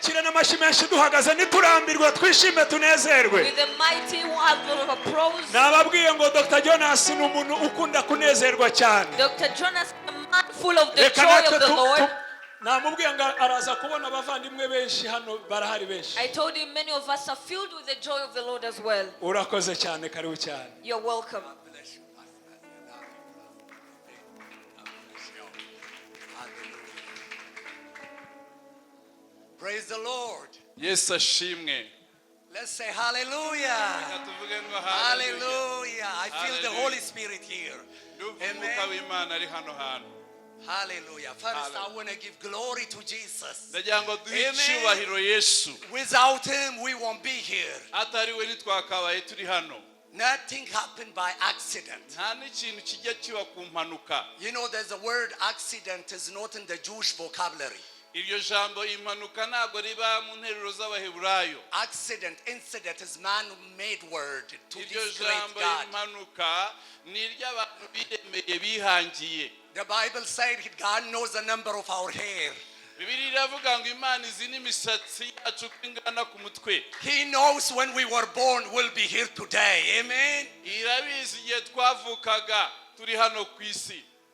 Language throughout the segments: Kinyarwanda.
tumwakire n'amashyi menshi duhagaze ntiturambirwe twishime tunezerwe. With a mighty word of applause. Nababwiye ngo Dr. Jonas ni umuntu ukunda kunezerwa cyane. Dr. Jonas is a man full of the joy of the Lord. Namubwiye ngo araza kubona abavandimwe benshi hano barahari benshi. I told him many of us are filled with the joy of the Lord as well. Urakoze cyane, karibu cyane. You're welcome. Praise the Lord. Yes, ashimwe. Let's say hallelujah. Hallelujah. I feel the Holy Spirit here. Amen. Hallelujah. First, I want to give glory to Jesus. Amen. Without him, we won't be here. Nothing happened by accident. You know, there's a word accident is not in the Jewish vocabulary. Accident, incident is man-made word to describe God. The Bible said God knows the number of our hair. He knows when we were born we'll be here today. Amen.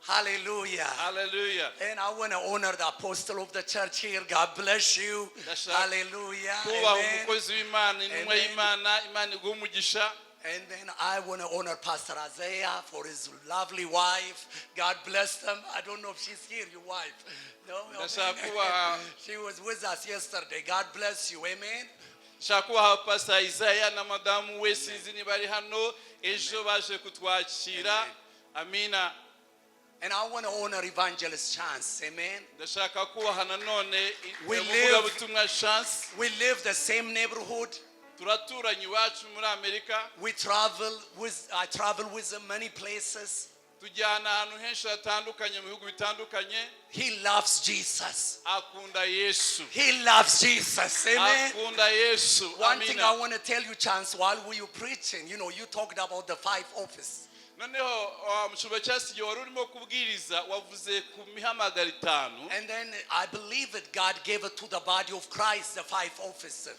Hallelujah. Hallelujah. And I want to honor the apostle of the church here. God bless you. Hallelujah. And then I want to honor Pastor Isaie for his lovely wife. God bless them. I don't know if she's here, your wife. No, she was with us yesterday. God bless you. Amen. Pastor Isaie na madamu we sinzi ni bari hano ejo baje kutwakira. Amina. And I want to honor Evangelist Chance. Amen. We live the same neighborhood. We travel with, I travel with them many places. He loves Jesus. He loves Jesus. Amen. One thing I want to tell you, Chance, while we were preaching, you know, you talked about the 5 offices. And then I believe that God gave it to the body of Christ, the 5 offices.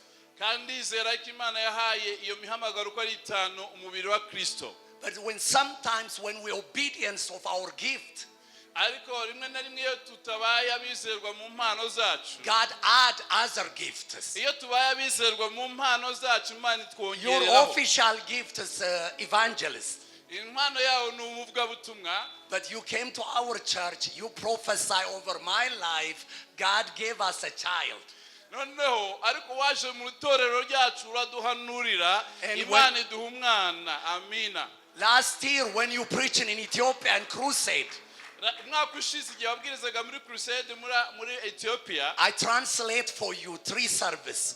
But sometimes when we're obedience of our gift, God add other gifts. Your official gift is evangelist. But you came to our church, you prophesy over my life, God gave us a child. Last year when you preaching in Ethiopia and crusade, I translate for you 3 services.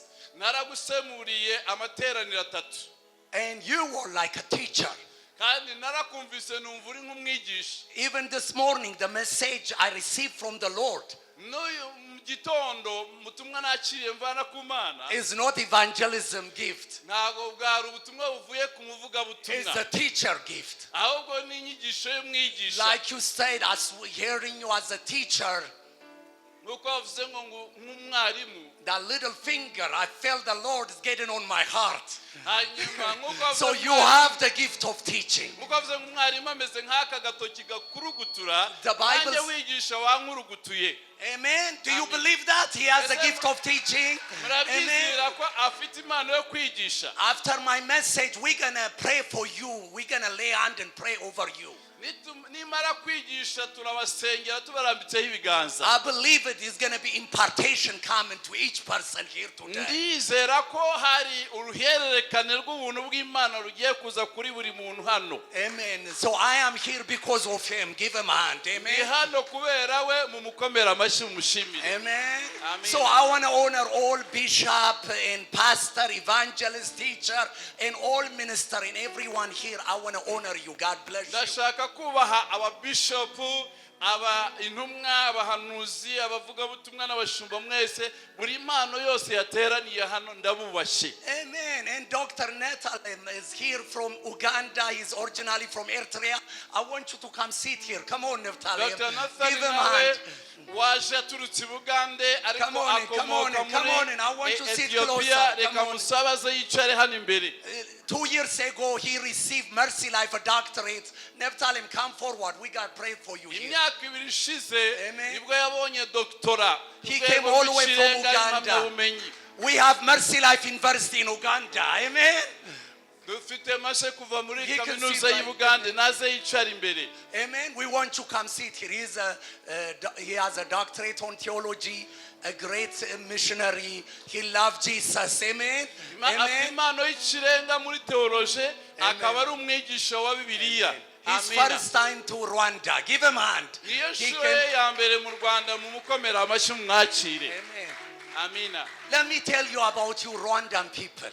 And you were like a teacher. Even this morning, the message I received from the Lord is not evangelism gift. It's a teacher gift. Like you said, as we're hearing you as a teacher, that little finger, I felt the Lord is getting on my heart. So you have the gift of teaching. The Bible. Amen. Do you believe that he has a gift of teaching? Amen. After my message, we're going to pray for you. We're going to lay hand and pray over you. I believe it is going to be impartation coming to each person here today. Amen. So I am here because of him. Give him a hand. Amen. Amen. So I want to honor all bishop and pastor, evangelist, teacher, and all minister and everyone here. I want to honor you. God bless you. aba intumwa abahanuzi abavuga butumwa n'abashumba mwese buri mpano yose yateraniye hano ndabubashye. Amen. And Dr. Netalem is here from Uganda. He's originally from Eritrea. I want you to come sit here. Come on, Netalem. Dr. Give him a nawe hand. waje aturutse Bugande ariko Come on, akomoka and I want you to sit Ethiopia. closer. Come Reka on. musabaze yicare hano imbere. 2 years ago, he received Mercy Life, a doctorate. Neptalim, come forward. We got prayed for you here. Imyaka ibiri ishize Amen. nibwo yabonye doktora. He came all the way from Uganda. We have Mercy Life University in Uganda. Amen. Dufite mashe kuva muri He can kaminuza sit y'u right Bugande naze yicara imbere. Amen. We want you to come sit here. He has a doctorate on theology, a great missionary. He loves Jesus. Amen. Afite Amen. impano y'ikirenga muri teoloje akaba ari umwigisha wa Bibiliya. His Amina. first time to Rwanda. Give him a hand. Niyo He shuro came- ye ya mbere mu Rwanda mu mukomera amashyi mwakire. Amen. Amina. Let me tell you about you Rwandan people.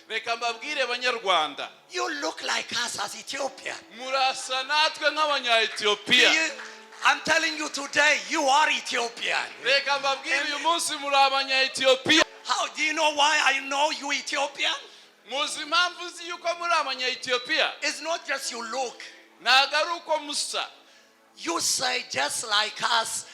Reka mbabwire abanyarwanda. You look like us as Ethiopian. Murasa natwe nk'abanya-Ethiopia. I'm telling you today, you are Ethiopian. Reka mbabwire uyu munsi muri abanya-Ethiopia. How do you know why I know you Ethiopian? Muzi impamvu uzi yuko muri abanya-Ethiopia? It's not just you look. Ntabwo ari uko musa. You say just like us,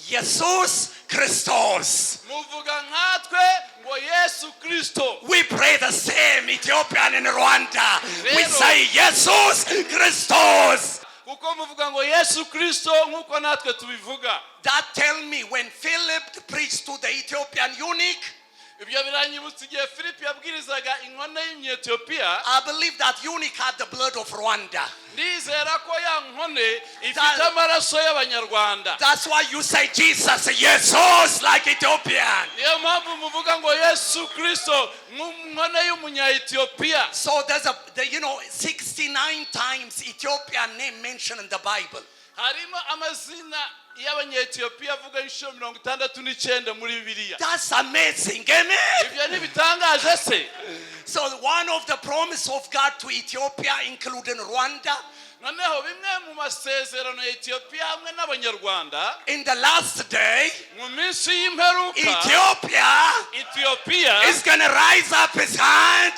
Jesus Christos. Muvuga nkatwe ngo Yesu Kristo. We pray the same Ethiopian in Rwanda. We Rero. say Jesus Christos. Kuko muvuga ngo Yesu Kristo nk'uko natwe tubivuga. That tell me when Philip preached to the Ethiopian eunuch, Ibyo biranyibutsa igihe Filipo yabwirizaga inkone y'Umunyetiyopiya. I believe that eunuch had the blood of Rwanda. Ndizera ko ya nkone ifite amaraso y'Abanyarwanda. That's why you say Jesus, Jesus like Ethiopian. Niyo mpamvu muvuga ngo Yesu Kristo nk'nkone y'Umunya-Ethiopia. So there's 69 times Ethiopian name mentioned in the Bible. Harimo amazina y'Abanya-Ethiopia avuga inshuro 69 muri Bibiliya. That's amazing, amen. Ibyo ntibitangaje se? So one of the promise of God to Ethiopia, including Rwanda, Noneho bimwe mu masezerano ya Ethiopia hamwe n'Abanyarwanda in the last day, mu minsi y'imperuka Ethiopia Ethiopia is going to rise up his hand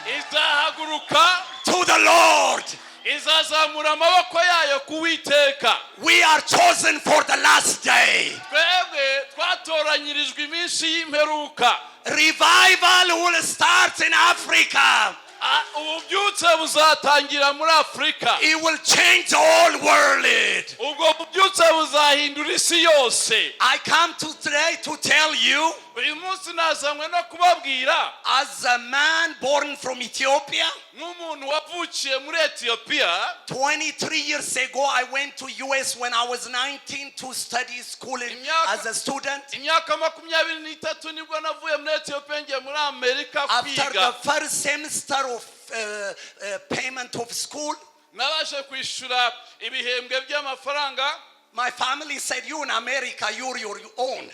izahaguruka to the Lord. izazamura amaboko yayo kuwiteka. We are chosen for the last day. Twebwe twatoranyirijwe iminsi y'imperuka. Revival will start in Africa. Ububyutse buzatangira muri Afrika. It will change the whole world. Ubwo bubyutse buzahindura isi yose. I come today to tell you, Uyu munsi nazanywe no kubabwira as a man born from Ethiopia, nk'umuntu wavukiye muri Ethiopia. 23 years ago, I went to US when I was 19 to study schooling as a student. Imyaka 23 nibwo navuye muri Ethiopia ngiye muri Amerika After kwiga. the first semester of payment of school, Nabashe kwishura ibihembwe by'amafaranga. my family said, you in America, you're your own.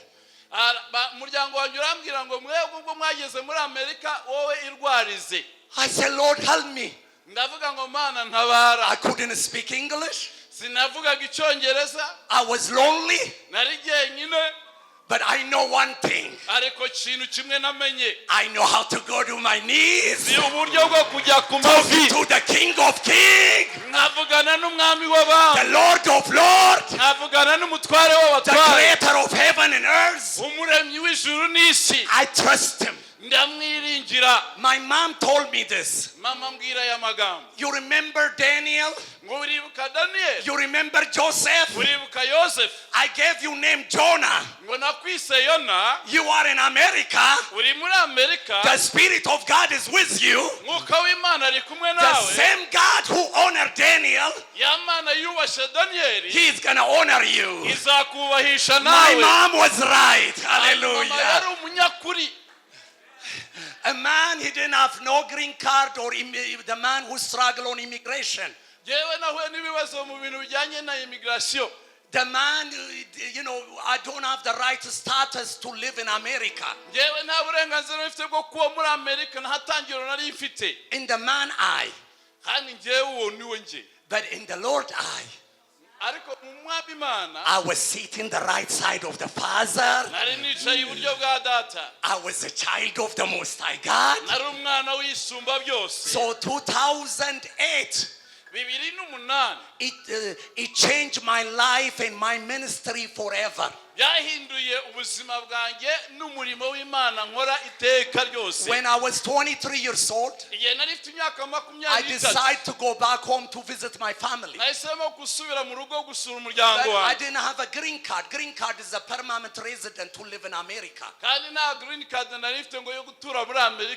Umuryango wanjye urambwira ngo mwebwe ubwo mwageze muri Amerika wowe irwarize. I said, Lord, help me. Ndavuga ngo Mana ntabara. I couldn't speak English. Sinavugaga Icyongereza. I was lonely. Nari jyenyine. But I know one thing. Ariko kintu kimwe namenye. I know how to go to my knees. Ni uburyo bwo kujya ku mavi. To the King of Kings. Nkavugana n'umwami w'abami. The Lord of Lords. Nkavugana n'umutware The w'abatware. creator of heaven and earth. Umuremyi w'ijuru n'isi. I trust him. Ndamwiringira. My mom told me this. Mama mbwira aya magambo. You remember Daniel? Ngo uribuka Daniel. You remember Joseph? Uribuka Yosef. I gave you name Jonah. Ngo nakwise Yona. You are in America. Uri muri Amerika. The Spirit of God is with you. Mwuka w'Imana ari kumwe The nawe. same God who honored Daniel, Ya Mana yubashe Daniel. he is going to honor you. Izakubahisha My nawe. mom was right. Mama Hallelujah. yari umunyakuri. A man, he didn't have no green card, or the man who struggled on immigration. Jewe nahuye n'ibibazo mu bintu bijyanye na immigration. The man, I don't have the right status to live in America. Jewe nta burenganzira mfite bwo kuba muri Amerika nta tangiro nari mfite. In the man eye, Kandi njyewe uwo niwe nje. but in the Lord eye, I was sitting the right side of the Father. I was a child of the Most High God. So 2008, it changed my life and my ministry forever. When I was 23 years old, I decided to go back home to visit my family. But I didn't have a green card. Green card is a permanent resident to live in America.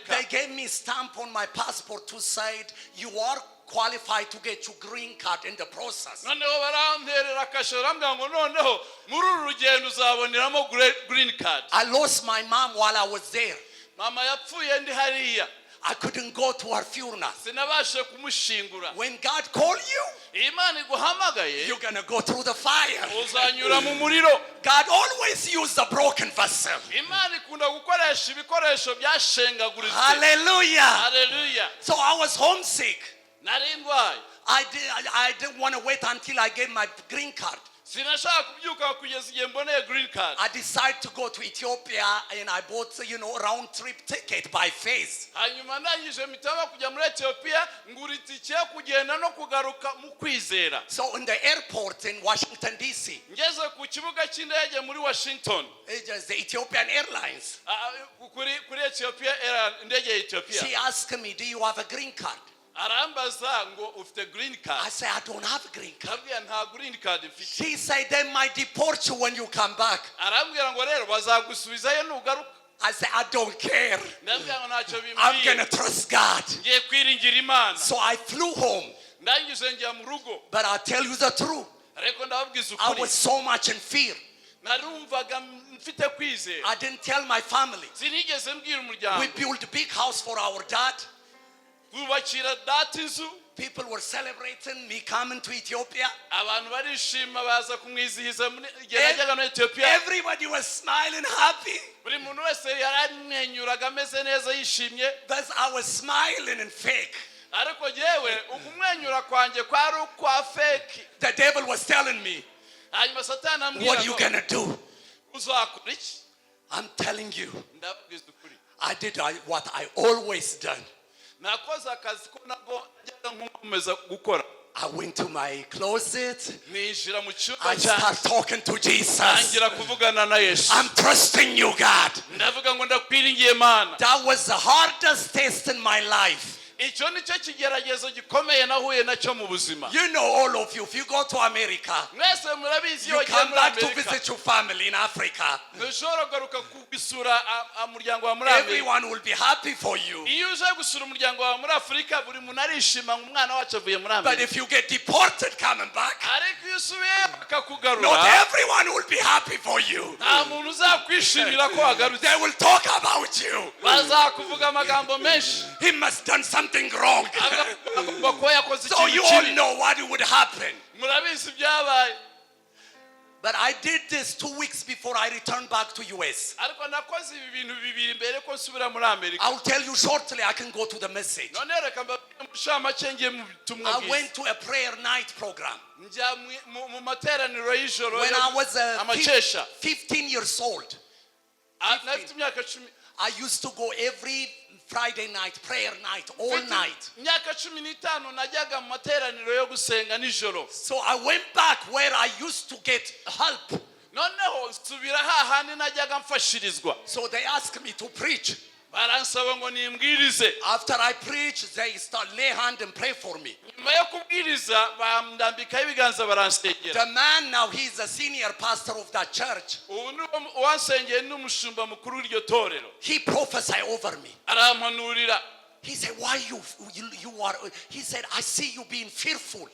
They gave me a stamp on my passport to say you are qualified to get your green card in the process. I lost my mom while I was there. I couldn't go to her funeral. When God called you, you're going to go through the fire. God always uses the broken vessel. Hallelujah. So I was homesick. I didn't want to wait until I get my green card. I decided to go to Ethiopia and I bought, round trip ticket by phase. So in the airport in Washington DC, the Ethiopian Airlines, she asked me, do you have a green card? I said, I don't have a green card. She said, they might deport you when you come back. I said, I don't care. I'm going to trust God. So I flew home. But I'll tell you the truth. I was so much in fear. I didn't tell my family. We built a big house for our dad. People were celebrating me coming to Ethiopia. Everybody was smiling, happy. But I was smiling and fake. The devil was telling me, what are you going to do? I'm telling you, I did what I always done. I went to my closet. I start talking to Jesus. I'm trusting you, God. That was the hardest test in my life. You know, all of you, if you go to America, you come back to visit your family in Africa, everyone will be happy for you. But if you get deported coming back, not everyone will be happy for you. They will talk about you. He must have done something wrong. So you all know what would happen. But I did this 2 weeks before I returned back to US. I'll tell you shortly, I can go to the message. I went to a prayer night program. When I was 15 years old, I used to go every Friday night, prayer night, all night. So I went back where I used to get help. So they asked me to preach. After I preach, they start lay hand and pray for me. The man now, he's a senior pastor of that church. He prophesied over me. He said, why you are, he said, I see you being fearful.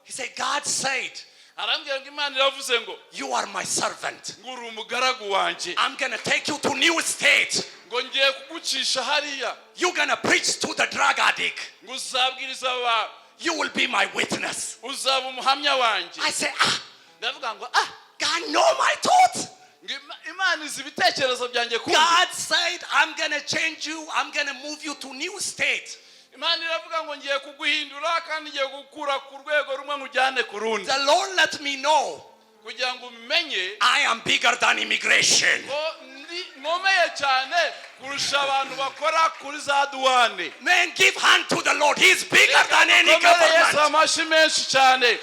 He said, God said, you are my servant. I'm going to take you to new state. You're going to preach to the drug addict. You will be my witness. I said, God know my thoughts. God said, I'm going to change you. I'm going to move you to new state. Imana iravuga ngo ngiye kuguhindura kandi ngiye gukura ku rwego rumwe nkujyane ku rundi. The Lord let me know Kugira ngo umenye I am bigger than immigration. nkomeye cyane kurusha abantu bakora kuri za duwane. Man, give hand to the Lord. He is bigger than any government. Amashi menshi cyane.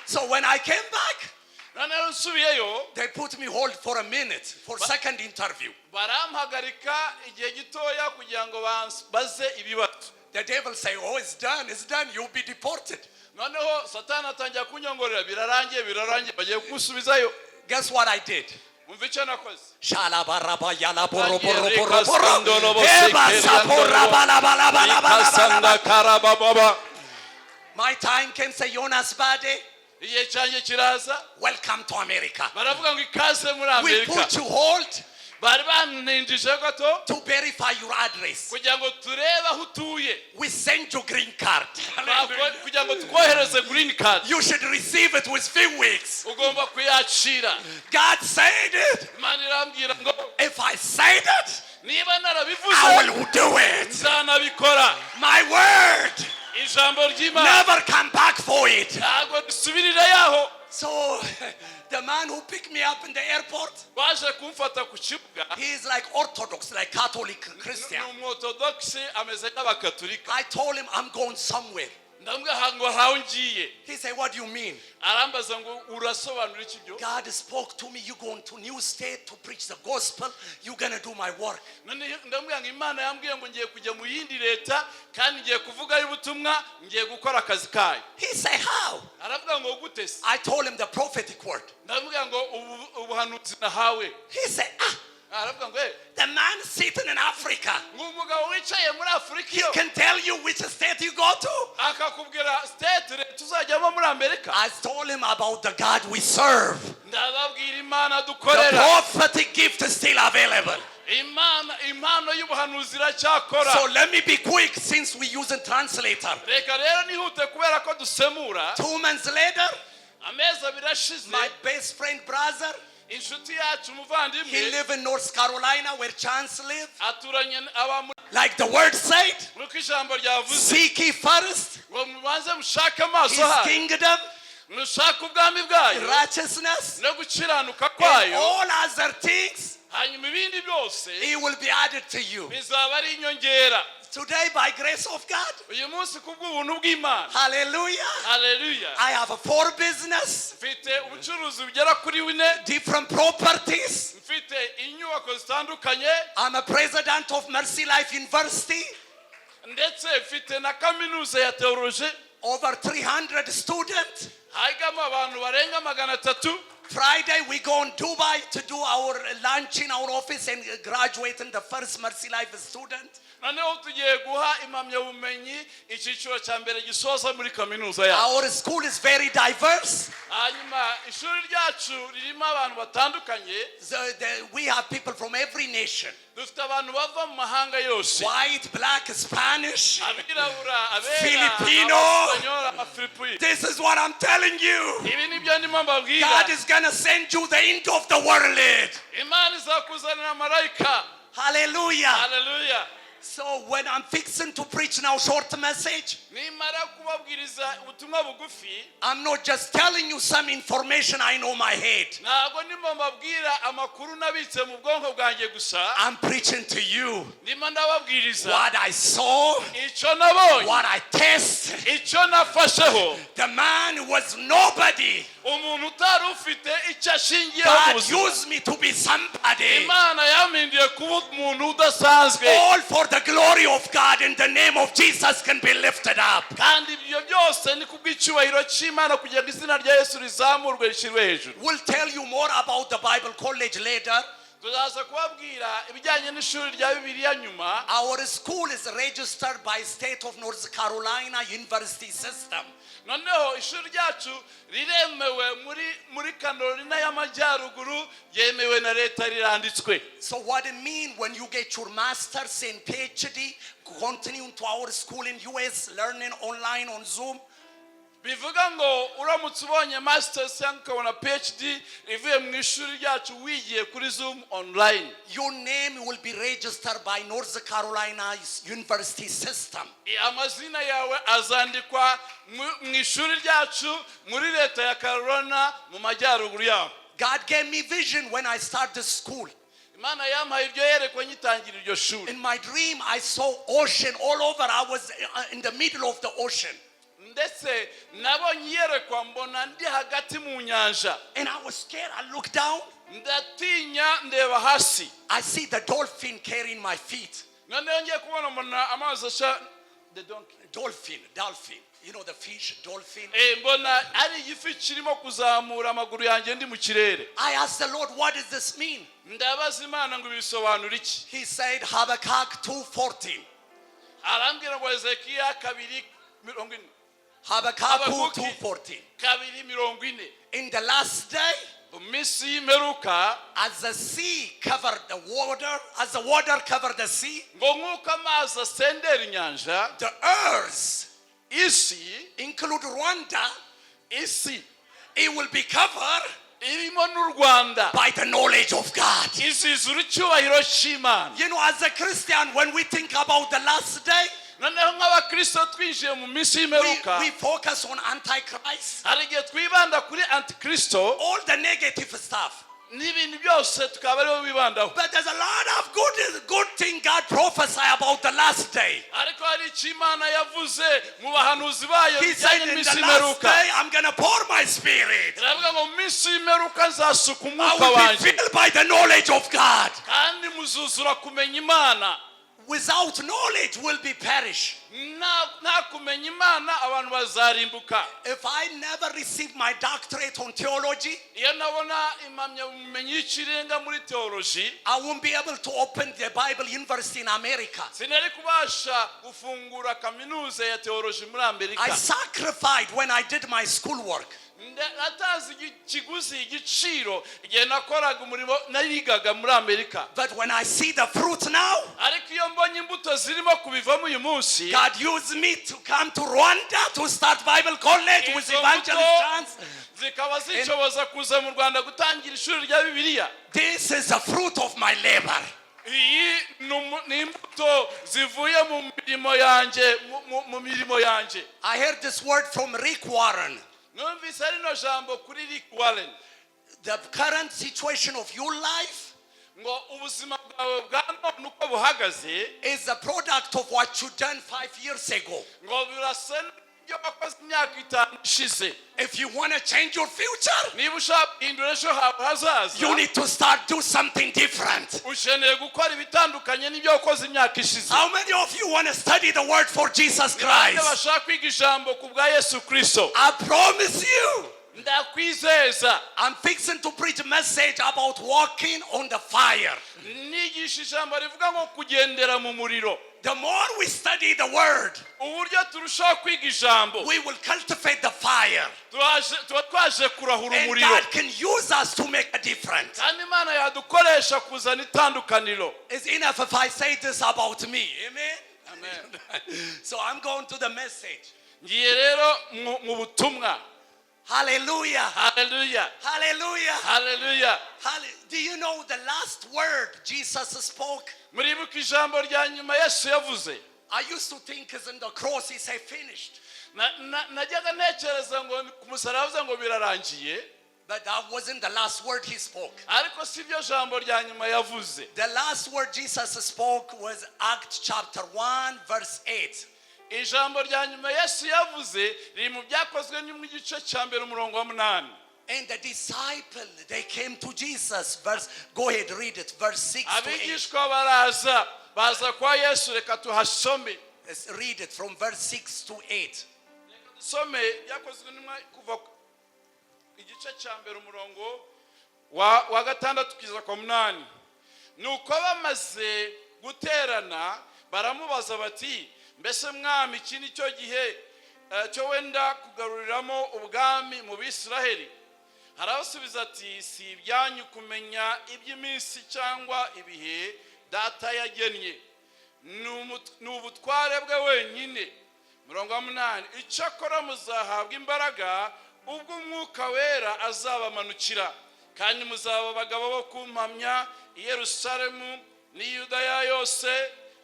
So when I came back, Noneho nsubiyeyo, they put me hold for a minute for second interview. barampagarika igihe gitoya kugira ngo baze ibibazo. The devil say, oh, it's done, you'll be deported. Noneho Satani atangira kunyongorera, birarangiye bagiye kugusubizayo. Guess what I did? Umva icyo nakoze. Shalabaraba yala My time came, say Yonas Badi. Igihe cyanjye kiraza. Welcome to America. Baravuga ngo ikaze muri We Amerika. put you hold Bari banindije gato to verify your address. kugira ngo turebe aho utuye. We send you green card. Kugira ngo twohereze green card. You should receive it with few weeks. Ugomba kuyakira. God said it. Imana irambwira ngo If I said it, niba narabivuze I will do it. nzanabikora. My word. Ijambo ry'Imana Never come back for it. ntabwo dusubirira yaho. So the man who picked me up in the airport, Baje kumfata ku kibuga. he is like Orthodox, like Catholic Christian. Ni umwotodogisi ameze nk'abakatolika. I told him I'm going somewhere. Ndamubwira ngo aho ngiye. He said, what do you mean? Arambaza ngo urasobanura iki byo? God spoke to me. You're going to new state to preach the gospel. You're going to do my work. Ndamubwira ngo Imana yambwiye ngo ngiye kujya mu yindi leta kandi ngiye kuvuga y'ubutumwa, ngiye gukora akazi kayo. He said, how? Aravuga ngo gute se? I told him the prophetic word. Ndamubwira ngo ubuhanuzi nahawe. He said, Aravuga ngo the man sitting in Africa, umugabo wicaye muri Afurika he iyo can tell you which state you go to. akakubwira state tuzajyamo muri Amerika. I told him about the God we serve. Ndababwira Imana The dukorera. prophetic gift is still available. Impano y'ubuhanuzi iracyakora. So let me be quick since we use a translator. Reka rero nihute kubera ko dusemura. 2 months later, Amezi abiri ashize, my best friend brother, inshuti yacu he umuvandimwe live in North Carolina where Chance live. aturanye aba Like the word said, nk'uko ijambo ryavuze seek ye first ngo mubanze mushake amaso his hayo, kingdom, mushake ubwami bwayo righteousness, no gukiranuka and kwayo, all other things, hanyuma ibindi byose he will be added to you. bizaba ari inyongera. Today, by grace of God, Uyu munsi kubw'ubuntu bw'Imana, hallelujah, haleluya, I have a 4 business, mfite ubucuruzi bugera kuri 4, different properties. mfite inyubako zitandukanye, I'm a president of Mercy Life University. ndetse mfite na kaminuza ya teoloji, Over 300 students. hagamo abantu barenga 300. Friday we go in Dubai to do our lunch in our office and graduating the first Mercy Life student. Noneho tugiye guha impamyabumenyi icyiciro cya mbere gisoza muri kaminuza yacu. Our school is very diverse. Hanyuma ishuri ryacu ririmo abantu batandukanye. We have people from every nation. Dufite abantu bava mu mahanga yose. White, black, Spanish, Abirabura, abera, Filipino. Abaspanyola, Abafilipi. This is what I'm telling you. Ibi nibyo ndimo mbabwira. God is going to send you the end of the world. Imana izakuzanira marayika. Hallelujah. Hallelujah. So when I'm fixing to preach now short message, Nimara kubabwiriza ubutumwa bugufi, I'm not just telling you some information I know my head. ntabwo ndimo mbabwira amakuru nabitse mu bwonko bwanjye gusa. I'm preaching to you Ndimo ndababwiriza what I saw, icyo nabonye, what I test. icyo nafasheho. The man was nobody. Umuntu utari ufite icyo ashingiyeho mu God buzima. used me to be somebody. Imana yampinduye kuba umuntu udasanzwe. All for the glory of God, in the name of Jesus can be lifted up. Kandi ibyo byose ni kubw'icyubahiro cy'Imana kugira ngo izina rya Yesu rizamurwe rishyirwe hejuru. We'll tell you more about the Bible college later. Tuzaza kubabwira ibijyanye n'ishuri rya Bibiliya nyuma. Our school is registered by state of North Carolina university system. Noneho ishuri ryacu riremewe muri Carolina y'Amajyaruguru, yemewe na leta, riranditswe. So what it mean when you get your master's and PhD, continue to our school in US, learning online on Zoom? bivuga ngo uramutse ubonye masters cyangwa ukabona PhD ivuye mu ishuri ryacu wigiye kuri Zoom online, your name will be registered by North Carolina University system. amazina yawe azandikwa mu ishuri ryacu muri leta ya Carolina mu majyaruguru yaho. God gave me vision when I started school. Imana yampaye iryo yerekwa nyitangira iryo shuri. In my dream, I saw ocean all over. I was in the middle of the ocean. Ndetse nabonye yerekwa mbona ndi hagati mu nyanja. And I was scared. I looked down. Ndatinya ndeba hasi. I see the dolphin carrying my feet. Noneho ngiye kubona mbona amazi asha the donkey. Dolphin. You know the fish, dolphin. Mbona ari igifi kirimo kuzamura amaguru yanjye ndi mu kirere. I asked the Lord, what does this mean? Ndabaza Imana ngo bisobanura iki. He said, Habakkuk 2:14. Arambwira ngo Ezekiya 2:40. Habakkuk 2:14. 2:40. In the last day, Misi y'imperuka, as the sea covered the water, as the water covered the sea, ngo nk'uko amazi asendera inyanja, the earth, isi, include Rwanda, isi it will be covered irimo n'u Rwanda by the knowledge of God. izizura icyubahiro cy'Imana. You know, as a Christian, when we think about the last day, Noneho nk'abakristo twinjiye mu misi y'imperuka, we focus on Antichrist, hari igihe twibanda kuri antikristo all the negative stuff. n'ibintu byose tukaba ariho bibandaho. But there's a lot of good thing God prophesied about the last day. Ariko hari icyo Imana yavuze mu bahanuzi bayo He said, bijyanye in n'imisi the last y'imperuka. day, I'm going to pour my spirit. Iravuga ngo mu minsi y'imperuka nzasuka I umwuka will be wanjye, filled by the knowledge of God. kandi muzuzura kumenya Imana. Without knowledge, will be perish. Nta kumenya Imana abantu bazarimbuka. If I never received my doctorate on theology, Iyo nabona impamyabumenyi y'ikirenga muri teoloji, I won't be able to open the Bible University in America. sinari kubasha gufungura kaminuza ya teoloji muri I Amerika. sacrificed when I did my schoolwork. Natazi ikiguzi igiciro igihe nakoraga umurimo narigaga muri Amerika. But when I see the fruit now, Ariko iyo mbonye imbuto zirimo kubivamo uyu munsi, God used me to come to Rwanda to start Bible college with izo evangelist mbuto chance. zikaba zishoboza kuza mu Rwanda gutangira ishuri rya Bibiliya. This is the fruit of my labor. Iyi ni imbuto zivuye mu mirimo yanjye, mu mirimo yanjye. I heard this word from Rick Warren. Numvise rino jambo kuri Rick Warren. The current situation of your life Ngo ubuzima bwawe bwa none uko buhagaze, is a product of what you done 5 years ago. ngo birasa n'ibyo wakoze imyaka 5 ishize. If you want to change your future, Niba ushaka guhindura ejo hawe hazaza, you need to start do something different. ukeneye gukora ibitandukanye n'ibyo wakoze imyaka ishize. How many of you want to study the word for Jesus Bande Christ? bashaka kwiga ijambo ku bwa Yesu Kristo. I promise you, Ndakwizeza I'm fixing to preach a message about walking on the fire. nigisha ijambo rivuga ngo kugendera mu muriro. The more we study the word, Uburyo turushaho kwiga ijambo, we will cultivate the fire. tuba twaje kurahura And umuriro, God can use us to make a difference. kandi Imana yadukoresha kuzana itandukaniro. It's enough if I say this about me. Amen? Amen. So I'm going to the message. Ngiye rero mu butumwa. Hallelujah. Hallelujah. Hallelujah. Hallelujah. Do you know the last word Jesus spoke? Muribuka ijambo rya nyuma Yesu yavuze. I used to think is in the cross he said finished. Najyaga ntekereza ngo ku musaraba avuze ngo birarangiye. But that wasn't the last word he spoke. Ariko si byo jambo rya nyuma yavuze. The last word Jesus spoke was Acts chapter 1 verse 8. Ijambo rya nyuma Yesu yavuze riri mu byakozwe mu gice cya mbere umurongo wa 8. And the disciple, they came to Jesus. Go ahead, read it. Verse 6 to 8. Abigishwa baza kwa Yesu, reka tuhasome. Let's read it from verse 6 to 8. Some yakozwe kuva igice cya mbere umurongo wa 6 tukiza kwa 8. Nuko bamaze guterana baramubaza bati, mbese mwami iki ni cyo gihe cyo wenda kugaruriramo ubwami mu Bisiraheli? Harabasubiza ati, si ibyanyu kumenya iby'iminsi cyangwa ibihe data yagennye, ni ubutware bwe wenyine, murongo wa 8 icyakora muzahabwa imbaraga ubwo umwuka wera azabamanukira kandi muzaba abagabo bo kumpamya i Yerusalemu ni Yudaya yose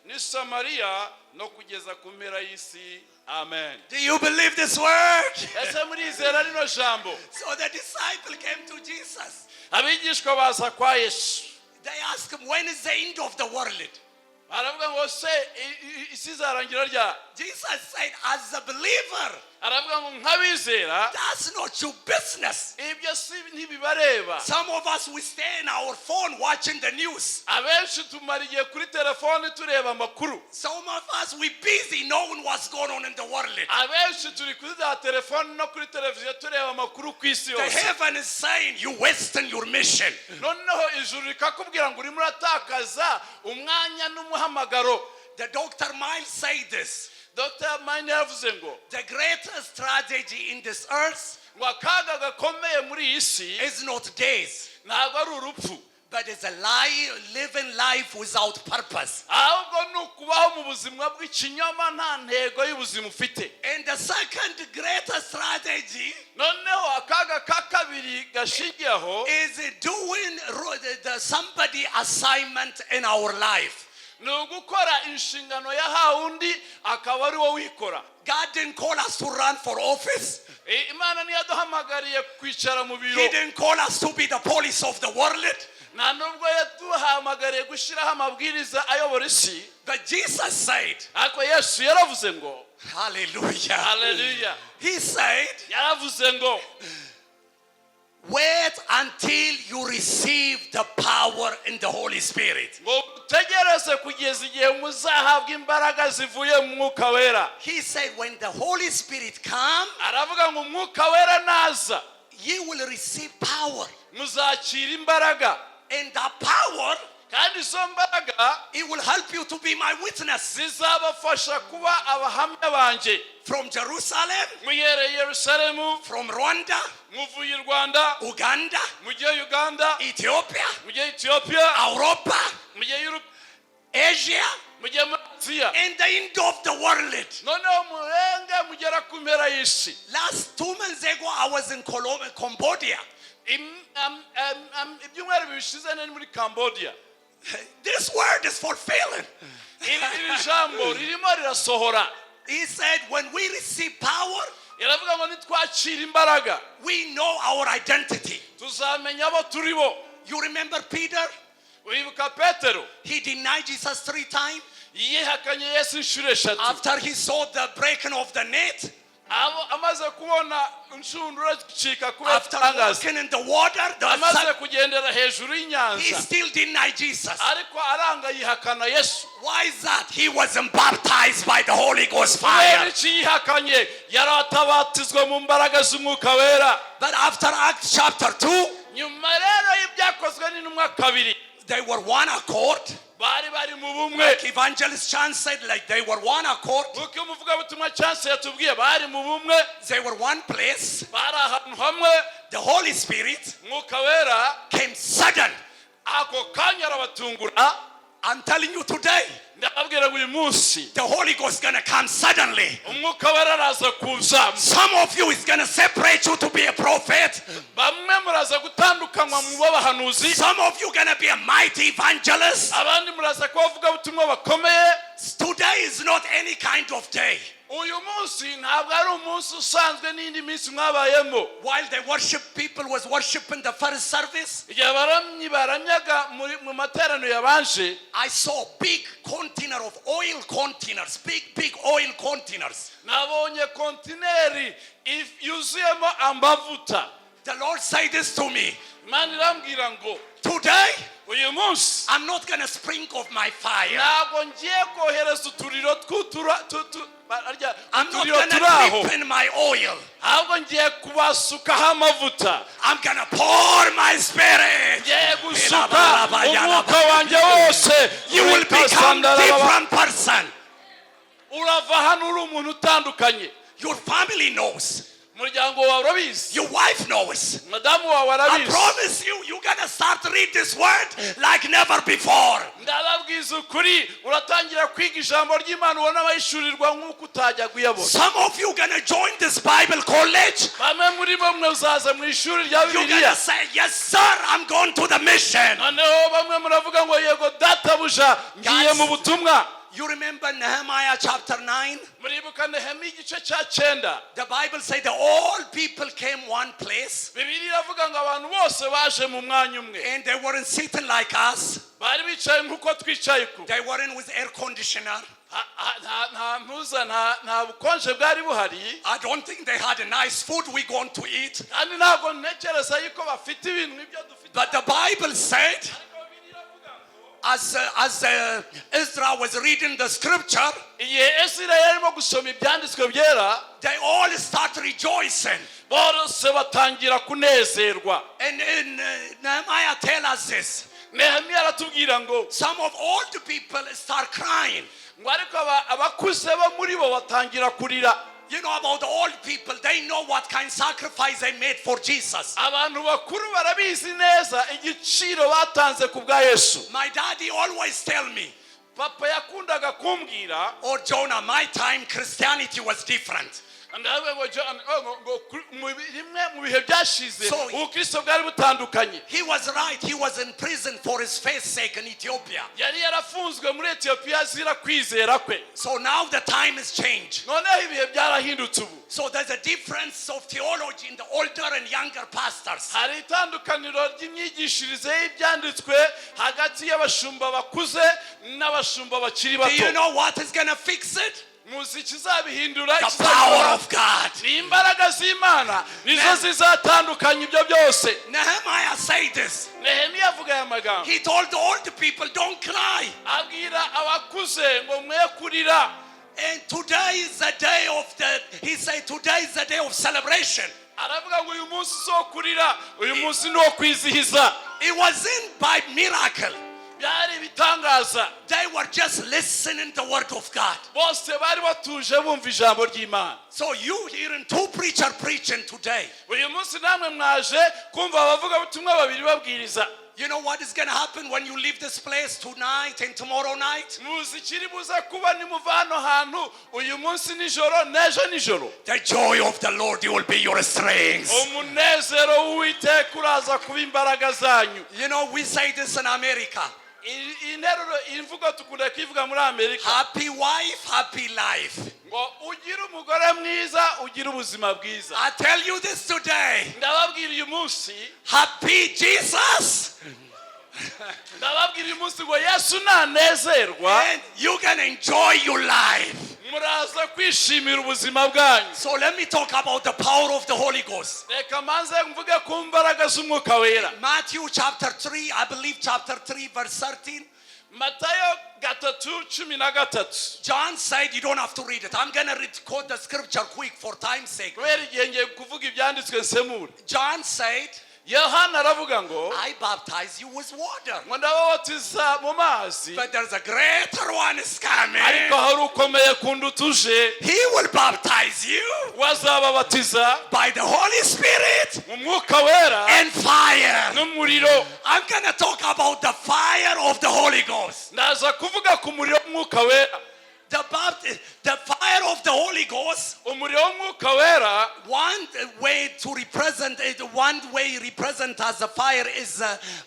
ni Samariya no kugeza ku mpera y'isi. Amen. Do you believe this word? Ese murizera rino jambo? So the disciple came to Jesus. Abigishwa baza kwa Yesu. They asked him, when is the end of the world? Aravuga ngo se isi zarangira rya? Jesus said, as a believer, Aravuga ngo nk'abizera, that's not your business. ibyo si ntibibareba. Some of us, we stay in our phone watching the news. Abenshi tumara igihe kuri telefone tureba amakuru. Some of us, we busy knowing what's going on in the world. Abenshi turi kuri za telefone no kuri televiziyo tureba amakuru ku isi The yose. heaven is saying, you wasting your mission. Noneho ijuru rikakubwira ngo urimo uratakaza umwanya n'umuhamagaro. The Dr. Miles said this. Dr. Mine yavuze ngo The greatest tragedy in this earth ngo akaga gakomeye muri iyi si is not days, ntabwo ari urupfu, but it's a living life without purpose. ahubwo ni ukubaho mu buzima bw'ikinyoma nta ntego y'ubuzima ufite. And the second greatest tragedy Noneho akaga ka kabiri gashingiyeho is doing somebody assignment in our life. ni ugukora inshingano ya hawundi akaba ari wowe wikora. God didn't call us to run for office. Imana ntiyaduhamagariye kwicara mu biro. He didn't call us to be the police of the world. nta nubwo yaduhamagariye gushyiraho amabwiriza ayobora isi. But Jesus said, ariko Yesu yaravuze ngo hallelujah. haleluya, He said, yaravuze ngo wait until you receive the power in the Holy Spirit. ngo tegereze kugeza igihe muzahabwa imbaraga zivuye mu mwuka wera. He said, when the Holy Spirit comes, aravuga ngo umwuka wera naza you will receive power. muzakira imbaraga, And that power, kandi izo mbaraga it will help you to be my witness. zizabafasha kuba abahamya banjye. From Jerusalem, muhereye Yerusalemu, from Rwanda, muvuye i Rwanda, Uganda, mujye Uganda, Ethiopia, mujye Ethiopia, Europa, mujye Europe, Asia, mujye muri Aziya, and the end of the world. noneho murenge mugera ku mpera y'isi. Last 2 months ago, I was in Cambodia. ibyumweru bishize nari muri Cambodia. This word is fulfilling. iri jambo ririmo rirasohora. He said, when we receive power, yaravuga ngo nitwakira imbaraga we know our identity. tuzamenya abo turi bo. You remember Peter? uribuka Petero He denied Jesus 3 times. yihakanye Yesu inshuro eshatu. After he saw the breaking of the net, amaze kubona inshundura zicika kubera after itangaza, walking in the water, amaze kugendera hejuru he y'inyanja, still denied Jesus. ariko aranga yihakana Yesu. Why is that? He wasn't baptized by the Holy Ghost kubera fire. iki yihakanye? yari atabatizwa mu mbaraga z'umwuka wera. But after Acts chapter 2, nyuma rero y'ibyakozwe n'intumwa kabiri, they were one accord. bari mu bumwe. Like Evangelist Chan said, like they were one accord. nk'uko umuvugabutumwa Chance yatubwiye, bari mu bumwe, They were one place. bari ahantu hamwe. The Holy Spirit umwuka wera came sudden. ako kanya arabatungura. I'm telling you today, ndababwira ngo uyu munsi the Holy Ghost is going to come suddenly. umwuka wera araza kuza. Some of you is going to separate you to be a prophet. bamwe muraza gutandukanywa mu b'abahanuzi, Some of you going to be a mighty evangelist. abandi muraza kuba abavugabutumwa bakomeye. Today is not any kind of day. uyu munsi ntabwo ari umunsi usanzwe n'indi minsi mwabayemo. While the worship people was worshiping the first service, igihe abaramyi baramyaga mu materaniro yabanje, I saw big container of oil containers, big oil containers. nabonye kontineri yuzuyemo amavuta. The Lord said this to me. imana irambwira ngo Today, uyu munsi I'm not going to sprinkle of my fire. ntabwo ngiye kohereza uturiro I'm not uturiro going turi to aho, dip in my oil. ahubwo ngiye kubasukaho amavuta. I'm going to pour my spirit. ngiye gusuka umwuka wanjye wose. You will become different person. urava hano uri umuntu utandukanye. Your family knows. umuryango wawe urabizi, Your wife knows. madamu wawe I arabizi. promise you, you're gonna start to read this word like never before. Ndababwiza ukuri, uratangira kwiga ijambo ry'Imana ubona abayishurirwa nk'uko utajya kuyabona. Some of you gonna join this Bible college. Bamwe muri bo muzaza mu ishuri rya You're Bibiliya. gonna say, yes sir, I'm going to the mission. Noneho bamwe muravuga ngo yego databuja ngiye mu butumwa. You remember Nehemiah chapter 9? Muribuka Nehemiya igice cya 9. The Bible says that all people came one place Bibiliya iravuga ngo abantu bose baje mu mwanya umwe. and they weren't sitting like us. Bari bicaye nk'uko twicaye ku. They weren't with air conditioner. nta bukonje bwari buhari. I don't think they had a nice food we're going to eat. Kandi ntabwo ntekereza yuko bafite ibintu nk'ibyo dufite. But the Bible said, as Israel was reading the scripture, igihe Isirayeli arimo gusoma ibyanditswe byera, they all start rejoicing. bose batangira kunezerwa. And Nehemiah tells us this. Nehemiya aratubwira ngo Some of old people start crying. ngo ariko abakuze bo muri bo batangira kurira. You know about the old people, they know what kind of sacrifice they made for Jesus. Abantu bakuru barabizi neza igiciro batanze ku bwa Yesu. My daddy always tell me, Papa yakundaga kumbwira, oh Jonah, my time Christianity was different. ndavuga ngo rimwe mu bihe byashize So- ubukristo bwari butandukanye. He was right. He was in prison for his faith's sake in Ethiopia. Yari yarafunzwe muri Ethiopia azira kwizera kwe. So now the time has changed. Noneho ibihe byarahindutse ubu. So there's a difference of theology in the older and younger pastors. Hari itandukaniro ry'imyigishirize y'ibyanditswe hagati y'abashumba bakuze n'abashumba bakiri Do you bato. know what is going to fix it? Muzi ikizabihindura, The power of God. ni imbaraga z'Imana nizo zizatandukanya ibyo byose. Nehemiah said this. Nehemiya avuga aya magambo. He told the old people, don't cry. Abwira abakuze ngo mwe kurira. And today is the day of he said, today is the day of celebration. Aravuga ngo uyu munsi si uwo kurira, uyu munsi ni uwo kwizihiza. It wasn't by miracle. Byari ibitangaza. They were just listening to the word of God. Bose bari batuje bumva ijambo ry'Imana. So you hearing two preachers preaching today. Uyu munsi namwe mwaje kumva abavuga butumwa babiri babwiriza. You know what is going to happen when you leave this place tonight and tomorrow night? Muzi ikiri buze kuba nimuva hano hantu uyu munsi nijoro n'ejo nijoro. The joy of the Lord will be your strength. Umunezero w'Uwiteka uraza kuba imbaraga zanyu. You know, we say this in America. Interuro imvugo tukunda kwivuga muri Amerika. Happy wife, happy life. Ngo ugire umugore mwiza, ugire ubuzima bwiza. I tell you this today. Ndababwira uyu munsi, Happy Jesus. ndababwira uyu munsi ngo Yesu nanezerwa, And you can enjoy your life. muraza kwishimira ubuzima bwanyu. So let me talk about the power of the Holy Ghost. Reka manze mvuge ku mbaraga z'Umwuka Wera. Matthew chapter 3, I believe chapter 3 verse 13. Matayo 3:13. John said you don't have to read it. I'm going to quote the scripture quick for time's sake. Kubera igihe ngiye kuvuga ibyanditswe nsemura. John said, Yohana aravuga ngo I baptize you with water. ngo ndababatiza mu mazi, But there's a greater one is coming. ariko hari ukomeye kunduta uje, He will baptize you wazababatiza by the Holy Spirit mu Mwuka Wera and fire. n'umuriro. I'm going to talk about the fire of the Holy Ghost. Ndaza kuvuga ku muriro w'Umwuka Wera. The fire of the Holy Ghost, Umuriro w'Umwuka Wera, one way represent as a fire is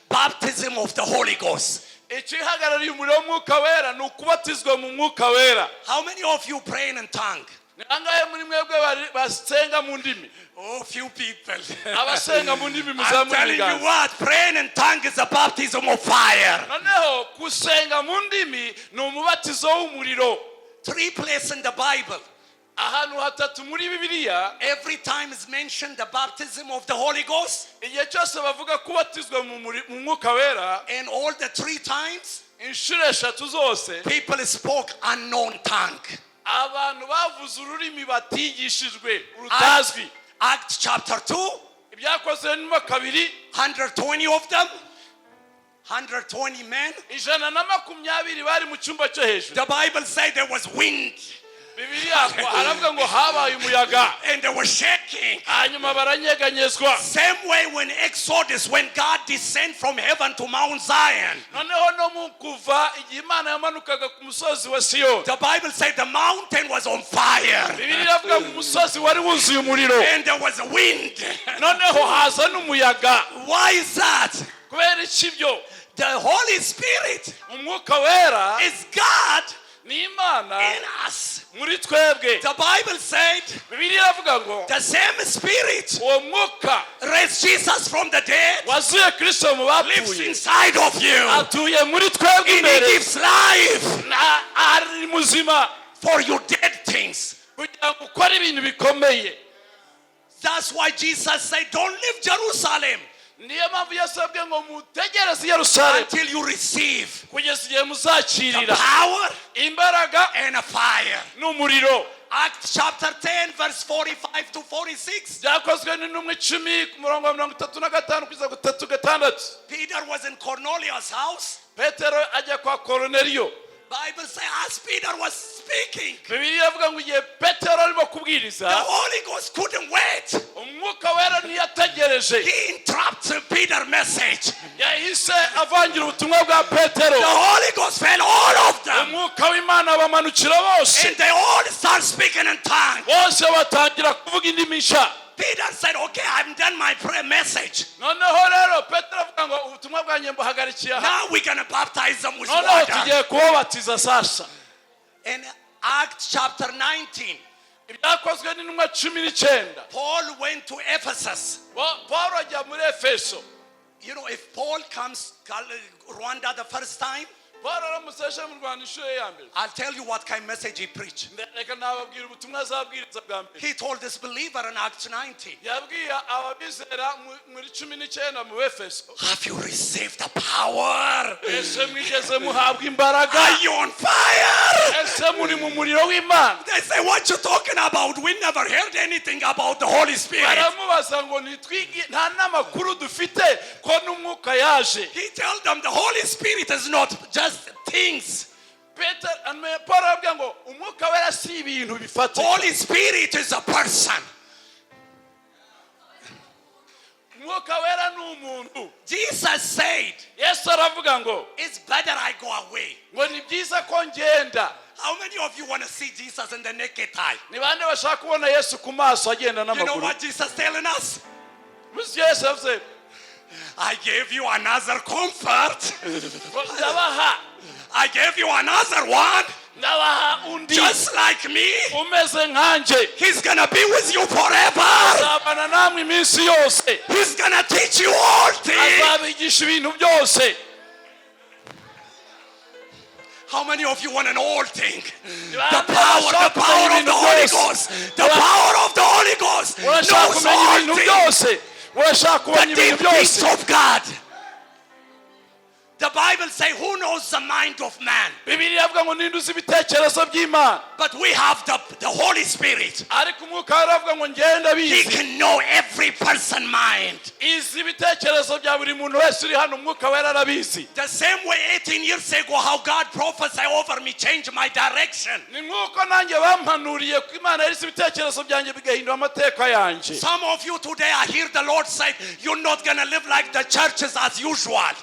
baptism of the Holy Ghost. ikihagarariye umuriro w'Umwuka Wera ni ukubatizwa mu Mwuka Wera. How many of you praying in tongue? Ni angahe muri mwebwe basenga mu ndimi? Oh, few people. Abasenga mu ndimi I'm muzamure telling you ibiganza. what, praying in tongue is a baptism of fire. Noneho gusenga mu ndimi ni umubatizo w'umuriro. 3 places in the Bible. Ahantu hatatu muri Bibiliya, Every time is mentioned the baptism of the Holy Ghost. igihe cyose bavuga kubatizwa mu Mwuka Wera, And all the 3 times, inshuro eshatu zose people spoke unknown tongue. abantu bavuze ururimi batigishijwe rutazwi. Acts chapter 2, Ibyakozwe n'intumwa 2, 120 of them, 120 men. 120 bari mu cyumba cyo hejuru. The Bible said there was wind. And they were shaking. Same way when Exodus, when God descended from heaven to Mount Zion. The Bible said the mountain was on fire. And there was a wind. Why is that? The Holy Spirit is God in us. The Bible said the same Spirit raised Jesus from the dead, lives inside of you, and He gives life for your dead things. That's why Jesus said, don't leave Jerusalem until you receive the power and a fire. Acts chapter 10 verse 45 to 46. Peter was in Cornelius' house. Bible says as Peter was speaking, the Holy Ghost couldn't wait. He interrupted Peter's message. The Holy Ghost fell all of them, and they all start speaking in tongues. Peter said, okay, I've done my prayer message. Now we're going to baptize them with water. In Acts chapter 19, Paul went to Ephesus. You know, if Paul comes Rwanda the first time, I'll tell you what kind of message he preached. He told this believer in Acts 19, have you received the power? Are you on fire? They say, what you talking about? We never heard anything about the Holy Spirit. He told them the Holy Spirit is not just things. Holy Spirit is a person. Jesus said, it's better I go away. How many of you want to see Jesus in the naked eye? You know what Jesus is telling us? I gave you another comfort. I gave you another one. Just like me. He's going to be with you forever. He's going to teach you all things. How many of you want an old thing? The power of the Holy Ghost. The power of the Holy Ghost knows all things. The deep things of God. The Bible says, who knows the mind of man? But we have the Holy Spirit. He can know every person's mind. The same way 18 years ago, how God prophesied over me changed my direction. Some of you today, I hear the Lord say, you're not going to live like the churches as usual.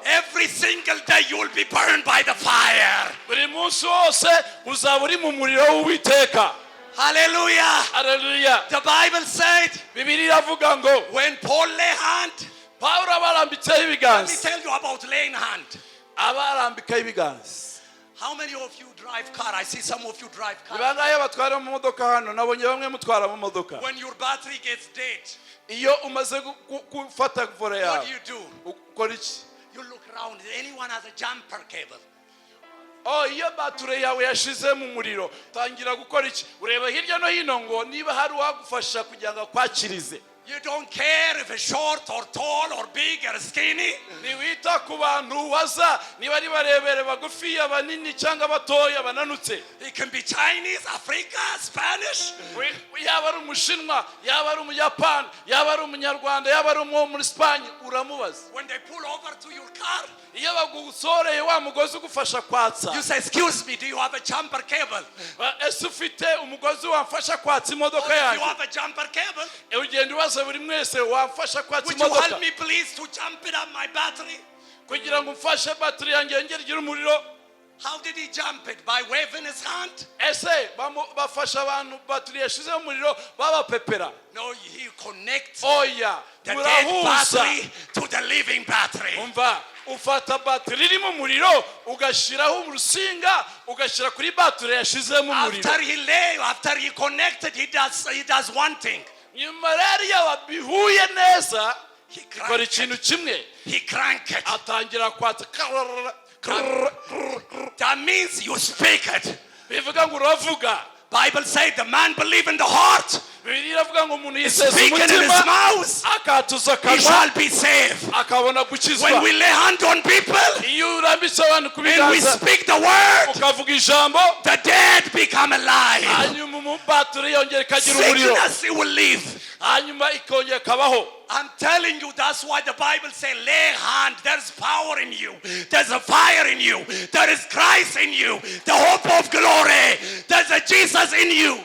Every single day you will be burned by the fire. Hallelujah. Hallelujah. The Bible said when Paul lay hand, let me tell you about laying hand. How many of you drive car? I see some of you drive car. When your battery gets dead, what do? You look around. Anyone has a jumper cable? iyo bature yawe yashize mu muriro tangira gukora iki ureba hirya no hino ngo niba hari uwagufasha kugira ngo akwakirize You don't care if it's short or tall or big or skinny. Niwita ku bantu waza niba ari barebere bagufi abanini cyangwa batoya bananutse. It can be Chinese, Africa, Spanish. Yaba ari umushinwa, yaba ari umuyapani, yaba ari umunyarwanda, yaba ari uwo muri Spain uramubaza. When they pull over to your car, iyo bagusoreye wa mugozi ugufasha kwatsa. you say, excuse me, do you have a jumper cable? Ese ufite umugozi wamfasha kwatsa imodoka You yanjye? have a jumper cable? Ugenda ubaza buri mwese wamfasha kwatsa Would you imodoka? help me please to jump it up my battery? Kugira ngo mfashe battery yanjye yongere igire umuriro. How did he jump it? By waving his hand? Ese bafasha abantu battery yashize umuriro babapepera? No, he connects Oya, the dead murahuza. battery to the living battery. Umva, ufata battery irimo umuriro ugashiraho urusinga ugashyira kuri battery yashizemo umuriro. After he connected, he does one thing. Nyuma rero yabihuye neza He ikora ikintu kimwe. He cranked it. Atangira kwatsa. That means you speak it. Bivuga ngo uravuga. Bible says the man believe in the heart, Bibiliya iravuga ngo umuntu yiseza speaking in his umutima mouth, akatuza he akanwa shall be saved. akabona gukizwa. When we lay hand on people Iyo urambitse abantu ku and we biganza speak the word, ukavuga ijambo the dead become alive. hanyuma umubaturi yongera ikagira umuriro Sickness it will leave. hanyuma ikongera ikabaho. I'm telling you, that's why the Bible says, lay hand. There's power in you. There's a fire in you. There is Christ in you. The hope of glory. There's a Jesus in you.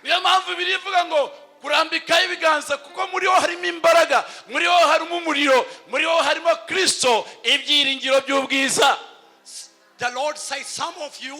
Niyo mpamvu Bibiliya ivuga ngo kurambikaho ibiganza kuko muri wo harimo imbaraga, muri wo harimo umuriro, muri wo harimo Kristo, ibyiringiro by'ubwiza. The Lord says, some of you,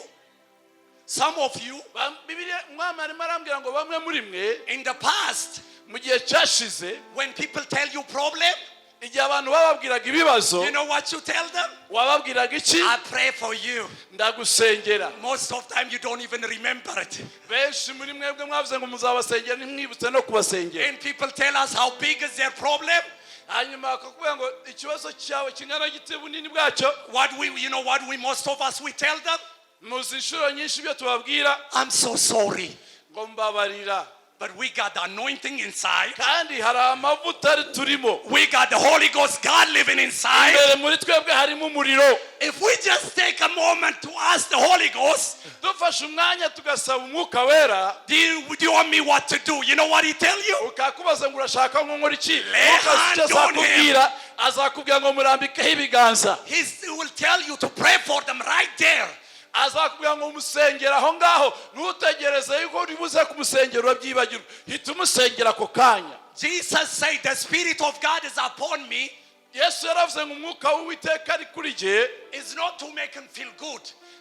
Bibiliya umwami arimo arambwira ngo bamwe muri mwe in the past, mu gihe cyashize when people tell you problem, igihe abantu bababwiraga ibibazo you know what you tell them? wababwiraga iki? I pray for you. Ndagusengera. Most of the time you don't even remember it. Benshi muri mwebwe mwavuze ngo muzabasengera ntimwibutse no kubasengera. And people tell us how big is their problem. Hanyuma akakubwira ngo ikibazo cyawe kingana gite bunini bwacyo. What we most of us we tell them? Muzi inshuro nyinshi ibyo tubabwira I'm so sorry. ngo mbabarira. But we got the anointing inside. Kandi hari amavuta ari turimo. We got the Holy Ghost, God living inside. Imbere muri twebwe harimo umuriro. If we just take a moment to ask the Holy Ghost, Dufashe umwanya tugasaba umwuka wera. do you want me what to do? You know what he tell you? Ukakubaza ngo urashaka ngo nkore iki? Lay hand on him. Azakubwira ngo murambikeho ibiganza. He will tell you to pray for them right there. Azakubwira ngo umusengera aho ngaho ntutegereze yuko uribuze kumusengera urabyibagirwa hita umusengera ako kanya. Jesus said the Spirit of God is upon me. Yesu yaravuze ngo umwuka w'Uwiteka ari kuri jye. It's not to make him feel good.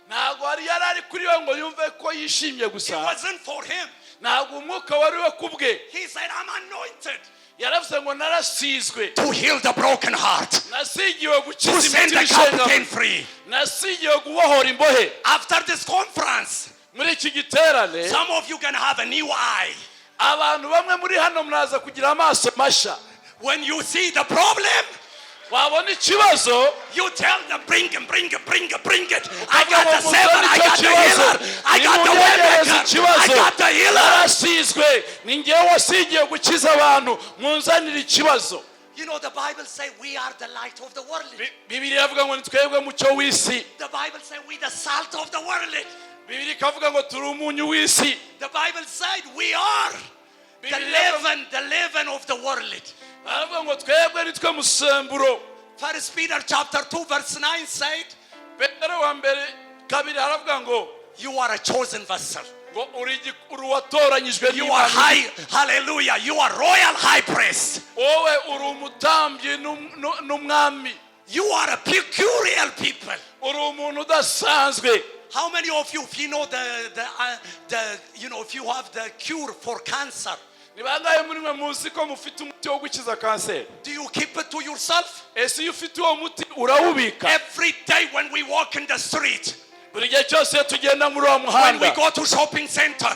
Ntabwo yari kuri we ngo yumve ko yishimye It gusa. wasn't for him. Ntabwo umwuka wari we kubwe. He said, I'm anointed Yaravuze ngo narasizwe. to heal the broken heart, Nasigiwe to gukiza send the imitima captain ishenjaguye. free. Nasigiwe gubohora imbohe. After this conference, Muri iki giterane some of you can have a new eye. abantu bamwe muri hano muraza kugira amaso masha. When you see the problem, Wabona ikibazo you tell them, bring it. I ukavuga got ngo the saver, I got the kibazo. healer, I got the waymaker, I got the healer. Narasizwe ni njyewe wasigiye gukiza abantu munzanira ikibazo. You know, the Bible says we are the light of the world. Bibiliya iravuga ngo ni twebwe mucyo w'isi. The Bible says we the salt of the world. Bibiliya ikavuga ngo turi umunyu w'isi. The Bible said we are the leaven of the world. Aravuga ngo twebwe ni twe musemburo. 1 Peter chapter 2 verse 9 said, Petero wa mbere kabiri aravuga ngo you are a chosen vessel. ngo uri watoranyijwe You are n'Imana. high, hallelujah. You are royal high priest. Wowe uri umutambyi n'umwami. You are a peculiar people. Uri umuntu udasanzwe. How many of you, if you know if you have the cure for cancer, Ni bangahe muri mwe muzi ko mufite umuti wo gukiza kanseri? do you keep it to yourself? Ese iyo ufite uwo muti urawubika? Every day when we walk in the street, Buri gihe cyose iyo tugenda muri uwo when we muhanda go to shopping center,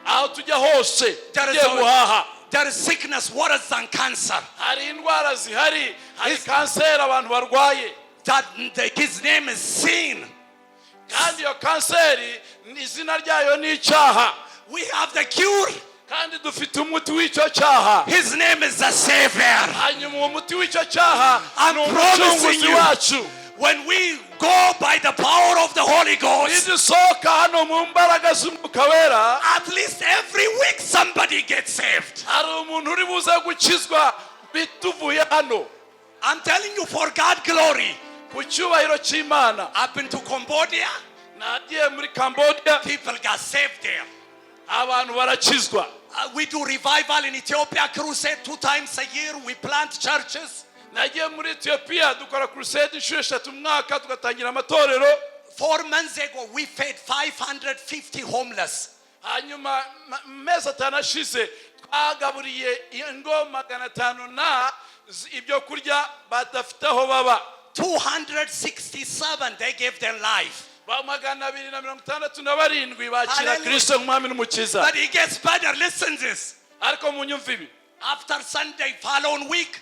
aho tujya hose there tugiye guhaha is sickness worse than cancer. hari indwara zihari, hari kanseri abantu barwaye. His name is sin. Kandi iyo kanseri izina ryayo ni icyaha. We have the cure. kandi dufite umuti w'icyo cyaha. His name is the Savior. Hanyuma uwo muti w'icyo cyaha I'm ni promising umucunguzi you, wacu. when we go by the power of the Holy Ghost, nidusohoka hano mu mbaraga z'umwuka wera, at least every week somebody gets saved. hari umuntu uri buze gukizwa bituvuye hano. I'm telling you, for God glory. Ku cyubahiro cy'Imana. I've been to Cambodia. Nagiye muri Cambodia, People got saved there. abantu barakizwa. We do revival in Ethiopia, crusade 2 times a year. We plant churches. Nagiye muri Ethiopia dukora crusade inshuro 3 mu mwaka, tugatangira amatorero. 4 months ago, we fed 550 homeless. Hanyuma mezi 5 ashize twagaburiye ingo 500 na ibyo kurya badafite aho baba. 267, they gave their life. Ba 267 bakira Kristo nk'umwami n'umukiza. But it gets better. Listen this. Ariko munyumva ibi. After Sunday, following week,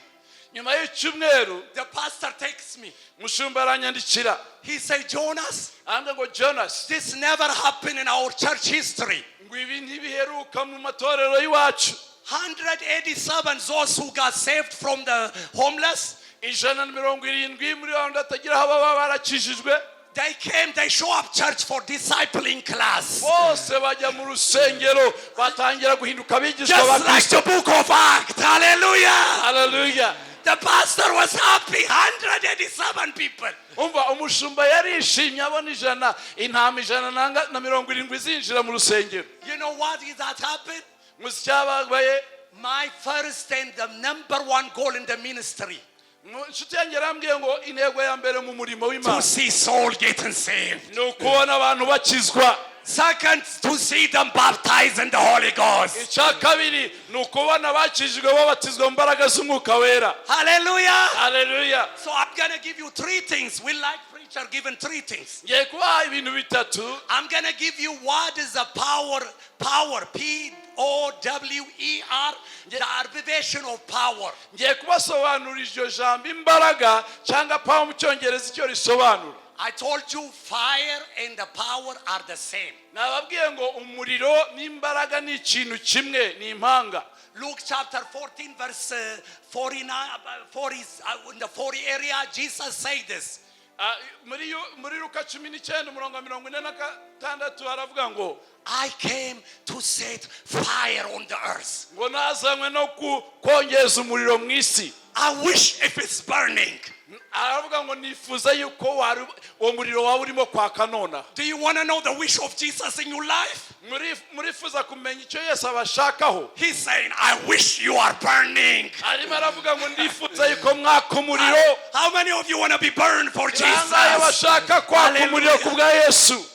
nyuma y'icyumweru the pastor texts me. mushumba aranyandikira. He said, Jonas, Anga ngo Jonas, this never happened in our church history. ngo ibi ntibiheruka mu matorero y'iwacu. 187 those who got saved from the homeless. 170 muri abo batagira aho baba barakijijwe. They came, they show up church for discipling class. Bose bajya mu rusengero batangira guhinduka abigishwa Just ba like Kristo. the book of Acts. Hallelujah. Hallelujah. The pastor was happy. 187 people. Umva umushumba yarishimye abona intama 170 zinjira mu rusengero. You know what is that happened? Muzi cyabaye? My first and the number 1 goal in the ministry, Inshuti yanjye yarambwiye ngo intego ya mbere mu murimo to w'Imana see soul getting saved. ni ukubona abantu bakizwa. Second, to see them baptized in the Holy Ghost. Icya kabiri ni ukubona bakijijwe babatizwa mu mbaraga z'umwuka wera. Hallelujah. Hallelujah. So I'm going to give you 3 things. We like preacher giving 3 things. Ngiye kubaha ibintu bitatu. I'm going to give you what is the power, P-O-W-E-R, the abbreviation of power. Ngiye kubasobanurira iryo jambo imbaraga cyangwa power mu cyongereza icyo risobanura. I told you fire and the power are the same. Nababwiye ngo umuriro n'imbaraga ni ikintu kimwe, ni impanga. Luke chapter 14 verse 49, 40, in the 40 area, Jesus said this. Muri Luka 19:46 haravuga ngo I came to set fire on the earth. ngo nazanywe no kongeza umuriro mu isi. I wish if it's burning. Aravuga ngo nifuza yuko uwo muriro wawe urimo kwaka nona. Do you want to know the wish of Jesus in your life? Murifuza kumenya icyo Yesu abashakaho. He's saying, I wish you are burning. Arimo aravuga ngo ndifuza yuko mwaka umuriro. How many of you want to be burned for Jesus? Nangaye bashaka kwaka umuriro ku bwa Yesu.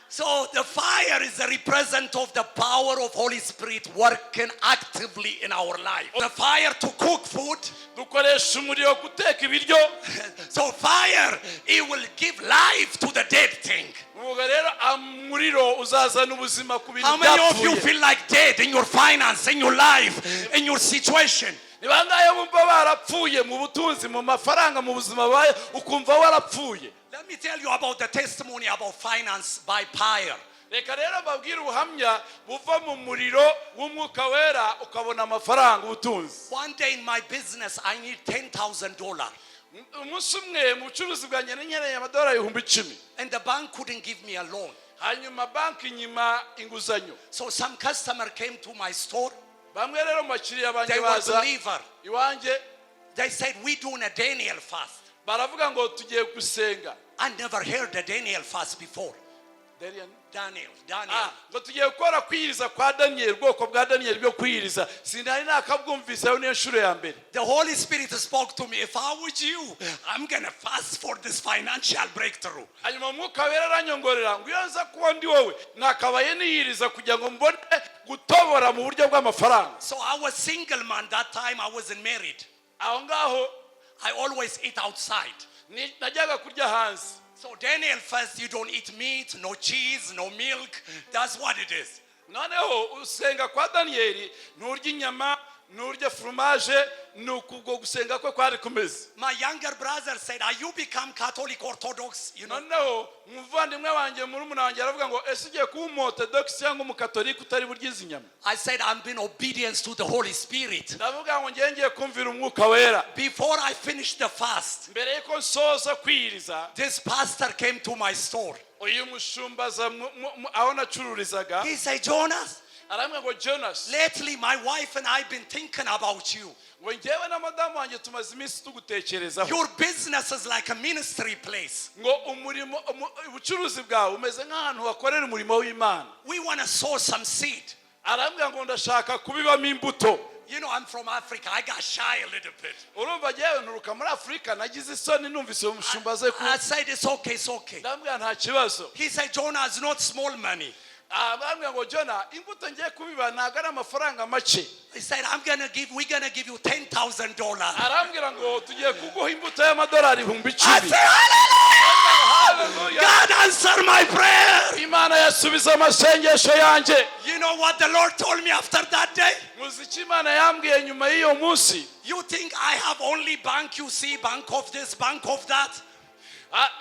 So the fire is a representative of the power of Holy Spirit working actively in our life. The fire to cook food. Dukoresha umuriro guteka ibiryo. So fire, it will give life to the dead thing. Umuriro uzazana ubuzima ku bintu How many of you byapfuye. feel like dead in your finance, in your life, in your situation? Ni bangahe bumva barapfuye mu butunzi, mu mafaranga, mu buzima baye ukumva warapfuye. Let me tell you about the testimony about finance by fire. Reka rero mbabwire ubuhamya buva mu muriro w'umwuka wera ukabona amafaranga ubutunzi. One day in my business, I need $10,000. Umunsi umwe mu bucuruzi bwanjye nkeneye amadolari 10,000. And the bank couldn't give me a loan. Hanyuma banki nyima inguzanyo. So some customer came to my store. Bamwe rero mu bakiriya banjye They were baza believer. iwanjye. They said, we doing a Daniel fast. Baravuga ngo tugiye gusenga. I never heard the Daniel fast before. Daniel. Ngo tugiye gukora kwiyiriza kwa Daniel, ubwoko bwa Daniel byo kwiyiriza. Sinari nakabwumviseho niyo nshuro ya mbere. The Holy Spirit spoke to me. If I was you, I'm going to fast for this financial breakthrough. Hanyuma umwuka wera aranyongorera ngo iyo nza kuba ndi wowe nakabaye niyiriza kugira ngo mbone gutobora mu buryo bw'amafaranga. So I was single man that time. I wasn't married. Aho ngaho I always eat outside. najyaga kurya hanze. So Daniel first, you don't eat meat, no cheese, no milk. That's what it is. Noneho usenga kwa Danieli nturya inyama nurye fromage nukubwo gusenga kwe kwari kumeze. My younger brother said, "Are you become Catholic Orthodox?" You know. Noneho muvandimwe wanjye murumuna wanjye aravuga ngo ese ugiye kuba umorthodox cyangwa umukatolika utari buryiza inyama. I said, "I'm being obedience to the Holy Spirit." Ndavuga ngo ngiye kumvira umwuka wera. Before I finished the fast, Mbere yuko nsoza kwiriza, this pastor came to my store. uyu mushumbaza aho nacururizaga. He said, "Jonas, Aramwe ngo Jonas, lately my wife and I have been thinking about you. ngo ngewe na madamu wanjye tumaze iminsi tugutekerezaho. Your business is like a ministry place. Ngo umurimo ubucuruzi bwawe umeze nk'ahantu hakorera umurimo w'Imana. We want to sow some seed." Arambwira ngo ndashaka kubibamo imbuto. You know, I'm from Africa. I got shy a little bit. Urumva ngewe nturuka muri Afrika nagize isoni numvise umushumbaze ku. I said, "It's okay, it's okay." Ndambwira nta kibazo. He said, "Jonas, it's not small money." Arambwira ngo Jona, imbuto ngiye kubiba ntago ari amafaranga make. He said, "We're gonna give you $10,000." Arambwira ngo tugiye kuguha imbuto y'amadolari 10,000. I said, "Hallelujah! God answered my prayer." Imana yasubiza amasengesho yanjye. You know what the Lord told me after that day? Muziki Imana yambwiye nyuma y'iyo munsi. You think I have only bank, you see, bank of this, bank of that?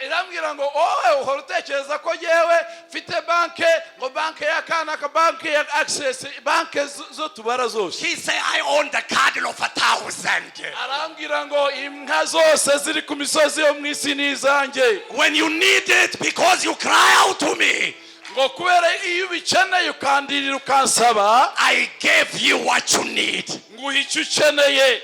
Irambwira ngo owe uhora utekereza ko yewe mfite banke ngo banke y'akana ka banke ya access banke zo tubara zose. He said, "I own the cattle of 1,000. Arambwira ngo inka zose ziri ku misozi yo mu isi ni izanjye. When you need it because you cry out to me, Ngo kubera iyo ubikeneye ukandirira ukansaba, I gave you what you need." nguha icyo ukeneye.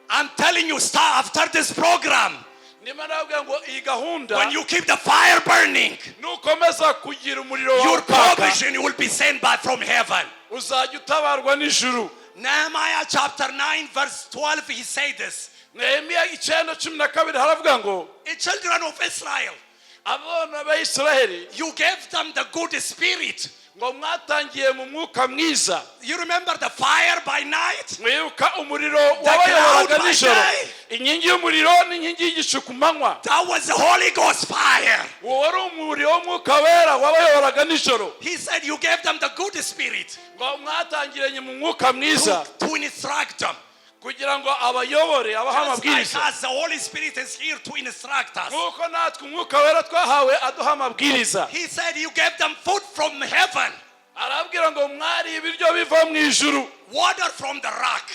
I'm telling you, start after this program. Ndimo ndabwira ngo iyi gahunda When you keep the fire burning, nukomeza kugira umuriro your waka, provision will be sent by from heaven. uzajya utabarwa n'ijuru. Nehemiah chapter 9 verse 12, he said this. Nehemiya 9:12 haravuga ngo The children of Israel, abana b'Isiraheli you gave them the good spirit. ngo mwatangiye mu mwuka mwiza. You remember the fire by night? Mwibuka umuriro wabayoboraga nijoro, inkingi y'umuriro n'inkingi y'igicu ku manywa. That was the Holy Ghost fire. Uwo wari umuriro w'umwuka wera wabayoboraga nijoro. He said you gave them the good spirit Ngo mwatangiranye mu mwuka mwiza to instruct them. kugira ngo abayobore abaha Just like amabwiriza. us, the Holy Spirit is here to instruct us. Nuko natwe umwuka wera twahawe aduha amabwiriza. He said you gave them food from heaven, Arabwira ngo mwari ibiryo biva mu ijuru, water from the rock.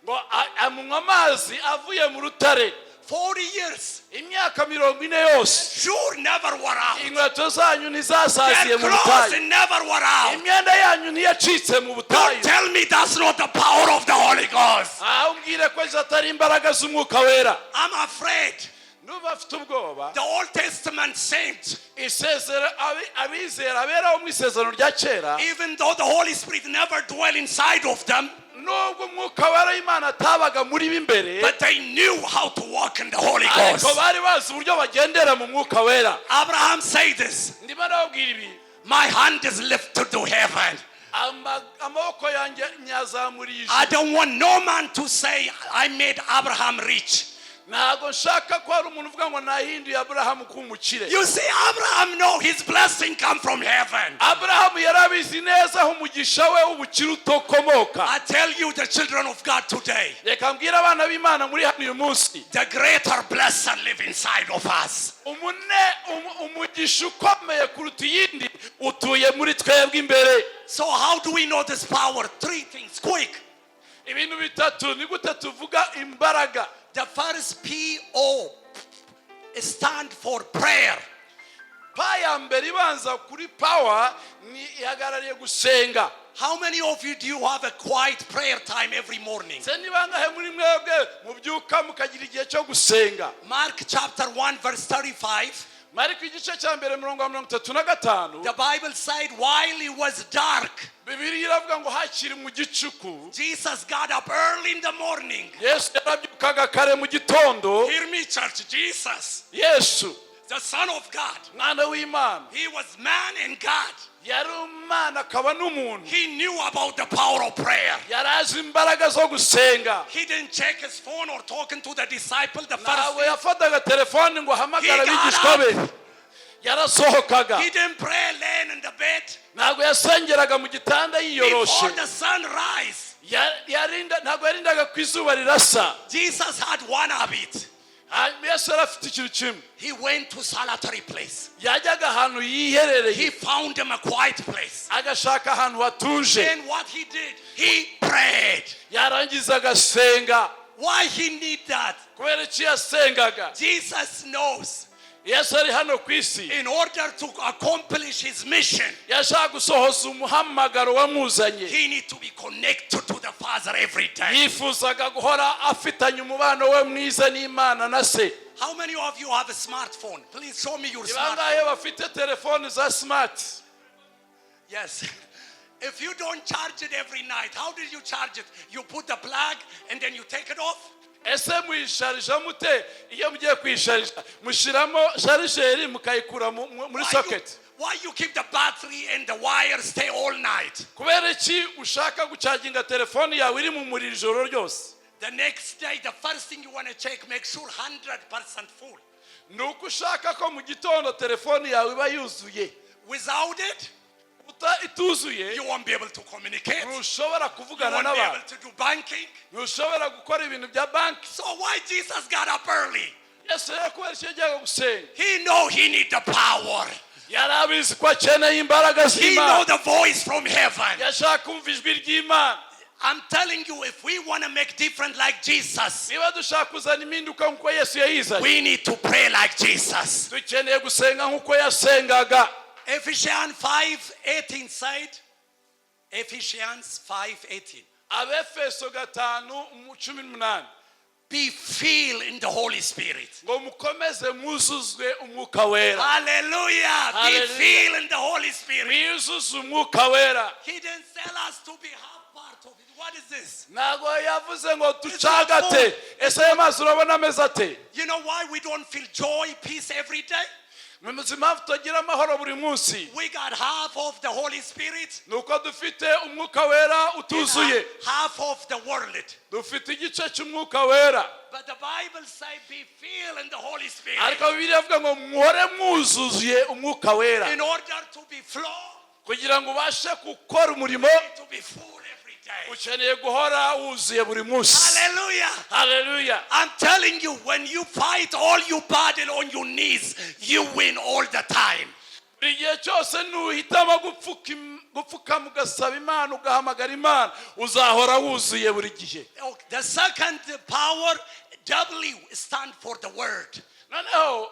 ngo amunywa amazi avuye mu rutare. 40 years, Imyaka 40 yose sure never wore out. inkweto zanyu ntizasaziye Their mu clothes butayu, never wore out. imyenda yanyu ntiyacitse mu Don't butayu. tell me that's not the power of the Holy Ghost. Umbwire ko izo atari imbaraga z'umwuka wera. I'm afraid Nuba afite ubwoba, the Old Testament saints, abizera bera bo mu isezerano rya kera, even though the Holy Spirit never dwelled inside of them, nubwo umwuka wera w'Imana atabaga muri b'imbere, but they knew how to walk in the Holy ariko Ghost. bari bazi uburyo bagendera mu mwuka wera. Abraham said this, Ndimo ndababwira ibi, my hand is lifted to heaven. amaboko yanjye nyazamuriye I ijuru. don't want no man to say I made Abraham rich. Ntabwo nshaka ko hari umuntu uvuga ngo nahinduye Aburahamu kuba umukire. You see, Abraham know his blessing come from heaven. Aburahamu yarabizi neza aho umugisha we w'ubukire utokomoka. I tell you, the children of God today, Reka mbwira abana b'Imana muri hano uyu munsi, the greater blessing live inside of us. umugisha ukomeye kuruta iyindi utuye muri twebwe imbere. So how do we know this power? 3 things, quick. Ibintu bitatu ni gute tuvuga imbaraga. The first P-O stand for prayer. Pa ya mbere ibanza kuri power ni ihagarariye gusenga. How many of you do you have a quiet prayer time every morning? Se ni bangahe muri mwebwe mubyuka mukagira igihe cyo gusenga? Mark chapter 1 verse 35. Mariko igice cya mbere 35. The Bible said while it was dark, Bibiliya iravuga ngo hakiri mu gicuku, Jesus got up early in the morning. Yesu yarabyukaga kare mu gitondo. Hear me, church. Jesus, Yesu the Son of God, mwana w'Imana, he was man and God. yari umwana akaba n'umuntu. He knew about the power of prayer. Yari azi imbaraga zo gusenga. He didn't check his phone or talking to the disciple the first Ntabwo thing. yafataga telefoni ngo ahamagara He got abigishwa up. be. Yarasohokaga. He didn't pray laying in the bed Ntabwo yasengeraga mu gitanda before yiyoroshe. the sun rise. ntabwo yarindaga ku izuba rirasa. Jesus had one habit. Yesu yari afite ikintu kimwe. He went to solitary place. Yajyaga ahantu yiherereye. He found him a quiet place. Agashaka ahantu hatuje. And what he did, he prayed. Yarangiza agasenga. Why he need that? Kubera iki yasengaga? Jesus knows. Yesu ari hano ku isi. In order to accomplish his mission, yashaka gusohoza umuhamagaro wamuzanye. he need to be connected to the Father every day. Yifuzaga guhora afitanye umubano we mwiza n'Imana na se. How many of you have a smartphone? Please show me your smartphone. Bangahe bafite telefone za smart? Yes. If you don't charge it every night, how did you charge it? You put the plug and then you take it off? Ese muyisharija mute iyo mugiye kuyisharija mushiramo sharijeri mukayikura muri socket? Why you keep the battery and the wire stay all night? Kubera iki ushaka gucharginga telefone yawe iri mu muriro ijoro ryose? The next day, the first thing you want to check, make sure 100% full. Nuko ushaka ko mu gitondo telefone yawe iba yuzuye. Without it, ituzuye, you won't be able to communicate. ntushobora You kuvugana won't be n'abantu. able to do banking. Ntushobora gukora ibintu bya banki. So why Jesus got up early? Yesu yakubera icyo yajyaga gusenga. He know he need the power. Yari abizi ko akeneye imbaraga He know z'Imana. the voice from heaven. Yashaka kumva ijwi ry'Imana. I'm telling you, if we want to make different like Jesus, Niba dushaka kuzana impinduka nk'uko Yesu yayizanye, we need to pray like Jesus. dukeneye gusenga nk'uko yasengaga. Ephesians 5:18 said, Ephesians 5:18. Abefeso 5:18. Be filled in the Holy Spirit. Ngo mukomeze muzuzwe umwuka wera. Hallelujah. Be Hallelujah. filled in the Holy Spirit. Mwiyuzuze umwuka wera. He didn't tell us to be half part of it. What is this? Ntabwo yavuze ngo ducagate. Ese ayo mazi urabona ameze ate? You know why we don't feel joy, peace every day? Muzi impamvu tugira amahoro buri munsi? We got half of the Holy Spirit, Nuko dufite umwuka wera utuzuye. half of the world. Dufite igice cy'umwuka wera. But the Bible says be filled in the Holy Spirit. Ariko Bibiliya ivuga ngo muhore mwuzuye umwuka wera. In order to be flow, Kugira ngo ubashe gukora umurimo, to be full every day. ukeneye guhora wuzuye buri munsi. Hallelujah. Hallelujah. I'm telling you, when you fight all you battle on your knees, you win all the time. Buri gihe cyose nuhitamo gupfukama ugasaba Imana ugahamagara Imana, uzahora wuzuye buri gihe. The second power, W, stand for the word. Noneho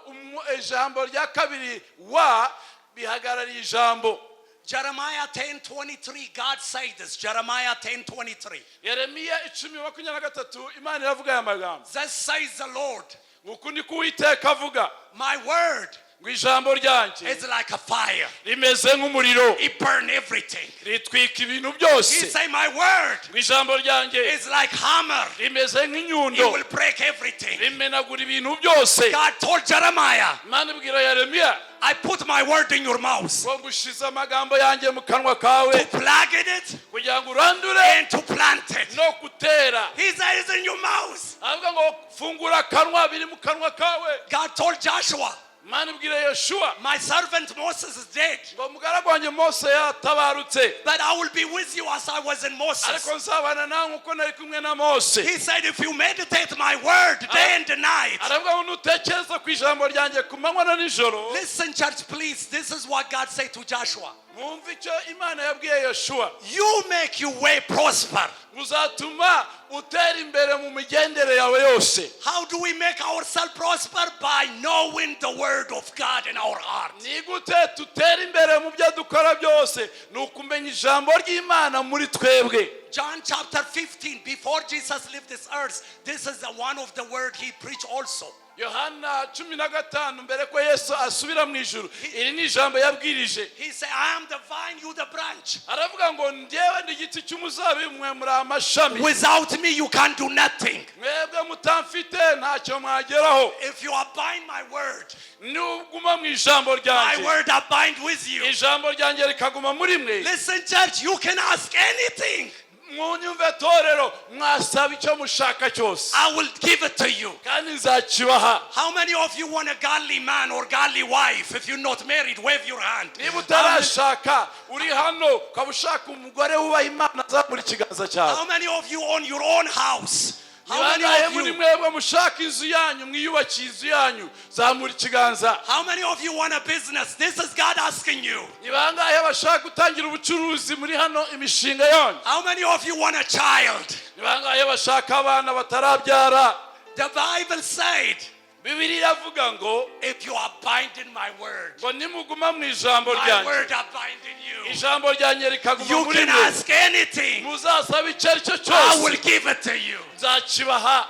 ijambo rya kabiri wa bihagarariye ijambo. Jeremiah 10:23, God said this. Jeremiah 10:23. Yeremiya 10:23 Imana iravuga aya magambo. Thus says the Lord, Uku ni ko Uwiteka avuga. my word Ngo ijambo ryanjye is like a fire. rimeze nk'umuriro, It burns everything. ritwika ibintu He byose. say my word Ngo ijambo ryanjye is like hammer. rimeze It nk'inyundo, will break everything. rimenagura ibintu byose. God told Jeremiah, Imana ibwira Yeremiya I put my word in your mouth ngo ngushize amagambo yanjye mu kanwa kawe to plug it kugira ngo urandure and to plant it. no gutera. He said it's in your mouth. Avuga ngo fungura akanwa, biri mu kanwa kawe. God told Joshua, Imana ibwira Yoshua my servant Moses is dead, ngo umugaragu wanjye Mose yatabarutse, but I will be with you as I was in Moses. ariko nzabana nawe nk'uko nari kumwe na Mose. He said, if you meditate my word day and night. Aravuga ngo nutekereza ku ijambo ryanjye ku manywa na nijoro. Listen, church, please. This is what God said to Joshua. Mwumve icyo Imana yabwiye Yoshua. You make your way prosper. Uzatuma utera imbere mu migendere yawe yose. How do we make ourselves prosper? By knowing the word of God in our heart. Ni gute tutera imbere mu byo dukora byose? Ni ukumenya ijambo ry'Imana muri twebwe. John chapter 15, before Jesus left this earth, this is one of the word he preached also. Yohana 15 mbere ko Yesu asubira mu ijuru, iri ni ijambo yabwirije. He said, I am the vine, you the branch. Aravuga ngo njyewe ndi igiti cy'umuzabibu, mwe muri amashami. Without me you can't do nothing. Mwebwe mutamfite ntacyo mwageraho. If you abide my word, Nuguma mu ijambo my ryanjye, word abide with you. ijambo ryanjye rikaguma muri mwe. Listen, church, you can ask anything. munyumve torero mwasaba icyo mushaka cyose I will give it to you. kandi nzakibaha. How many of you want a godly man or godly wife? If you're not married, wave your hand. niba utarashaka uri hano ukaba ushaka umugore wubaha Imana azamura ikiganza cyawe. How many of you own your own house? How many nibangahe of muri you? mwebwe mushaka inzu yanyu mwiyubakiye inzu yanyu zamura ikiganza. How many of you want a business? This is God asking you. nibangahe bashaka gutangira ubucuruzi muri hano imishinga yanyu. How many of you want a child? nibangahe bashaka abana batarabyara. The Bible said, Bibiliya avuga ngo if you abide in my word, ngo nimuguma mu ijambo my ryanjye word abide in you. ijambo ryanjye rikaguma You muri can mwe ask anything. muzasaba icyo ari cyo I will cyose give it to you. nzakibaha.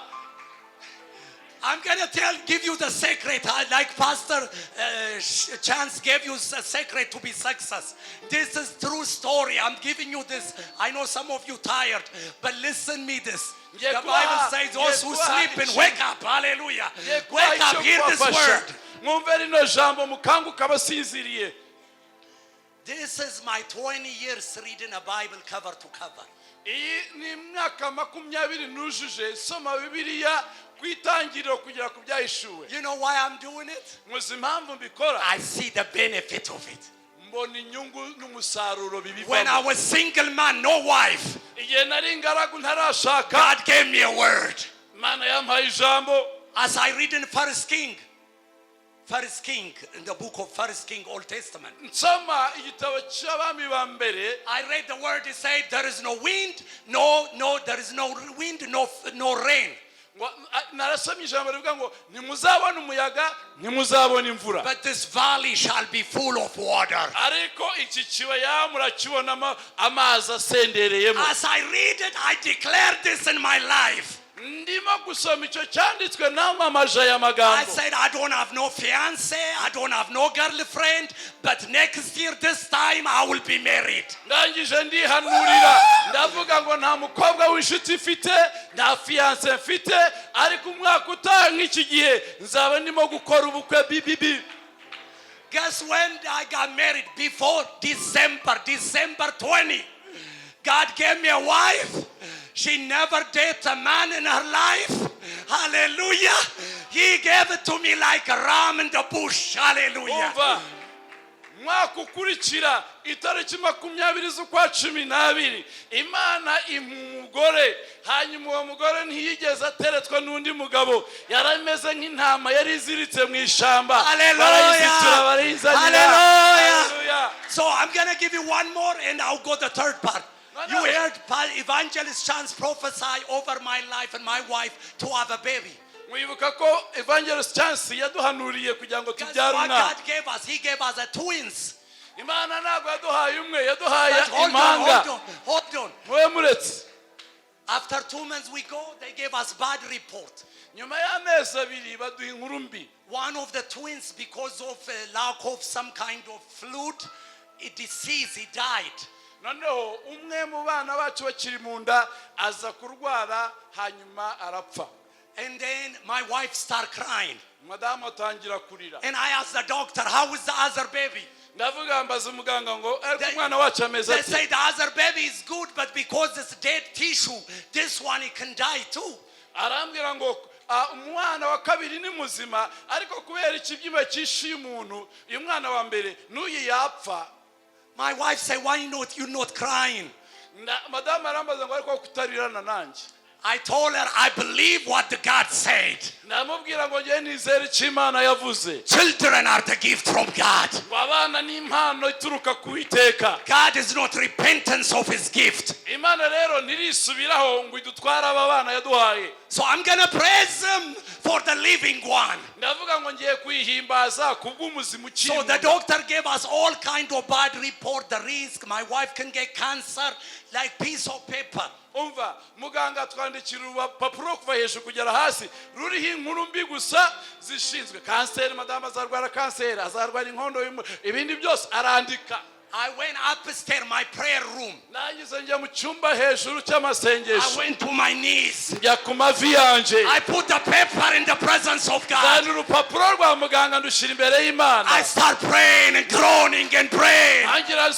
I'm going to give you the secret. Like Pastor Chance gave you a secret to be success. This is true story. I'm giving you this. I know some of you tired, but listen me this. The Bible says those who sleep and wake up. Hallelujah. Wake up, hear this word. mwumve rino jambo mukanguka abasinziriye. This is my 20 years reading a Bible cover to cover. iyi ni imyaka 20 nujuje soma Bibiliya ku itangiriro kugera ku byahishuwe. You know why I'm doing it? muzi impamvu mbikora? I see the benefit of it. mbona inyungu n'umusaruro When I bibivamo. was single man, no wife, igihe nari ingaragu ntarashaka God gave me a word. Imana yampaye ijambo. As I read in First King, in the book of First King, Old Testament, nsoma igitabo cy'abami ba mbere. I read the word. It said there is no wind, there is no wind, no rain. narasomye ijambo rivuga ngo ntimuzabona umuyaga ntimuzabona imvura, But this valley shall be full of water. ariko iki kibaya murakibonamo amazi asendereyemo. As I read it, I declare this in my life. ndimo gusoma icyo cyanditswe namamaje aya I magambo. said, I don't have no fiance, I don't have no girlfriend, but next year this time I will be married. ndangije ndihanurira ndavuga ngo nta mukobwa w'inshuti mfite nta fiance mfite, ariko umwaka utaha nk'iki gihe nzaba ndimo gukora ubukwe bibibi. Guess when I got married? Before December 20. God gave me a wife. She never dated a man in her life. Hallelujah. He gave it to me like a ram in the bush. Hallelujah. umva mwaka ukurikira itariki 20 z'ukwa 12 Imana imugore, hanyuma uwo mugore ntiyigeze ateretswa n'undi mugabo, yarameze nk'intama yari iziritse mu ishamba. Hallelujah. Hallelujah. So I'm going to give you one more and I'll go the third part. You heard Evangelist Chance prophesy over my life and my wife to have a baby. mwibuka ko Evangelist Chance yaduhanuriye kugira ngo Guess tubyare what umwana. God gave us? He gave us a twins. Imana ntabwo yaduhaye umwe, yaduhaye But impanga. hold on. mwe muretse After 2 months we go, they gave us bad report. nyuma y'amezi 2 baduha inkuru mbi. One of the twins, because of a lack of some kind of fluid, a disease, he died. noneho umwe mu bana bacu bakiri mu nda aza kurwara hanyuma arapfa. And then my wife started crying. madamu atangira kurira. And I asked the doctor, how is the other baby? ndavuga mbaza umuganga ngo ariko umwana wacu ameze They ati. say the other baby is good, but because it's dead tissue, this one he can die too. arambwira ngo umwana wa kabiri ni muzima, ariko kubera ikibyimba cyishiye umuntu uyu mwana wa mbere n'uyu yapfa. My wife said, why you not crying? madamu arambaza ngo ariko kutarirana nanjye. I told her, I believe what the God said. ndamubwira ngo ngiye nizere icyo Imana yavuze. Children are the gift from God. ngo abana ni impano ituruka ku Uwiteka. God is not repentance of his gift. Imana rero ntirisubiraho ngo idutware aba bana yaduhaye. So I'm going to praise him for the living one. ndavuga ngo ngiye kwihimbaza kubw'umuzima ukiri. So the doctor gave us all kind of bad report, the risk. My wife can get cancer, like piece of paper. umva muganga twandikira urupapuro kuva hejuru kugera hasi ruriho inkuru mbi gusa zishinzwe kanseri. madamu azarwara kanseri, azarwara inkondo ibindi byose arandika. I went upstairs, my prayer room. nangize njya mu cyumba hejuru cy'amasengesho. I went to my knees. njya ku mavi yanjye. I put the paper in the presence of God. zana urupapuro rwa muganga ndushyira imbere y'Imana. I start praying and groaning and praying. ntangira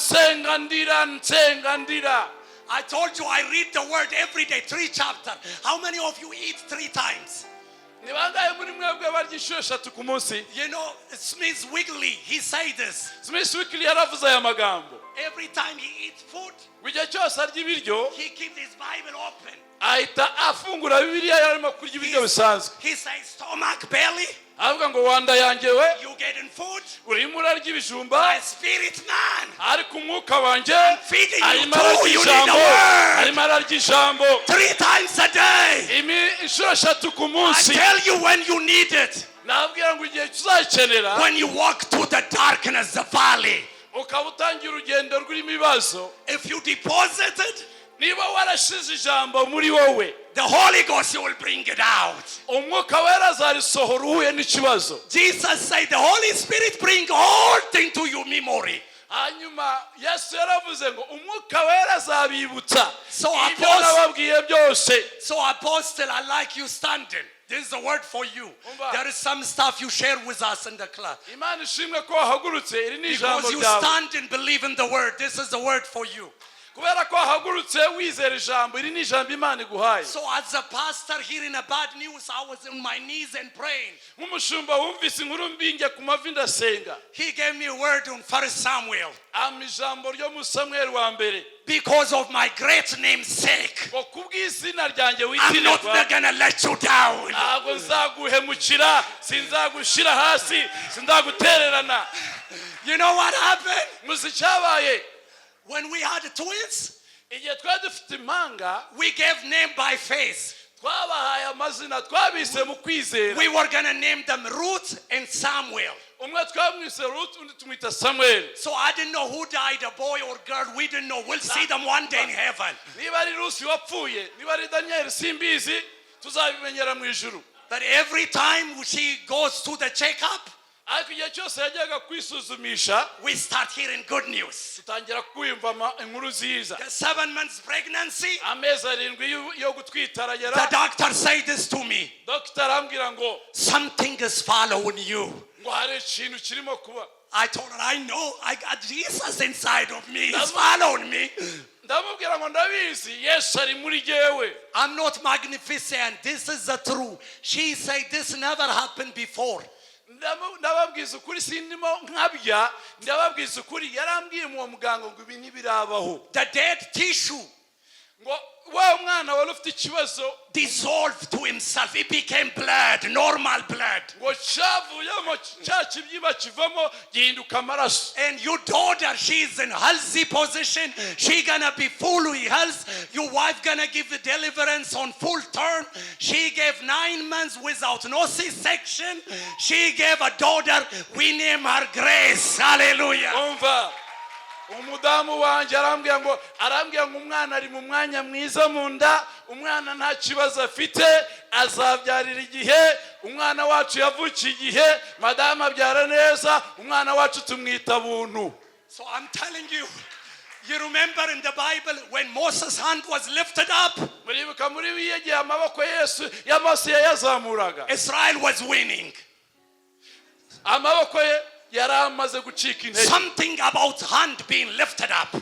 nsenga ndira. I told you I read the word every day, 3 chapters. How many of you eat 3 times? Ni bangahe muri mwebwe barya inshuro 3 ku munsi? You know, Smith Wiggly, he said this. Smith Wiggly yaravuze aya magambo. Every time he eats food, Igihe cyose arya ibiryo, he keeps his Bible open. ahita afungura Bibiliya yarimo kurya ibiryo bisanzwe. He says, stomach, belly, Avuga ngo wanda yanjye we, you getting food. urimo urarya ibijumba, My spirit man, ariko umwuka wanjye feeding you arimo too. ararya You need the ijambo, word. arimo ararya ijambo 3 times a day. inshuro 3 ku I munsi. tell you when you need it. Nabwira ngo igihe tuzayikenera, When you walk through the darkness, the valley. ukaba utangira urugendo rw'irimo ibibazo, If you deposit it, niba warashize ijambo muri wowe, the Holy Ghost will bring it out. umwuka wera azarisohora uhuye n'ikibazo. Jesus said the Holy Spirit bring all things to your memory. Hanyuma Yesu yaravuze ngo umwuka wera azabibutsa So ibyo nababwiye byose. So Apostle, I like you standing. This is a word for you. Umva. There is some stuff you share with us in the class. Imana ishimwe ko wahagurutse, iri ni ijambo Because you ryawe. stand and believe in the word. This is the word for you. Kubera ko wahagurutse wizera ijambo, iri ni ijambo Imana iguhaye. So as a pastor hearing a bad news, I was on my knees and praying. Nk'umushumba wumvise inkuru mbinge ku mavi ndasenga. He gave me a word on 1 Samuel. Ijambo ryo mu Samweli wa mbere. Because of my great name's sake, Ngo kubw'izina ryanjye I'm not witirirwa, gonna let you down. ntabwo nzaguhemukira, sinzagushira hasi, sinzagutererana. You know what happened? Muzi icyabaye? When we had twins, Igihe twari dufite impanga, we gave name by faith. twabahaye amazina, twabise mu kwizera. We were gonna name them Ruth and Samuel. Umwe twamwise Ruth, undi tumwita Samweli. So I didn't know who died, a boy or girl. We didn't know. We'll see them one day in heaven. Niba ari Rusi wapfuye, niba ari Daniel simbizi, tuzabimenyera mu ijuru. But every time she goes to the checkup, Ariko igihe cyose yajyaga kwisuzumisha, we start hearing good news. tutangira kwiyumva inkuru nziza. The 7 months pregnancy, Amezi 7 yo gutwita the aragera, doctor said this to me. Dr. arambwira ngo Something is following you. hari ikintu kirimo kuba. I told her, I know. I got Jesus inside of me. He's following me. Ndamubwira ngo ndabizi, Yesu ari muri jewe. I'm not magnificent. This is the truth. She said this never happened before. Ndababwiza ukuri sindimo nkabya, ndababwiza ukuri yarambwiye mu muganga ngo ibi ntibirabaho. The dead tissue Ngo wa mwana wari ufite ikibazo dissolved to himself. It became blood, normal blood. ngo cyavuyemo cya kibyimba kivamo gihinduka amaraso. And your daughter, she's in healthy position. She gonna be fully health. Your wife gonna give the deliverance on full term. She gave 9 months without no C-section. She gave a daughter. We name her Grace. Hallelujah. Umva, umudamu wanjye arambwira ngo umwana ari mu mwanya mwiza mu nda, umwana nta kibazo afite, azabyarira igihe, umwana wacu yavukiye igihe, madamu abyara neza, umwana wacu tumwita buntu. So I'm telling you, you remember in the Bible when Moses' hand was lifted up, Muribuka muri biye gihe amaboko Yesu ya Mose yazamuraga, Israel was winning. amaboko ye yari amaze gucika intege. Something about hand being lifted up.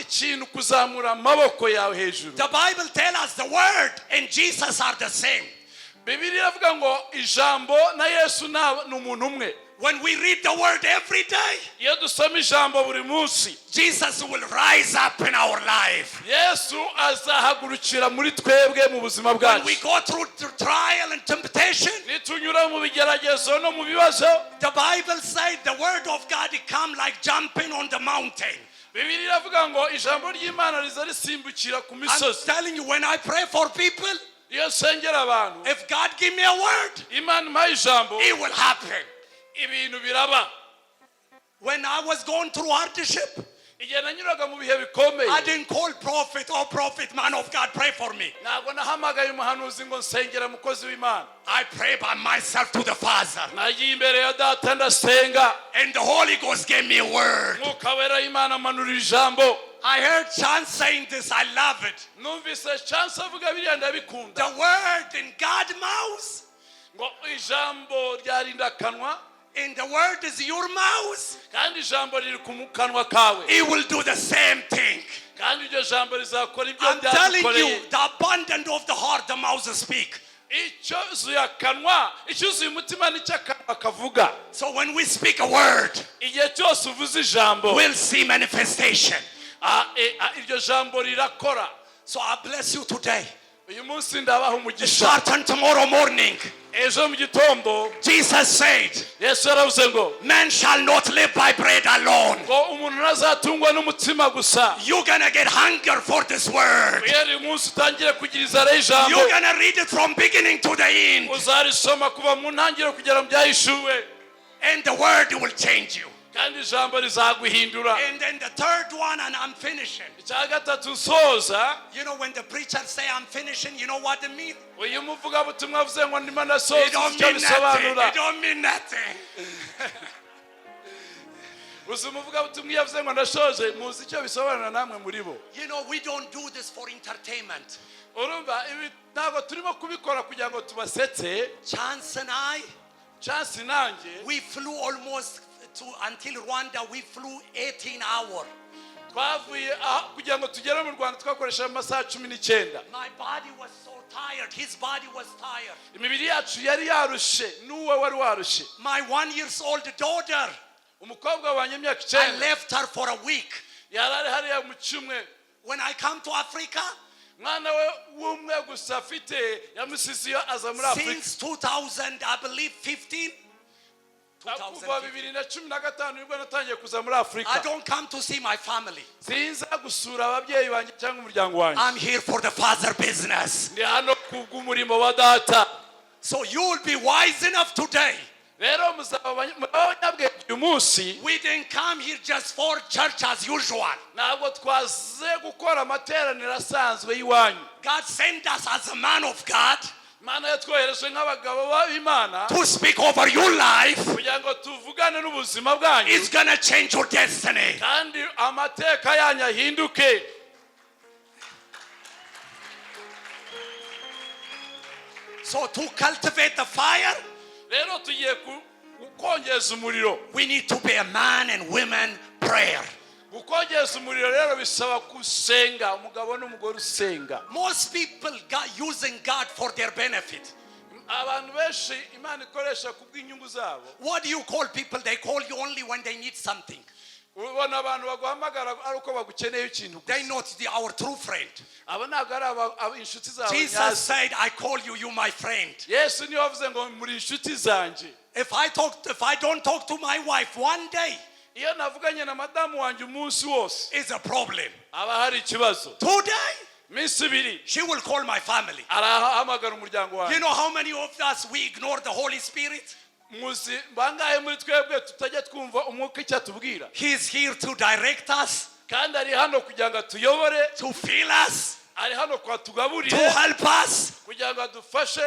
Ikintu kuzamura amaboko yawe hejuru. The Bible tells us the word and Jesus are the same. Bibiliya iravuga ngo ijambo na Yesu ni umuntu umwe. When we read the word every day, Iyo dusoma ijambo buri munsi, Jesus will rise up in our life. Yesu azahagurukira muri twebwe mu buzima When we bwacu. go through trial and temptation, Nitunyura mu bigeragezo no mu bibazo, the Bible says the word of God come like jumping on the mountain. Bibiliya iravuga ngo ijambo ry'Imana riza risimbukira ku I'm misozi. telling you, when I pray for people, Iyo nsengera abantu, if God give me a word, Imana impaye ijambo, it will happen. ibintu biraba. When I was going through hardship, Igihe nanyuraga mu bihe bikomeye, I didn't call prophet, oh prophet, man of God, pray for me. ntabwo nahamagaye umuhanuzi ngo nsengera mukozi w'Imana. I pray by myself to the Father. Nagiye imbere ya data ndasenga, And the Holy Ghost gave me a word. Mwuka wera Imana amanurira ijambo. I heard Chance saying this. I love it. Numvise chance avuga biriya ndabikunda. The word in God's mouth Ngo ijambo ryarinda kanwa, And the word is your mouth. kandi ijambo riri ku kanwa kawe, It will do the same thing. kandi iryo jambo rizakora ibyo I'm telling ryagukoreye. you, the abundance of the heart, the mouth speak. Icyuzuye akanwa, icyuzuye umutima nicyo akanwa kavuga. So when we speak a word, Igihe cyose uvuze ijambo, we'll see manifestation. iryo jambo rirakora. So I bless you today. Uyu munsi ndabaha umugisha. Starting tomorrow morning, Ejo mu gitondo, Jesus said, Yesu yaravuze ngo, man shall not live by bread alone. ngo umuntu ntazatungwa n'umutima gusa. You're gonna get hunger for this word. Guhera uyu munsi utangire kugira inzara y'ijambo. You're gonna read it from beginning to the end. Uzarisoma kuva mu ntangiriro kugera mu byahishuwe. And the word will change you. Kandi ijambo rizaguhindura. And then the third one, and I'm finishing. Icya gatatu nsoza, You know, when the preacher say I'm finishing, you know what it means? uyu muvugabutumwa avuze ngo ndimo It ndasoza, don't icyo mean nothing. bisobanura. It don't mean nothing. Uzi umuvugabutumwa iyo avuze ngo ndashoje, muzi icyo bisobanura namwe muri bo. You know, we don't do this for entertainment. Urumva ibi ntabwo turimo kubikora kugira ngo tubasetse. Chance and I, Chance nanjye we flew almost until Rwanda, we flew 18 hours. twavuye kugira ngo tugere mu Rwanda twakoresha amasaha 19. My body was so tired. His body was tired. Imibiri yacu yari yarushe, n'uwe wari warushe. My 1-year-old daughter, Umukobwa wanjye imyaka I 9 left her for a week. yari ari hariya mu cyumwe. When I come to Africa, Mwana we w'umwe gusa afite yamusize iyo aza muri Afurika. since 2000, I believe 15. Kuva 2015 nibwo natangiye kuza muri I Afurika. don't come to see my family. Sinza gusura ababyeyi banjye cyangwa umuryango wanjye. I'm here for the Father business. Ndi hano kubw'umurimo wa data. So you will be wise enough today. Rero muzaba abanyabwenge uyu munsi. We didn't come here just for church as usual. Ntabwo twaze gukora amateraniro asanzwe y'iwanyu. God sent us as a man of God Imana yatwohereje nk'abagabo b'Imana to speak over your life. kugira ngo tuvugane n'ubuzima bwanyu, It's gonna change your destiny. kandi amateka yanyu ahinduke. So to cultivate the fire, Rero tugiye kongeza umuriro. we need to be a man and women prayer. Gukongeza umuriro rero bisaba gusenga, umugabo n'umugore usenga. Most people got using God for their benefit. Abantu benshi Imana ikoresha kubw'inyungu zabo. What do you call people? They call you only when they need something. Ubona abantu baguhamagara ari uko bagukeneye ikintu. They not our true friend. Abo ntabwo ari inshuti zawe. Jesus said, I call you my friend. Yesu niwe wavuze ngo muri inshuti zanjye. If I don't talk to my wife one day, Iyo navuganye na madamu wanjye umunsi wose, it's a problem. aba hari ikibazo. Today, Minsi ibiri she will call my family. arahamagara umuryango wanjye. You know how many of us we ignore the Holy Spirit? Muzi bangahe muri twebwe tutajya twumva umwuka icyo atubwira. He's here to direct us, Kandi ari hano kugira ngo atuyobore, to fill us, ari hano to kwatugaburire, help us. kugira ngo adufashe.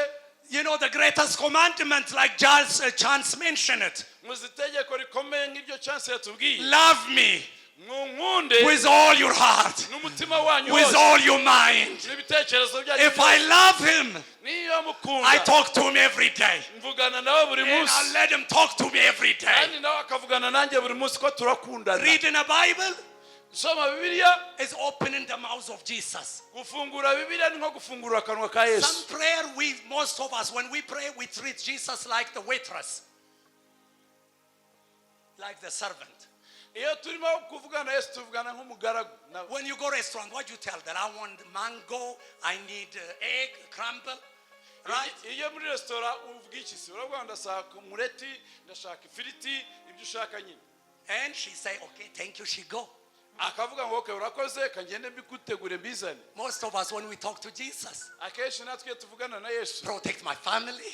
You know the greatest commandment, like Chance mentioned it. Muzi itegeko rikomeye nk'iryo Chance yatubwiye. Love me Mwunkunde with all your heart, n'umutima wanyu with wose, all your mind. n'ibitekerezo byanyu If I byose. love him, Niyo mukunda, I talk to him every day. mvugana nawe buri And I munsi, let him talk to me every day. kandi nawe akavugana nanjye buri munsi ko turakundana. Reading a Bible Soma Bibiliya, is opening the mouth of Jesus. gufungura Bibiliya ni nko gufungura akanwa ka Yesu. Some prayer, most of us, when we pray, we treat Jesus like the waitress, like the servant. Iyo turimo kuvugana Yesu tuvugana nk'umugaragu. When you go restaurant, what you tell that I want mango, I need egg, crumble, right? Iyo muri restaurant uvuga iki se? Uravuga ndashaka umureti, ndashaka ifiriti, ibyo ushaka nyine. And she say, okay, thank you, she go. Akavuga ngo okay urakoze kangende mbikutegure mbizane. Most of us, when we talk to Jesus, Akenshi natwe tuvugana na Yesu, protect my family,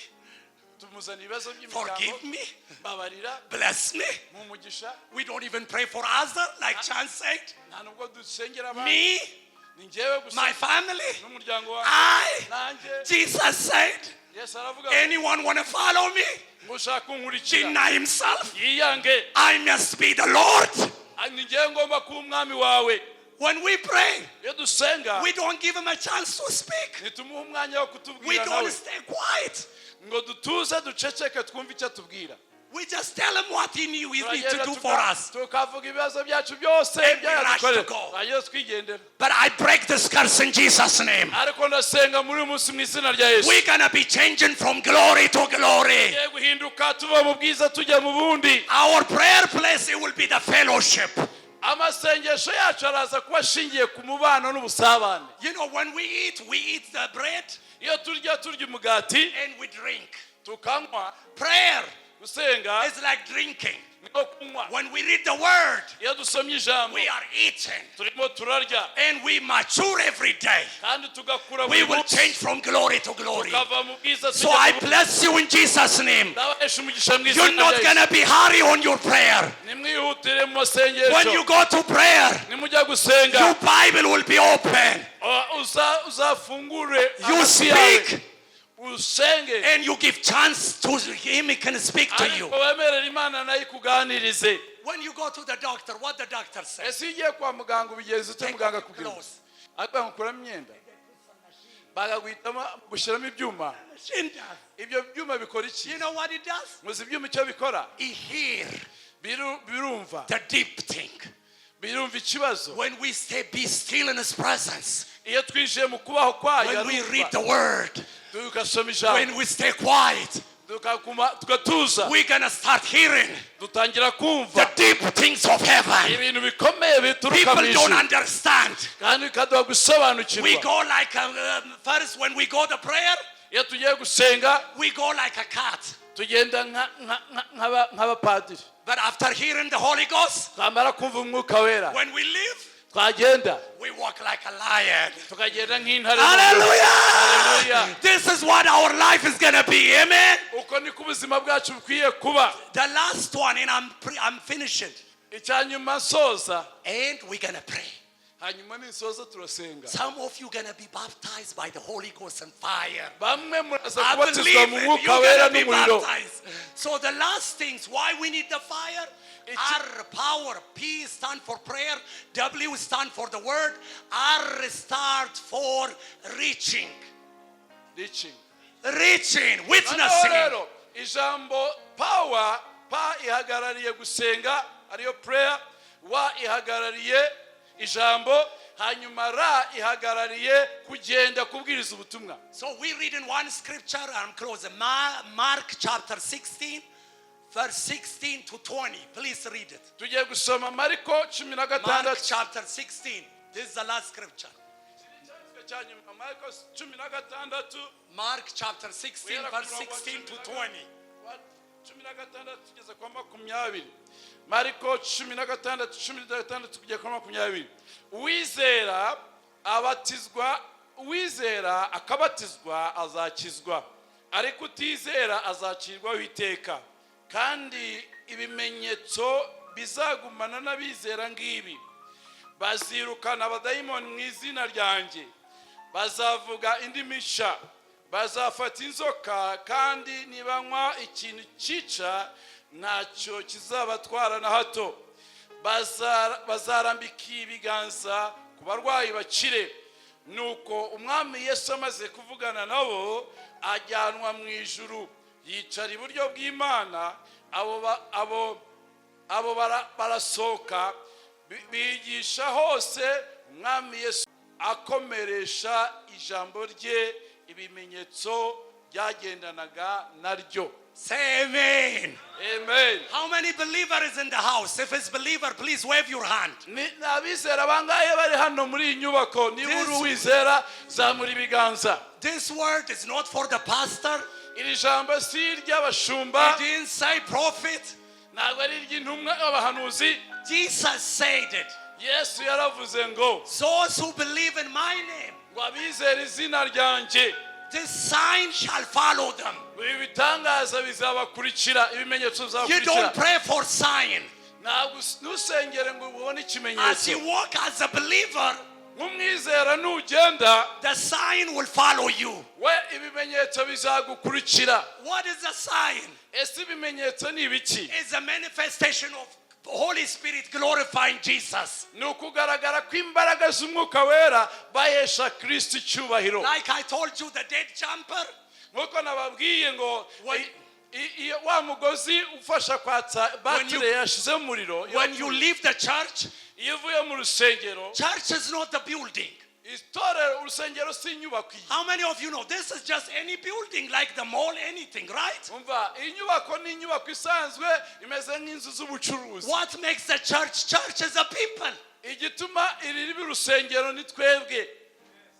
tumuzana ibibazo forgive by'imiryango, me, babarira, bless me. mumugisha. We don't even pray for others, like Chance said. Nta nubwo dusengera abantu. Me, Ni njyewe gusa my family, n'umuryango wanjye. I. Nanjye Jesus said, Yesu aravuga anyone want to follow me? ngo ushaka kunkurikira, Deny himself. yiyange. I must be the Lord. Ni njyewe ngomba kuba umwami wawe. When we pray, Iyo dusenga we don't give him a chance to speak. nitumuha umwanya wo We kutubwira don't nawe stay quiet. ngo dutuze duceceke twumve icyo atubwira. We just tell him what he needs to do for us. tukavuga ibibazo byacu byose And we rush to byadukorera go. hanyuma twigendera. But I break this curse in Jesus' name. ariko ndasenga muri uyu munsi mu izina rya Yesu. We're going to be changing from glory to glory. tugiye guhinduka tuva mu bwiza tujya mu bundi. Our prayer place, it will be the fellowship. amasengesho yacu araza kuba ashingiye ku mubano n'ubusabane. You know, when we eat the bread iyo turya umugati and we drink. tukanywa. Prayer gusenga is like drinking. niko kunywa. When we read the word, iyo dusomye ijambo we are eating. turimo turarya And we mature every day. kandi tugakura We buri will munsi. change from glory to glory. tukava mu bwiza So tujya I mu bundi. bless you in Jesus' name. ndabahesha umugisha mu You're izina not rya going Yesu. to be hurry on your prayer. nimwihutire mu When you masengesho. go to prayer, nimujya gusenga your Bible will be open. uzafungure You amasi yawe. speak usenge and you give chance to him, he can speak to you. ariko wemerera imana nayo ikuganirize. When you go to the doctor, what the doctor says? ese iyo ugiye kwa muganga ubigenza ute Take muganga off your akubwira clothes. ariko bakuramo imyenda bakaguhitamo gushyiramo ibyuma. ibyo byuma bikora iki? You know what it does? muzi ibyuma icyo bikora? He hear birumva the deep thing. birumva ikibazo. When we stay be still in his presence, iyo twinjiye mu kubaho kwayo when we arumva. read the word, tugasoma when ijambo we stay quiet, tugatuza we're gonna start hearing dutangira the kumva deep things of heaven. ibintu bikomeye bituruka mu People don't ijuru understand. kandi bikaduha We gusobanukirwa. go like first when we go to prayer, iyo tugiye gusenga we go like a cat. tugenda nk'abapadiri. But after hearing the Holy Ghost, twamara kumva umwuka wera when we leave, twagenda we walk like a lion. tukagenda nk'intare. Hallelujah! Hallelujah. This is what our life is gonna be. Amen. uko niko ubuzima bwacu bukwiye kuba. The last one, and I'm finishing. icya nyuma nsoza And we're gonna pray. hanyuma ninsoza turasenga. Some of you gonna be baptized by the Holy Ghost and fire. bamwe muraza I kubatizwa believe mu it. mwuka You're wera gonna be n'umuriro. baptized. So the last things, why we need the fire? R, power. P stand for prayer. W stand for the word. R start for reaching. Reaching. Reaching. Noneho Witnessing. rero ijambo power pa ihagarariye gusenga ariyo prayer, wa ihagarariye ijambo, hanyuma ra ihagarariye kugenda kubwiriza ubutumwa. So we read in one scripture, I'm closing, Mark chapter 16, verse 16 to 20. Please read it. tugiye gusoma Mariko 16. Mark chapter 16. This is the last scripture. Mariko 16. Mark chapter 16, verse 16 to 20. 16 tugeze kwa 20. Mariko 16 tugeze kwa 20. uwizera akabatizwa azakizwa, ariko utizera azacirwaho iteka. kandi ibimenyetso bizagumana n'abizera ngibi: bazirukana abadayimoni mu izina ryanjye, bazavuga indimi nshya, bazafata inzoka, kandi nibanywa ikintu cyica ntacyo kizabatwara na hato, bazarambika ibiganza ku barwayi bakire. nuko umwami Yesu amaze kuvugana nabo ajyanwa mu ijuru, yicara iburyo bw'Imana. abo barasohoka bigisha hose umwami Yesu akomeresha ijambo rye ibimenyetso byagendanaga naryo. Say amen. Amen. How many believers in the house? If it's believer, please wave your hand. Abizera bangahe bari hano muri iyi nyubako? Niba uri uwizera zamura ibiganza. This word is not for the pastor. iri jambo si iry'abashumba, It didn't say prophet. ntabwo ari iry'intumwa y'abahanuzi. Jesus said it. Yesu yaravuze ngo Those who believe in my name, ngo abizera izina ryanjye, this sign shall follow them. ibi bitangaza bizabakurikira, ibimenyetso You bizabakurikira. don't pray for sign. Ntabwo ntusengere ngo ubone As ikimenyetso. you walk as a believer, nk'umwizera nugenda, the sign will follow you. we ibimenyetso bizagukurikira. What is the sign? Ese ibimenyetso ni ibiki? It's a manifestation of Holy Spirit glorifying Jesus. ni ukugaragara kw'imbaraga z'umwuka wera bahesha Kristo icyubahiro. Like I told you, the dead jumper, nk'uko nababwiye ngo wa mugozi ufasha kwatsa battery yashize mu muriro. When you leave the church, iyo uvuye mu rusengero, church is not the building. itorero urusengero si inyubako. How many of you know this is just any building like the mall, anything, right? umva inyubako ni inyubako isanzwe imeze nk'inzu z'ubucuruzi. What makes the church? Church is the people. igituma iri ribi rusengero ni twebwe.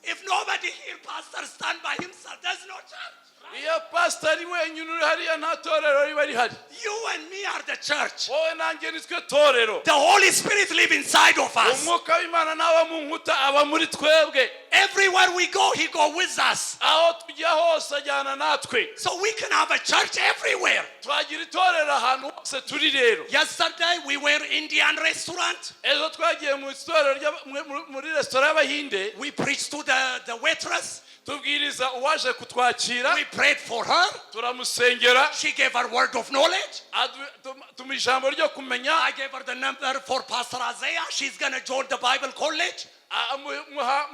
If nobody here, pastor, stand by himself, there's no church. iyo pastor wenyine uri hariya nta torero riba rihari. You and me are the church. wowe nanjye nitwe torero. The Holy Spirit lives inside of us. umwuka w'Imana nawe mu nkuta aba muri twebwe. Everywhere we go, he goes with us. aho tujya hose ajyana natwe. So we can have a church everywhere. twagira itorero ahantu hose turi rero. Yesterday we were in Indian restaurant. ejo twagiye mu itorero muri restaurant y'Abahinde. We preached to the waitress. tubwiriza uwaje kutwakira. We prayed for her. turamusengera. She gave her word of knowledge. tuma ijambo ryo kumenya. I gave her the number for Pastor Isaie. She's going to join the Bible college.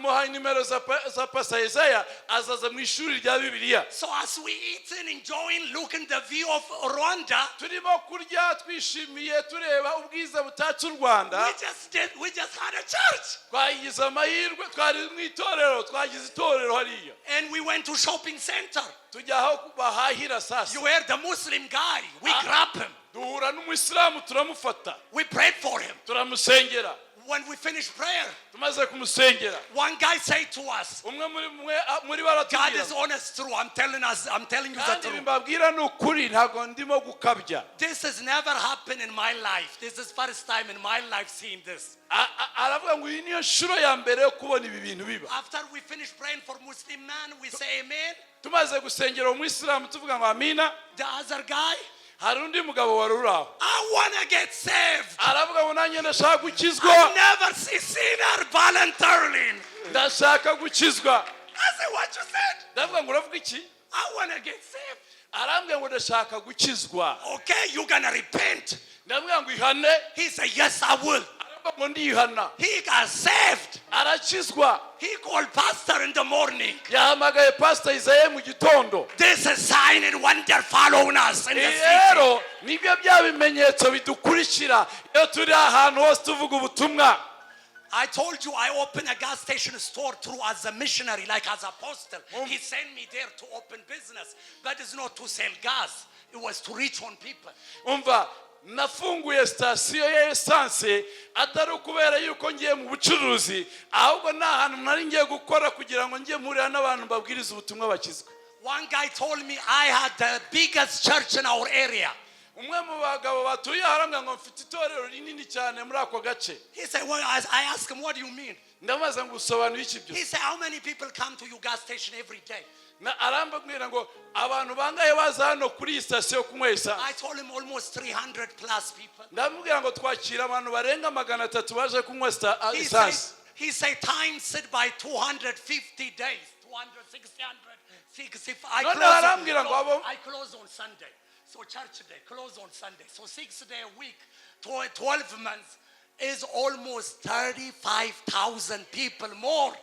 muha nimero za Pastor Isaie azaza mu ishuri rya Bibiliya. So as we eat and enjoying, looking the view of Rwanda, turimo kurya twishimiye tureba ubwiza butatse u Rwanda. we just had a church. twagize amahirwe twari mu itorero twagize itorero hariya. And we went to shopping center. tujya aho bahahira sasa. You were the Muslim guy. We grabbed him. duhura n'umuyisilamu turamufata. We prayed for him. turamusengera. When we finished prayer, tumaze kumusengera. one guy said to us, umwe muri God is baratubwira. honest true. I'm telling you the kandi truth. bimbabwira ni ukuri ntabwo ndimo gukabya. This has never happened in my life. This is first time in my life seeing this. aravuga ngo iyi niyo nshuro ya mbere yo kubona ibi bintu biba. After we finish praying for Muslim man, we say amen. tumaze gusengera umuyisilamu tuvuga ngo amina. The other guy, hari undi mugabo wari uri aho. I want to get saved. aravuga ngo nanjye ndashaka gukizwa. I never see sinner voluntarily. ndashaka gukizwa. I said, what you said? ndavuga ngo uravuga iki. I want to get saved. arambwira ngo ndashaka gukizwa. Okay, you're going to repent. ndavuga ngo ihane. He said, yes, I will. aravuga ngo ndihana. He got saved. arakizwa. He called pastor in the morning. yahamagaye Pastor Isaie mu gitondo. This is sign and wonder following us in the city. rero nibyo bya bimenyetso bidukurikira iyo turi ahantu hose tuvuga ubutumwa. I told you I opened a gas station store through as a missionary, like as apostle. He sent me there to open business, but it's not to sell gas. It was to reach on people. umva nafunguye sitasiyo ya esanse atari ukubera yuko ngiye mu bucuruzi ahubwo ni ahantu nari ngiye gukora kugira ngo ngiye mpurira n'abantu mbabwiriza ubutumwa bakizwe. One guy told me I had the biggest church in our area. umwe mu bagabo batuye harambwa ngo mfite itorero rinini cyane muri ako gace. He said, well, I asked him, what do you mean? ndamaze ngo usobanure iki byo. He said, how many people come to your gas station every day? arambwira ngo abantu bangaye baza hano kuri iyi sitasiyo kunywa esanse. I told him almost 300 plus people. ndamubwira ngo twakira abantu barenga 300 baje kunywa esanse. He said times it by 250 days, 260. I close on Sunday. So church day, close on Sunday. So 6 days a week, 12 months is almost 35,000 people more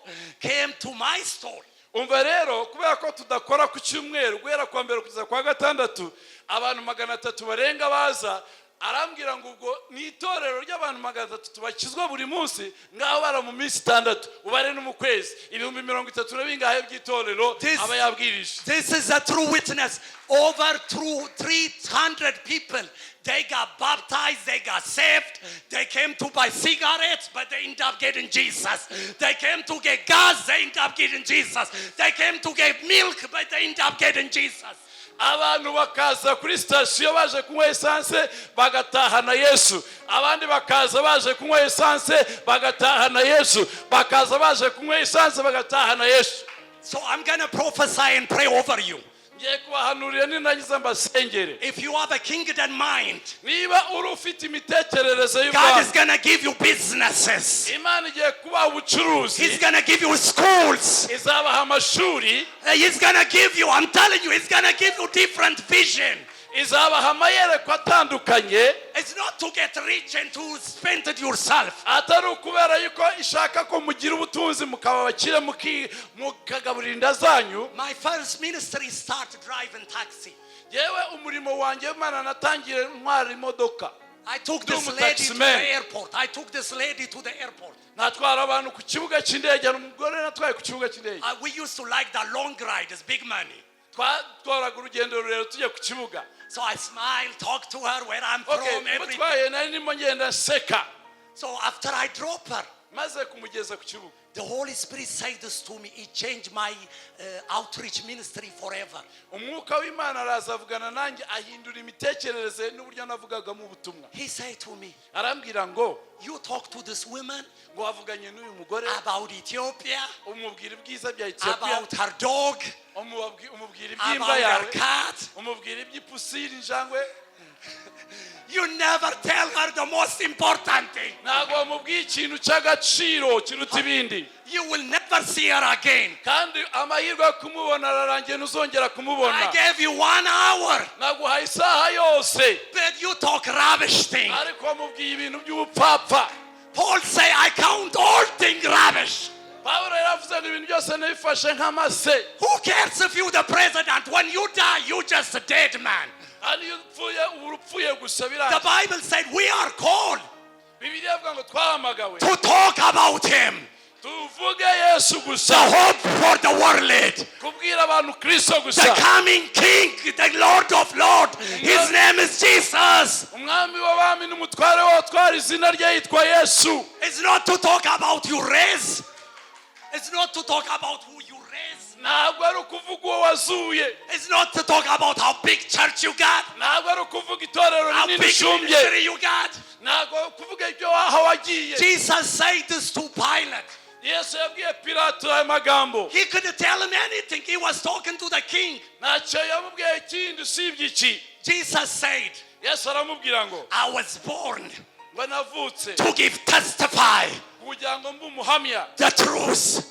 came to my store. umva rero kubera ko tudakora ku cyumweru guhera kwa mbere kugeza kwa gatandatu abantu 300 barenga baza. arambwira ngo ubwo ni itorero ry'abantu 300 tubakizwa buri munsi ngaho bara mu minsi 6 ubare no mu kwezi 30 bingahe by'itorero aba yabwirije. This is a true witness. Over 300 people, they got baptized, they got saved, they came to buy cigarettes, but they ended up getting Jesus. They came to get gas, they ended up getting Jesus. They came to get milk, but they ended up getting Jesus. abantu bakaza kuri sitasiyo baje kunywa esanse bagatahana Yesu. abandi bakaza baje kunywa esanse bagatahana Yesu. bakaza baje kunywa esanse bagatahana Yesu. So I'm going to prophesy and pray over you. ngiye kubahanurira ninangiza mbasengere. If you have a kingdom mind, niba uri ufite imitekerereze God is y'Imana, going to give you businesses. Imana igiye kubaha ubucuruzi. He's going to give you schools. izabaha amashuri. He's going to give you, I'm telling you, He's going to give you different vision. izabaha amayereko atandukanye. It's not to get rich and to spend it yourself. atari ukubera yuko ishaka ko mugira ubutunzi mukaba bakire mukagaburira inda zanyu. My first ministry started driving taxi. yewe umurimo wanjye Imana natangiye ntwara imodoka. I took this lady to the airport. I took this lady to the airport. Natwara abantu ku kibuga cy'indege, umugore natwaye ku kibuga cy'indege. We used to like the long ride, it's big money. Twatwaraga urugendo rurerure tujye ku kibuga. So I smiled, talked to her where I'm from, everything. Mutwaye nari ndimo ngenda nseka. So after I drop her, maze kumugeza ku kibuga, the Holy Spirit said this to me. It changed my outreach ministry forever. Umwuka w'Imana araza avugana nanjye ahindura imitekerereze n'uburyo navugaga mu butumwa. He said to me, arambwira ngo, you talk to this woman ngo wavuganye n'uyu mugore about Ethiopia, umubwira ibyiza bya Ethiopia, about her dog, umubwira about iby'imbwa her yawe, cat. umubwira iby'ipusi n'injangwe. You never tell her the most important thing. Ntabwo wamubwiye ikintu cy'agaciro kiruta ibindi. You will never see her again. Kandi amahirwe yo kumubona ararangiye ntuzongera kumubona. I gave you 1 hour. Naguhaye isaha yose. But you talk rubbish thing. Ariko wamubwiye ibintu by'ubupfapfa. Paul say, I count all things rubbish. Pawulo yaravuze ngo ibintu byose nabifashe nk'amase. Who cares if you the president? When you die, you just a dead man. The Bible said we are called to talk about him. The hope for the world. The coming King, the Lord of Lords. His name is Jesus. It's not to talk about your race. It's not to talk about who you raise. It's not to talk about how big church you got, how big ministry you got. Jesus said this to Pilate. He couldn't tell him anything. He was talking to the king. Jesus said, I was born to testify the truth.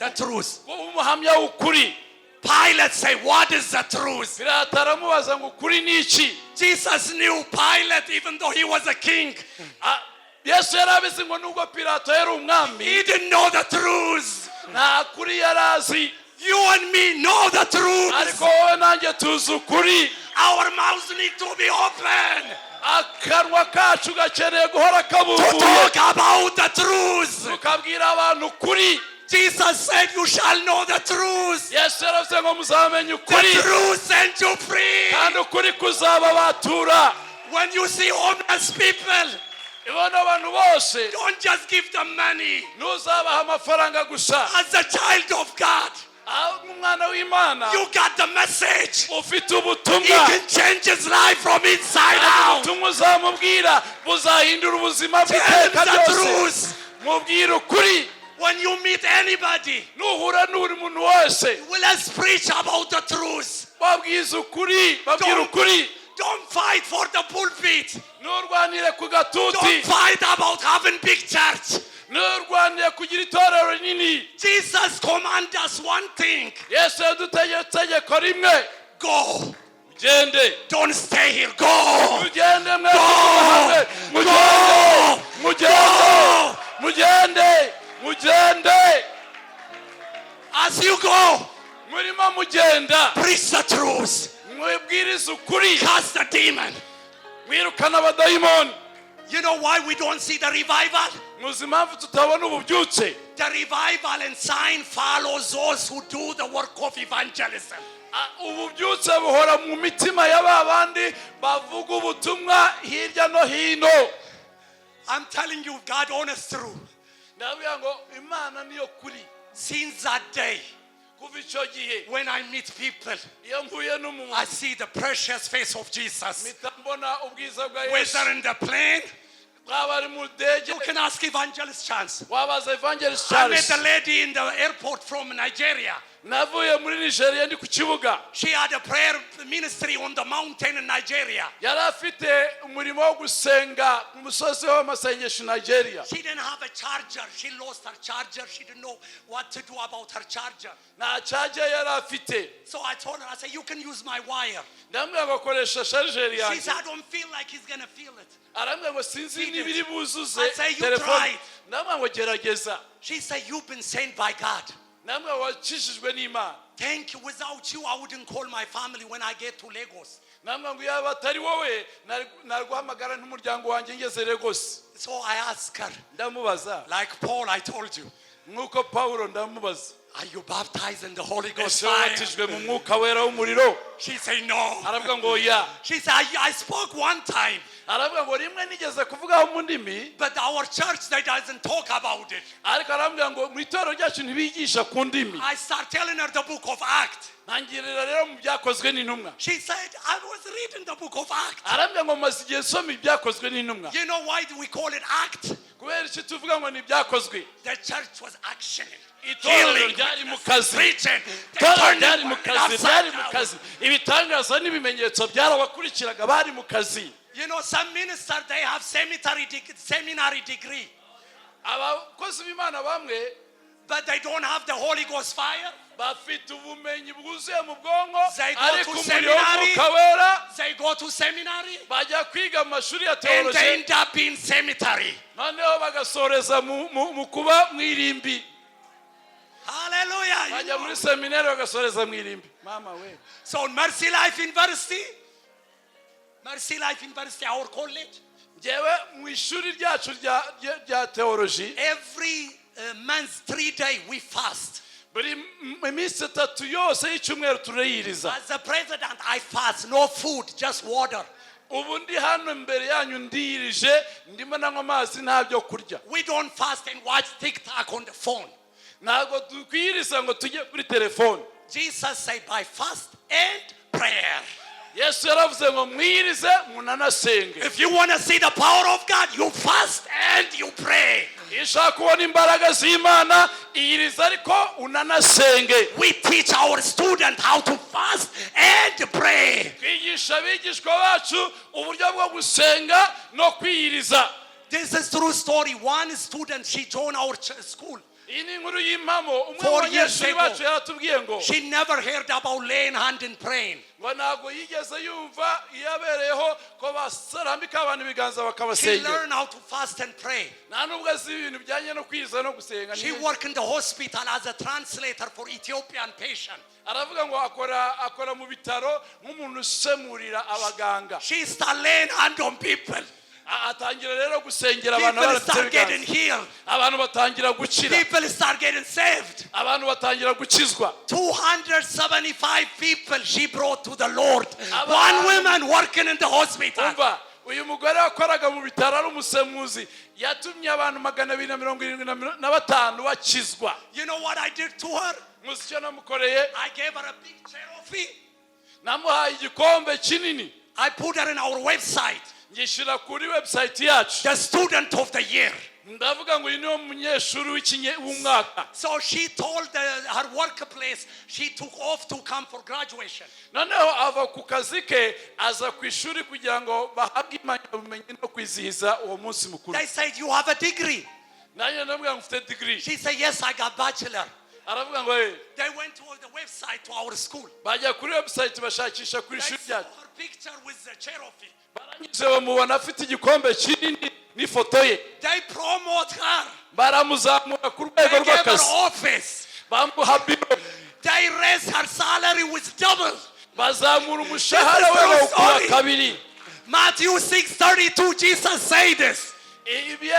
The truth. Pilate said, what is the truth? Jesus knew Pilate even though he was a king. He didn't know the truth. You and me know the truth. Our mouths need to be open to talk about the truth. Jesus said, you shall know the truth. The truth sends you free. When you see homeless people, don't just give them money. As a child of God, you got the message. He can change his life from inside out. Tell him the truth. When you meet anybody, let's preach about the truth. Don't fight for the pulpit. Don't fight about having big church. Jesus commands us one thing. Go. Don't stay here. Go. As you go, preach the truth. Cast the demon. You know why we don't see the revival? The revival and sign follows those who do the work of evangelism. I'm telling you, God honest truth. Since that day, when I meet people, I see the precious face of Jesus. Whether in the plane, you can ask Evangelist Chance. I met a lady in the airport from Nigeria. She had a prayer ministry on the mountain in Nigeria. She didn't have a charger. She lost her charger. She didn't know what to do about her charger. So I told her, I said, you can use my wire. She said, I don't feel like he's going to feel it. I said, you try it. She said, you've been sent by God. Thank you. Without you, I wouldn't call my family when I get to Lagos. namwe ngo yaba atari wowe narguhamagara n'umuryango wanjye ngeze Lagos. So I ask her, ndamubaza like Paul, I told you, nkuko Paulo ndamubaza, are you baptized in the Holy Ghost ese fire? watijwe mu mwuka wera w'umuriro? She said no. aravuga ngo ya. She said, I spoke one time, aravuga ngo rimwe nigeze kuvugaho mu ndimi, but our church, they doesn't talk about it. ariko aravuga ngo mu itorero ryacu ntibigisha ku ndimi. I start telling her the book of Acts. ntangirira rero mu byakozwe n'intumwa. She said, I was reading the book of Acts. aravuga ngo maze igihe nsoma ibyakozwe n'intumwa. You know why do we call it Act? kubera iki tuvuga ngo ni ibyakozwe? The church was actioning, itorero healing, ryari mu kazi, preaching. itorero ryari mu kazi, ryari mu kazi. ibitangaza n'ibimenyetso byarabakurikiraga, bari mu kazi. You know, some ministers, they have seminary degree, abakozi b'Imana bamwe but they don't have the Holy Ghost fire. bafite ubumenyi bwuzuye mu bwonko, They go ariko to umuriro seminary. w'umwuka wera They go to seminary bajya kwiga mu mashuri ya and they teoloji, end up in cemetery. noneho bagasoreza mu kuba mu irimbi. Hallelujah. You bajya know. muri seminari bagasoreza mu irimbi. mama we, So Mercy Life University, our college, njyewe mu ishuri ryacu rya teoloji, every month, 3 days, we fast. buri minsi 3 yose y'icyumweru turayiriza. As the president, I fast. No food, just water. ubu ndi hano imbere yanyu ndiyirije, ndimo nanywa amazi, nta byo kurya. We don't fast and watch TikTok on the phone. ntabwo dukwiriza ngo tujye kuri telefone. Jesus said by fast and prayer. yesu yaravuze ngo mwirize munanasenge. If you want to see the power of God, you fast and you pray. iyo ushaka kubona imbaraga z'Imana, iyiriza ariko unanasenge. We teach our students how to fast and pray. twigisha abigishwa bacu uburyo bwo gusenga no kwiyiriza. This is true story. One student, she joined our school. iyi ni inkuru y'impamo. umwe mu 4 years banyeshuri ago. bacu yaratubwiye ngo She never heard about laying hand and praying. ngo ntabwo yigeze yumva iyabereyeho ko basarambika abantu ibiganza She bakabasengera. learned how to fast and pray. nta nubwo azi ibintu bijyanye no kwiyiriza no gusenga. She worked in the hospital as a translator for Ethiopian patients. aravuga ngo akora mu bitaro nk'umuntu usemurira abaganga. She started laying hand on people. atangira rero gusengera abantu People start getting baratewe, healed. abantu batangira gukira, People start getting saved. abantu batangira gukizwa. 275 people she brought to the Lord. Abantu- One woman working in the hospital. umva, uyu mugore wakoraga mu bitaro ari umusemuzi, yatumye abantu 275 bakizwa. You know what I did to her? muzi icyo namukoreye? I gave her a big trophy. namuhaye igikombe kinini, I put her in our website. ngishyira kuri website yacu. The student of the year. ndavuga ngo uyu niwo munyeshuri w'umwaka. So she told her workplace she took off to come for graduation. noneho ava ku kazi ke aza ku ishuri kugira ngo bahabwe impamyabumenyi no kwizihiza uwo munsi mukuru. They said, you have a degree? nanjye ndavuga ngo mfite degree. She said, yes, I got bachelor. aravuga ngo They went to the website to our school. bajya kuri website bashakisha kuri They ishuri saw ryacu, her picture with the trophy. baranyuze bamubona afite igikombe kinini n'ifoto ye, They promote her. baramuzamura ku They rwego gave her rw'akazi, office. bamuha biro, They raised her salary with double. bazamura umushahara we This is true bawukura story. kabiri. Matthew 6:32, Jesus said this. ibi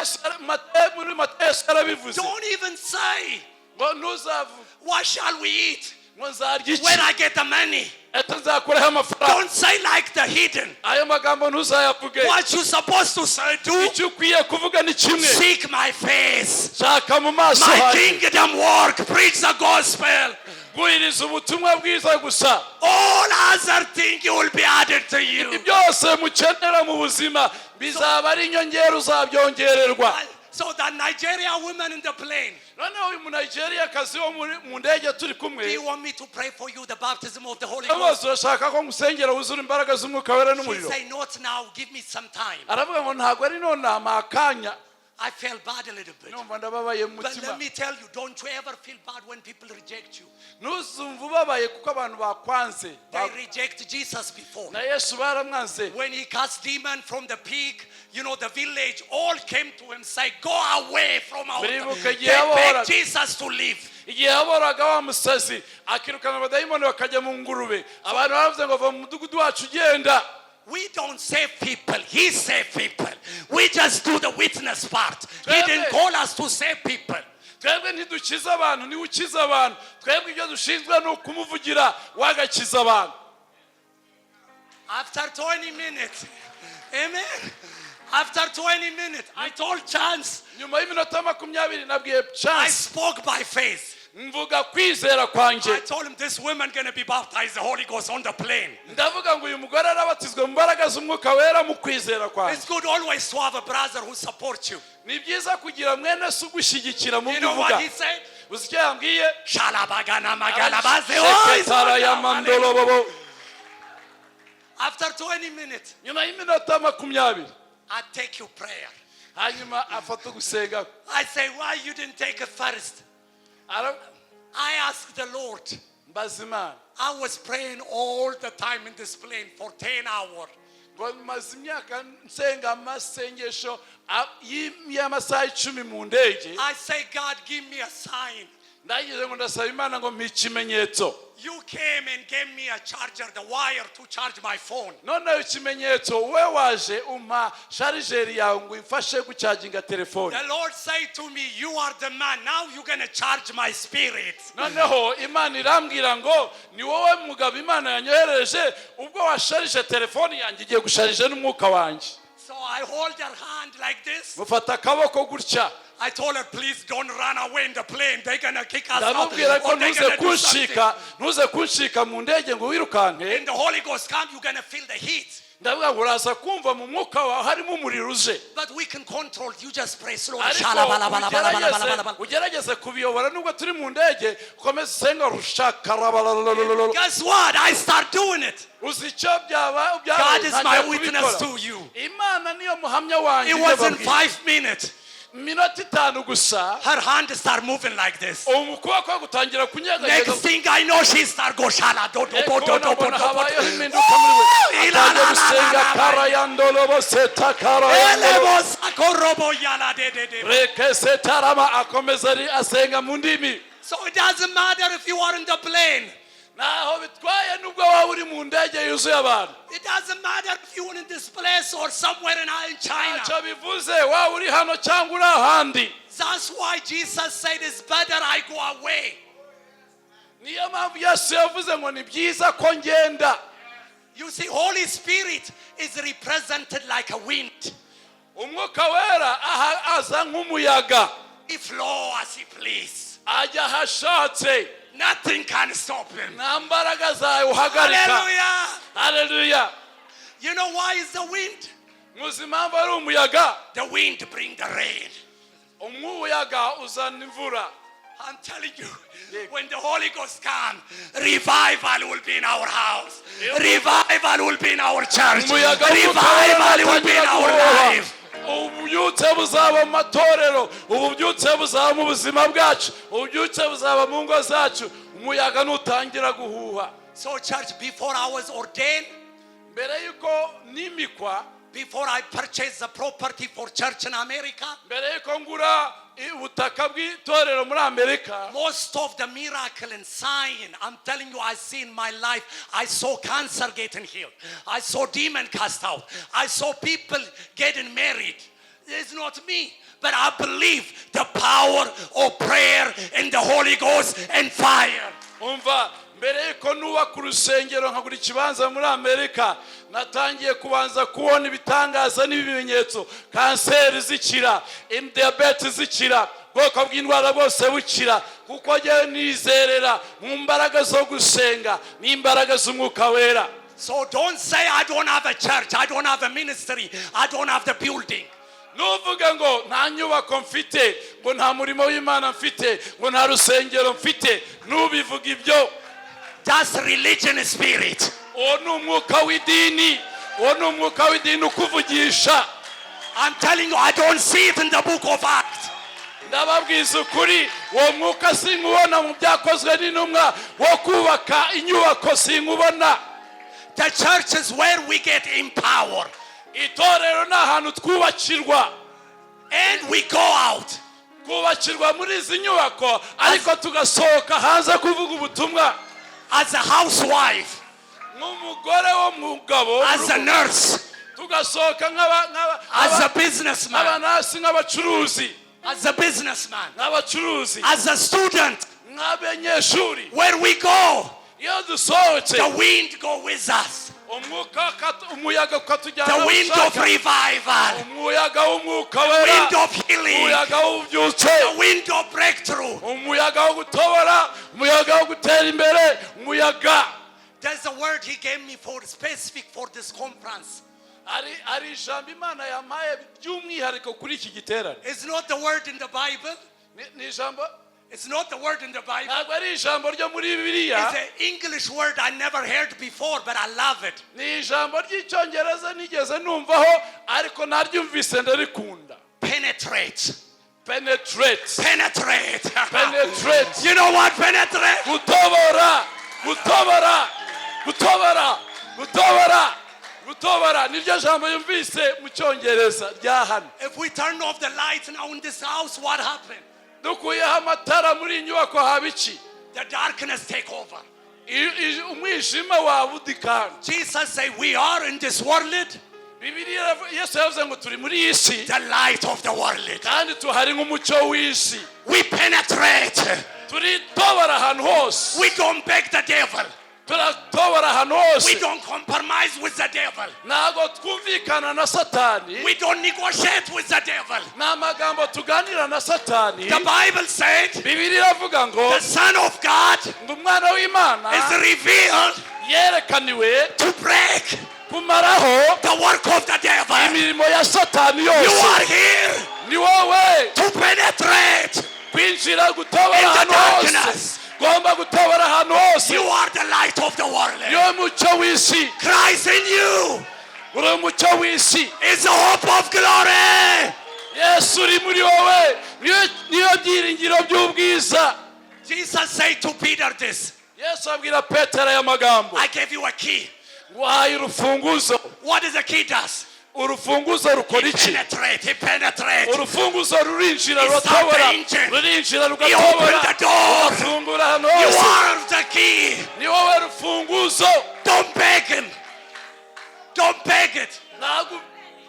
muri Matayo Yesu yarabivuze Don't even say, ngo ntuzavuge what shall we eat? ngo nzarya iki, When I get the money. ete nzakureho amafaranga. Don't say like the hidden. ayo magambo ntuzayavuge. What you supposed to say, do? icyo ukwiye kuvuga ni kimwe, Seek my face. shaka mu maso My hanjye, kingdom work. Preach the gospel. bwiriza ubutumwa bwiza gusa. All other things will be added to you. byose mukenera mu buzima bizaba ari inyongera uzabyongererwa. So the Nigerian woman in the plane. noneho uyu Munigeriyakazi wo mu ndege turi Do kumwe, you want me to pray for you the baptism of the Holy bose Ghost? urashaka ko ngusengera wuzura imbaraga z'umwuka wera She n'umuriro? say, not now. Give me some time. aravuga ngo ntabwo ari none ama akanya. I felt bad a little bit. numva ndababaye mu But let mutima me tell you, don't you ever feel bad when people reject you. ntuzumva ubabaye kuko abantu bakwanze. They reject Jesus before. Na Yesu baramwanze. When he cast demon from the pig, you know, the village all came to him, say, go away from our... They begged Jesus to leave. Igihe yaboraga wa musazi akirukana abadayimoni bakajya mu ngurube, abantu baravuze ngo va mu mudugudu wacu ugenda. We don't save people. He saved people. We just do the witness part. He didn't call us to save people. Twebwe ntidukiza abantu, niwe ukiza abantu. Twebwe ibyo dushinzwe ni ukumuvugira wagakiza abantu. After 20 minutes, amen. After 20 minutes, I told Chance. Nyuma y'iminota 20 nabwiye I Chance. spoke by faith. Mvuga kwizera kwanje. I told him this woman gonna be baptized the Holy Ghost on the plane. Ndavuga ngo uyu mugore arabatizwa mu mbaraga z'umwuka wera mu kwizera kwanje. It's good always to have a brother who supports you. Ni byiza kugira mwene se ugushyigikira mu You know what he said? Uzi icyo yambwiye? Shalabagana magalabaze. Sekretara ya mandolobobo. After 20 minutes, Nyuma y'iminota 20 I take you prayer. hanyuma afata gusenga. I say, why you didn't take it first? I asked the Lord. Mbazimana I was praying all the time in this plane for 10 hours. ngo maze imyaka nsenga amasengesho y'amasaha 10 mu ndege. I say, God, give me a sign. Ndagize ngo ndasaba Imana ngo mpa ikimenyetso. You came and gave me a charger, the wire to charge my phone. Noneho ikimenyetso we waje umpa sharijeri yawe ngo imfashe gucyaginga telefone. The Lord said to me, you are the man. Now you're going to charge my spirit. Noneho Imana irambwira ngo ni wowe mugabo Imana yanyohereje ubwo washarije telefone yanjye igiye gusharije n'umwuka wanjye. So I hold her hand like this. Mufata akaboko gutya. I told her, please don't run away in the plane. They're going to kick us out. Ndamubwira ko Or they're going to do something. ntuze kunshika mu ndege ngo wirukanke. And the Holy Ghost comes, you're going to feel the heat. Ndavuga ngo uraza kumva mu mwuka wawe harimo umuriro uje. But we can control. You just pray slowly. Ugerageze kubiyobora nubwo turi mu ndege ukomeze usenga rushaka. Guess what? I start doing it. Uzi icyo byaba God is my witness to you. Imana niyo muhamya wanjye. It wasn't 5 minutes. Minota 5 gusa. Her hand start moving like this. Umukobwa gutangira kunyeganyega. Next thing I know, she start go shala do. Habayeho impinduka muri we. Atangiye gusenga karayandolobo seta reke setarama akomeza ari asenga mu ndimi. So it doesn't matter if you are in the plane. Naho bitwaye nubwo waba uri mu ndege yuzuye abantu. It doesn't matter if you're in this place or somewhere in China. Ntacyo bivuze waba uri hano cyangwa uri ahandi. That's why Jesus said it's better I go away. Niyo mpamvu Yesu yavuze ngo ni byiza ko ngenda. You see, Holy Spirit is represented like a wind. Umwuka wera aza nk'umuyaga. He flows as he please. Ajya hashatse. Nothing can stop him. Nta mbaraga zawe uhagarika. Hallelujah. Hallelujah. You know why is the wind? Muzi impamvu ari umuyaga. The wind bring the rain. Umuyaga uzana imvura. I'm telling you, when the Holy Ghost comes, revival will be in our house. Revival will be in our church. Revival will be in our life. Ububyutse buzaba mu matorero, ububyutse buzaba mu buzima bwacu, ububyutse buzaba mu ngo zacu. Umuyaga nutangira guhuha. So church, before I was ordained, mbere yuko nimikwa, before I purchased the property for church in America, mbere yuko ngura ubutaka bw'itorero muri Amerika, most of the miracle and sign, I'm telling you, I see in my life. I saw cancer getting healed. I saw demon cast out. I saw people getting married. It's not me, but I believe the power of prayer and the Holy Ghost and fire. Umva, mbere yuko nubaka urusengero nkagura ikibanza muri Amerika, natangiye kubanza kubona ibitangaza n'ibimenyetso. Kanseri zikira, diabetes zikira, bwoko bw'indwara bwose bukira, kuko njye nizerera mu mbaraga zo gusenga n'imbaraga z'umwuka wera. So don't say I don't have a church, I don't have a ministry, I don't have the building. Nuvuga ngo nta nyubako mfite, ngo nta murimo w'Imana mfite, ngo nta rusengero mfite. Nubivuga ibyo. That's religion spirit. Uwo ni umwuka w'idini. Uwo ni umwuka w'idini ukuvugisha. I'm telling you, I don't see it in the book of Acts. ndababwiza ukuri uwo mwuka sinkubona mu byakozwe n'intumwa wo kubaka inyubako sinkubona. The church is where we get empowered. Itorero ni ahantu twubakirwa. And we go out. Kubakirwa muri izi nyubako ariko tugasohoka hanze kuvuga ubutumwa. As a housewife. Nk'umugore wo mugabo. As a nurse. Tugasohoka as a businessman. Abanasi nk'abacuruzi. As a businessman. N'abacuruzi. As a student. Nk'abanyeshuri. Where we go. The wind go with us. The wind of revival. The wind of healing. The wind of breakthrough. There's a word he gave me for specific for this conference. It's not the word in the Bible. It's not the word in the Bible. It's an English word I never heard before, but I love it. Penetrate. Penetrate. Penetrate. Penetrate. You know what penetrate? Kuyoborwa. Niryo jambo yumvise mu Cyongereza rya hano. If we turn off the lights now in this house, what happened? Dukuyeho amatara muri inyubako haba iki? The darkness take over. Umwijima wabudikana. Jesus said we are in this world. Bibiliya Yesu yavuze ngo turi muri iyi si. The light of the world. Kandi tuhari nk'umucyo w'isi. We penetrate. Turitobora ahantu hose. We don't beg the devil. Turatobora ahantu hose. We don't compromise with the devil. Ntabwo twumvikana na Satani. We don't negotiate with the devil. Nta magambo tuganira na Satani. The Bible said Bibiliya ivuga ngo the Son of God umwana w'Imana is revealed yerekaniwe to break kumaraho the work of the devil. imirimo ya Satani yose. You are here ni wowe to penetrate kwinjira gutobora ahantu hose. Gomba gutobora ahantu hose. You are the light of the world. Niyo mucyo w'isi. Christ in you uri umucyo w'isi. is the hope of glory. Yesu uri muri wowe niyo byiringiro by'ubwiza. Jesus said to Peter this. Yesu abwira Petero aya magambo. I gave you a key. Wahaye urufunguzo. What does the key does? Urufunguzo rukora iki? He penetrates. Urufunguzo rurinjira ruratobora. Rurinjira rugatobora. Rufungura ahantu hose. You are the key. Ni wowe rufunguzo. Don't beg him. Don't beg it. Ntabwo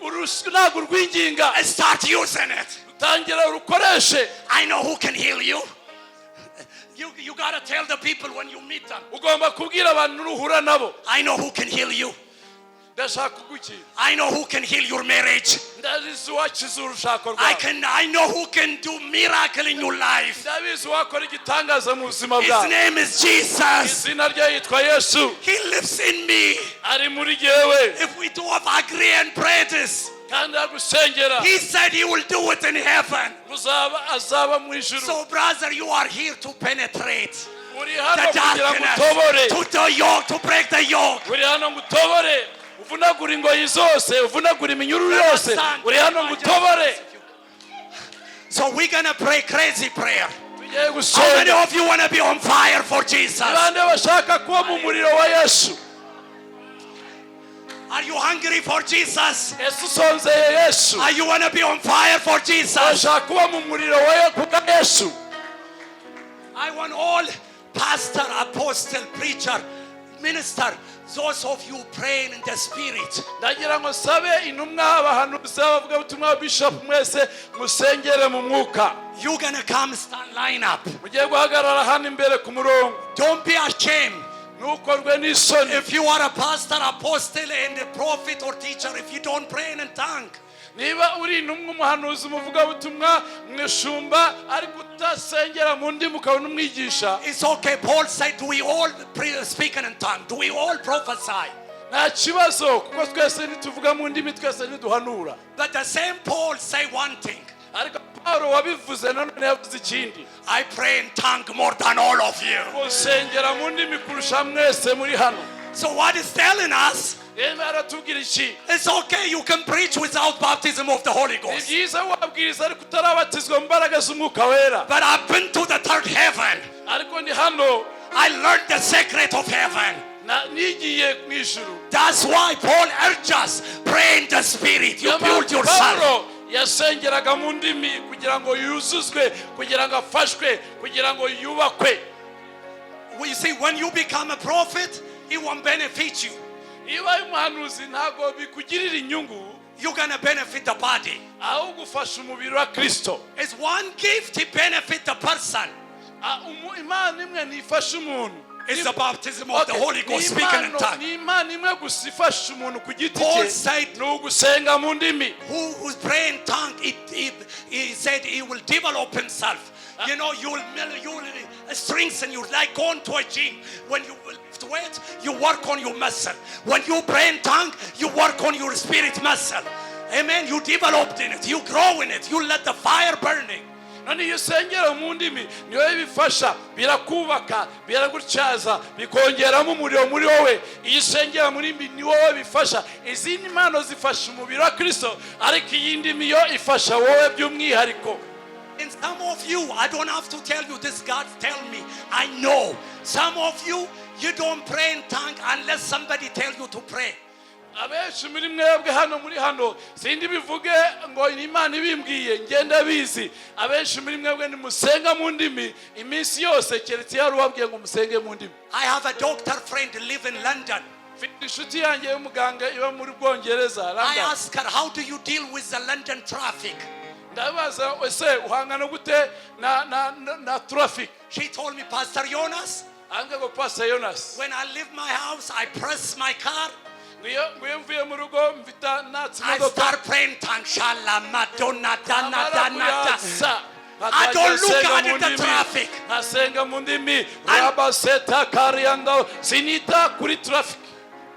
urwinginga. Start using it. Tangira urukoreshe. I know who can heal you. You gotta tell the people when you meet them. Ugomba kubwira abantu nuhura nabo. I know who can heal you. I know who can heal your marriage. I know who can do miracle in your life. His name is Jesus. He lives in me. If we do agree and pray this, he said he will do it in heaven. So brother, you are here to penetrate the darkness, to the yoke, to break the yoke. Uvunagura ingoyi zose, uvunagura iminyururu yose, uri hano ngutobore. So we're gonna pray crazy prayer. How many of you want to be on fire for Jesus? Bande bashaka kuba mu muriro wa Yesu. Are you hungry for Jesus? Yesu sonzeye Yesu. Are you want to be on fire for Jesus? Bashaka kuba mu muriro wa Yesu. I want all pastor, apostle, preacher, minister, those of you praying in the spirit. Ndagira ngo sabe intumwa abahanuzi bavuga ubutumwa bishop mwese musengere mu mwuka. You gonna come stand line up. Mugiye guhagarara hano imbere ku murongo. Don't be ashamed. Nukorwe n'isoni. If you are a pastor, apostle and a prophet or teacher, if you don't pray in tongue. Niba uri intumwa umuhanuzi muvuga ubutumwa mwishumba ariko utasengera mu ndimi ukabona umwigisha. It's okay. Paul said, do we all speak in tongue? Do we all prophesy? Nta kibazo kuko twese nituvuga mu ndimi twese niduhanura. But the same Paul say one thing. Ariko Paulo wabivuze nanone yavuze ikindi. I pray in tongue more than all of you. Usengera mu ndimi kurusha mwese muri hano. So what is telling us? It's okay, you can preach without baptism of the Holy Ghost. But I've been to the third heaven. I learned the secret of heaven. That's why Paul urged us, pray in the Spirit. You build yourself. yasengeraga mu ndimi kugira ngo yuzuzwe, kugira ngo afashwe, kugira ngo yubakwe. We see, when you become a prophet, it won't benefit you. Iba umuhanuzi ntago bikugirira inyungu. You're going to benefit the body. Ahubwo ufasha umubiri wa Kristo. It's one gift to benefit the person. Imana imwe nifasha umuntu. It's the baptism of the Holy Ghost, speaking in tongues. Paul said, who's praying in tongues, he said he will develop himself. You know, you will strengthen you, like going to a gym. When you lift weight, you work on your muscle. When you pray in tongues, you work on your spirit muscle. Amen. You develop in it, you grow in it, you let the fire burning. Nani yusengera mu ndimi niyo bifasha birakubaka biragutyaza bikongeramo umuriro muri wowe. Yisengera muri ndimi niwo bifasha. Izindi mpano zifasha umubiri wa Kristo, ariko iyi ndimi yo ifasha wowe by'umwihariko. And some of you, I don't have to tell you this, God tell me, I know. Some of you, you don't pray in tongues unless somebody tell you to pray. Abenshi muri mwebwe hano muri hano sindi bivuge ngo Imana ibimbwiye ngenda bizi. Abenshi muri mwebwe nimusenga mu ndimi iminsi yose keretse yarubabwiye ngo musenge mu ndimi. I have a doctor friend live in London. Inshuti yanjye y'umuganga iba muri Bwongereza. I ask her, how do you deal with the London traffic? Ndabaza ese uhangana gute na traffic? She told me, Pastor Yonas, Pastor Yonas, when I leave my house, I press my car. I start praying tongues. I don't look at the traffic.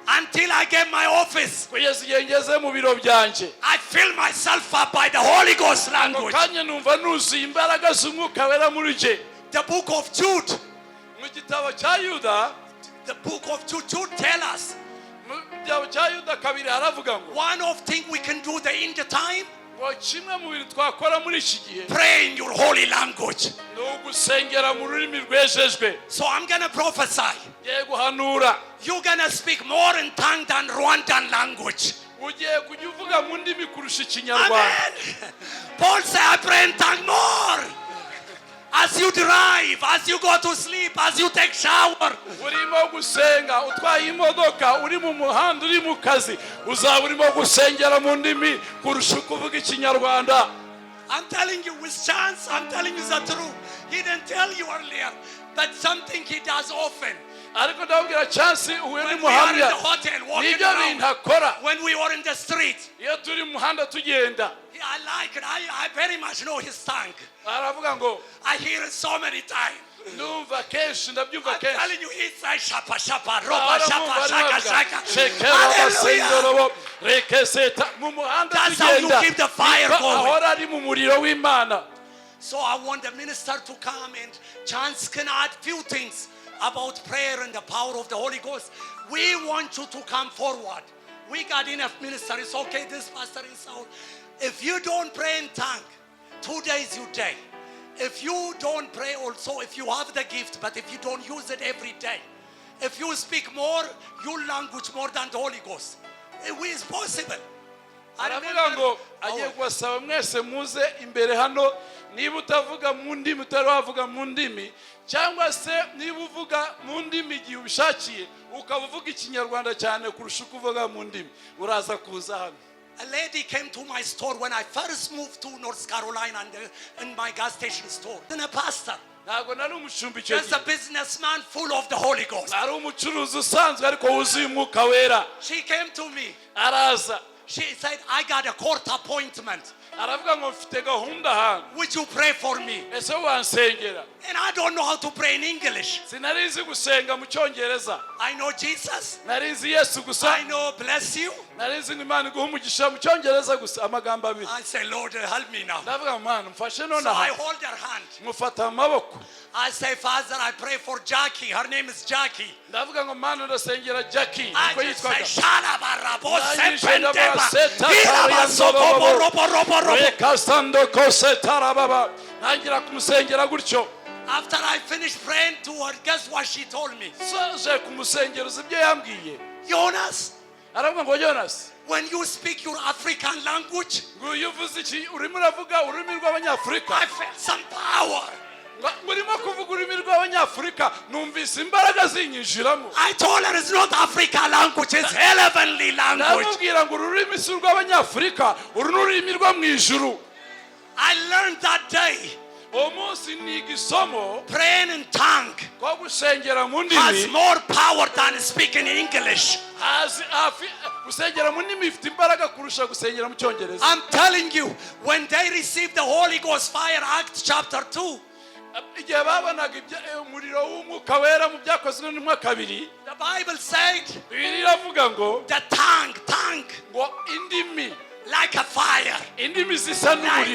Until I get my office, I fill myself up by the Holy Ghost language. The book of Jude. The book of Jude tell us one of things we can do in the time. Pray in your holy language. So I'm going to prophesy. You're going to speak more in tongue than Rwandan language. Amen. Paul said, I pray in tongue more. As you drive, as you go to sleep, as you take shower. I'm telling you with chance, I'm telling you the truth. He didn't tell you earlier, but something he does often. When we are in the hotel, walking around, when we were in the street, I like it. I very much know his tongue. I hear it so many times. I'm telling you, he says shapa shapa, roba shapa, shaka shaka. Hallelujah. That's how you keep the fire going. So I want the minister to come, and Chance can add few things about prayer and the power of the Holy Ghost. We want you to come forward. We got enough ministers. It's okay, this pastor is out. If you don't pray in tongue, 2 days you die. If you don't pray also, if you have the gift, but if you don't use it every day, if you speak more, your language more than the Holy Ghost, it is possible. Niba utavuga mu ndimi utaravuga mu ndimi, cyangwa se niba uvuga mu ndimi igihe ubishakiye ukavuga ikinyarwanda cyane kurusha kuvuga mu ndimi, uraza kuza hano. A lady came to my store when I first moved to North Carolina, in my gas station store. And a pastor. Just a businessman full of the Holy Ghost. She came to me. She said, I got a court appointment. Would you pray for me? And I don't know how to pray in English. I know Jesus. I know bless you. I say, Lord, help me now. So I hold her hand. I say, Father, I pray for Jackie. Her name is Jackie. I just say, Shalaba, After I finished praying to her, guess what she told me? Yonas, when you speak your African language, I felt some power. I told her it's not African language, it's heavenly language. I learned that day. Praying in tongue has more power than speaking English. I'm telling you, when they received the Holy Ghost fire, Acts chapter 2, the Bible said the tongue like a fire, like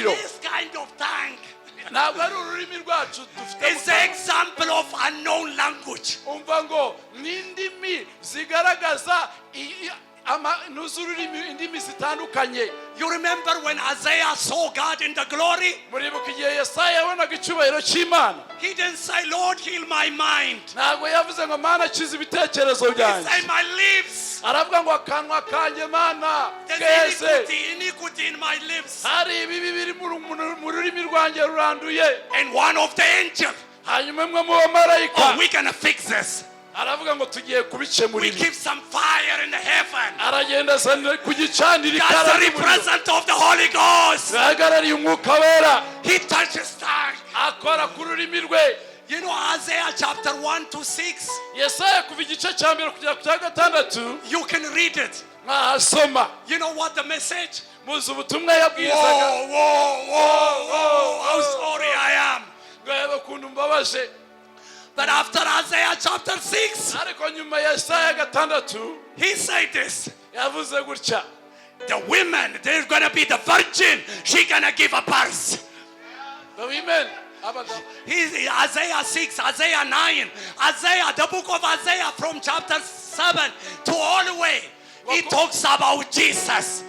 this kind of tongue. It's the example of unknown language. You remember when Isaiah saw God in the glory? He didn't say, Lord, heal my mind. He said, my lips. There's iniquity in my lips. And one of the angels, oh, we're going to fix this. We keep some fire in the heaven. That's the representative of the Holy Ghost. He touches tongue. You know Isaiah chapter 1 to 6. You can read it. You know what the message? Whoa, how sorry I am. But after Isaiah chapter 6, he said this. The women, they're going to be the virgin. She's going to give a birth. The women. Isaiah 6, Isaiah 9, Isaiah, the book of Isaiah from chapter 7 to all the way. He talks about Jesus.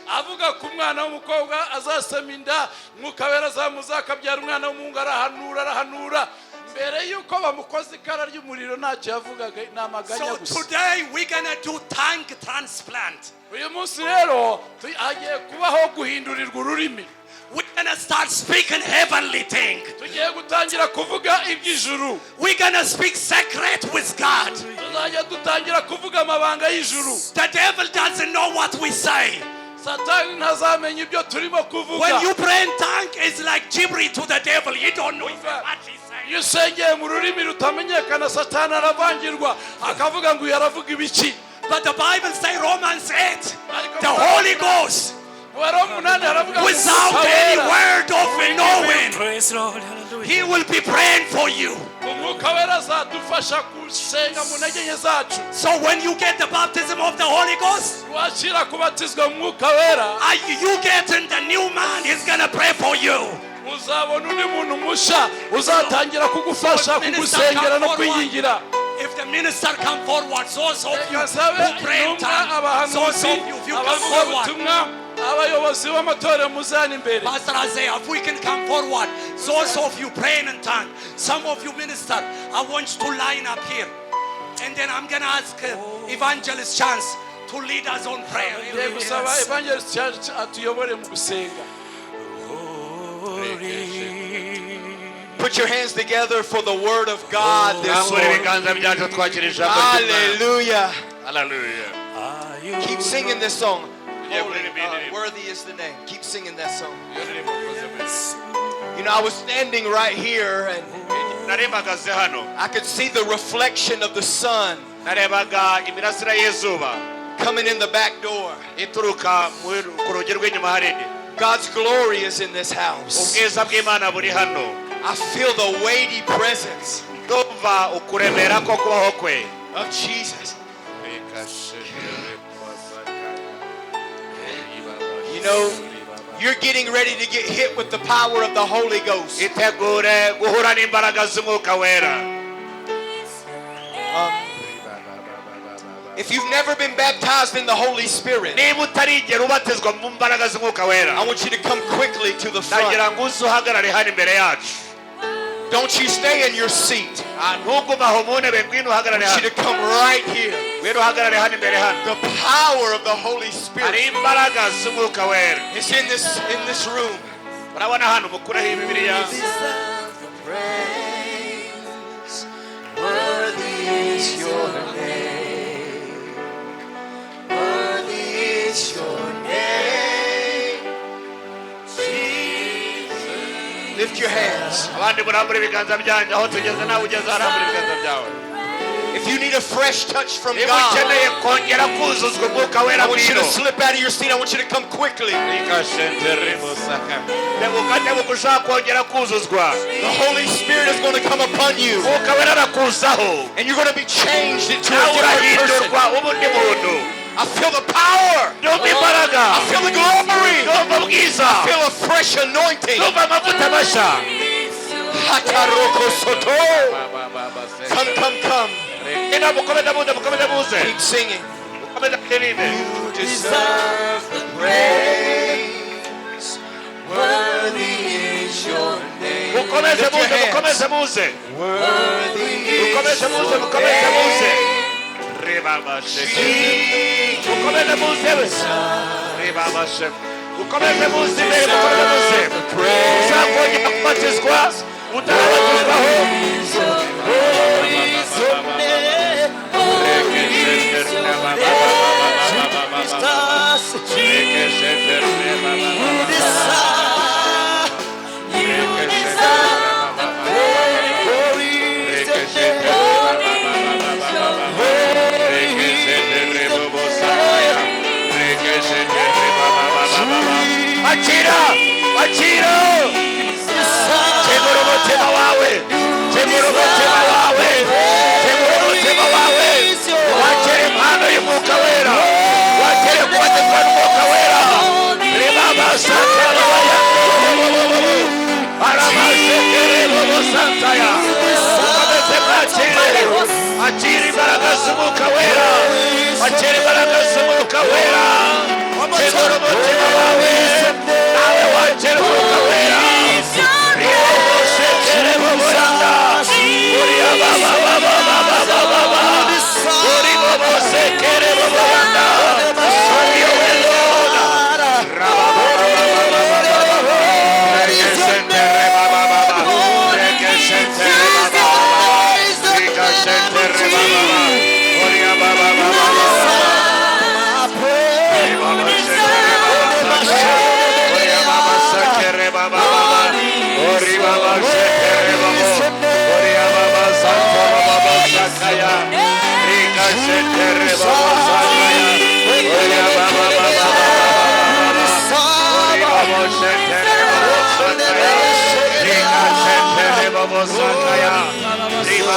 avuga ku mwana w'umukobwa azasama inda Mwuka Wera azamuza akabyara umwana w'umuhungu arahanura mbere yuko bamukoze ikara ry'umuriro ntacyo yavugaga namaganya gusa. So today we're going to do tongue transplant. Uyu munsi rero hagiye kubaho guhindurirwa ururimi. We're going to start speaking heavenly things. Tugiye gutangira kuvuga iby'ijuru. We're going to speak secret with God. Tuzajya dutangira kuvuga amabanga y'ijuru. The devil doesn't know what we say. Satani ntazamenya ibyo turimo kuvuga. When you pray in tongue, it's like gibberish to the devil. You don't know what he's saying. Iyo usengeye mu rurimi rutamenyekana Satani aravangirwa akavuga ngo yaravuga ibiki. But the Bible says Romans 8, the Holy Ghost, without any word of knowing, He will be praying for you. So when you get the baptism of the Holy Ghost, you get in the new man, He's going to pray for you. If the minister come forward, those of you who pray in tongues, those of you, if you come forward. Pastor Isaiah, if we can come forward, those of you praying in tongues, some of you minister, I want you to line up here. And then I'm going to ask Evangelist Chance to lead us on prayer. Put your hands together for the word of God this morning. Hallelujah. Hallelujah. Keep singing this song. Worthy is the name. Keep singing that song. You know, I was standing right here and I could see the reflection of the sun coming in the back door. God's glory is in this house. I feel the weighty presence of Jesus. You know, You're getting ready to get hit with the power of the Holy Ghost. itegure guhura n'imbaraga z'umwuka wera. If you've never been baptized in the Holy Spirit, Niba utarigera ubatizwa mu mbaraga z'umwuka wera, I want you to come quickly to the front. ndagira ngo uze uhagarare hano imbere yacu. Don't you stay in your seat. Ntuguma aho mu ntebe, ngwino uhagarare I want hano. you to come right here. Ngwino uhagarare hano imbere hano. The power of the Holy Hari Spirit imbaraga z'umwuka wera. is in this room. Urabona hano mukuraho Bibiliya. Worthy is your name. Worthy is your name. Jesus. Lift your hands. Abandi murambura ibiganza byanyu, aho tugeze nawe ugeze arambura ibiganza byawe. If you need a fresh touch from Niba God, ukeneye kongera kuzuzwa umwuka wera I want you to ngwino. slip out of your seat. I want you to come quickly. Tebuka ushaka kongera kuzuzwa. The Holy Spirit is going to come upon you, Umwuka wera arakuzaho. and you're going to be changed into a Nawe different person. urahindurwa ubundi muntu. I feel the power. Ndumva imbaraga. I feel the glory. Ndumva ubwiza. I feel a fresh anointing. Ndumva amavuta mashya. Hataroko soto. Come. Enda mukomeze muze. Keep singing. Mukomeze kuririmbe. You deserve the praise. Worthy is your name. Mukomeze Lift your muze, hands. mukomeze muze. Worthy is Mukomeze muze, your mukomeze muze. name. Reba basheke. Mukomeze muze. Reba basheke. Mukomeze muze, mukomeze muze. Ushaka kongera kubatizwa, utarabatizwaho. Akira! Temura umutima wawe! Temura umutima wawe! Temura umutima wawe! Wakire impano y'umwuka wera! Wakire kubatizwa n'umwuka wera! Reba abasakabaya! Arabasekere b'ubusantaya! Mukomeze mwakire! Akira imbaraga z'umwuka wera! Akira imbaraga z'umwuka wera! Temura umutima wawe! Nawe wakire umwuka wera! Riba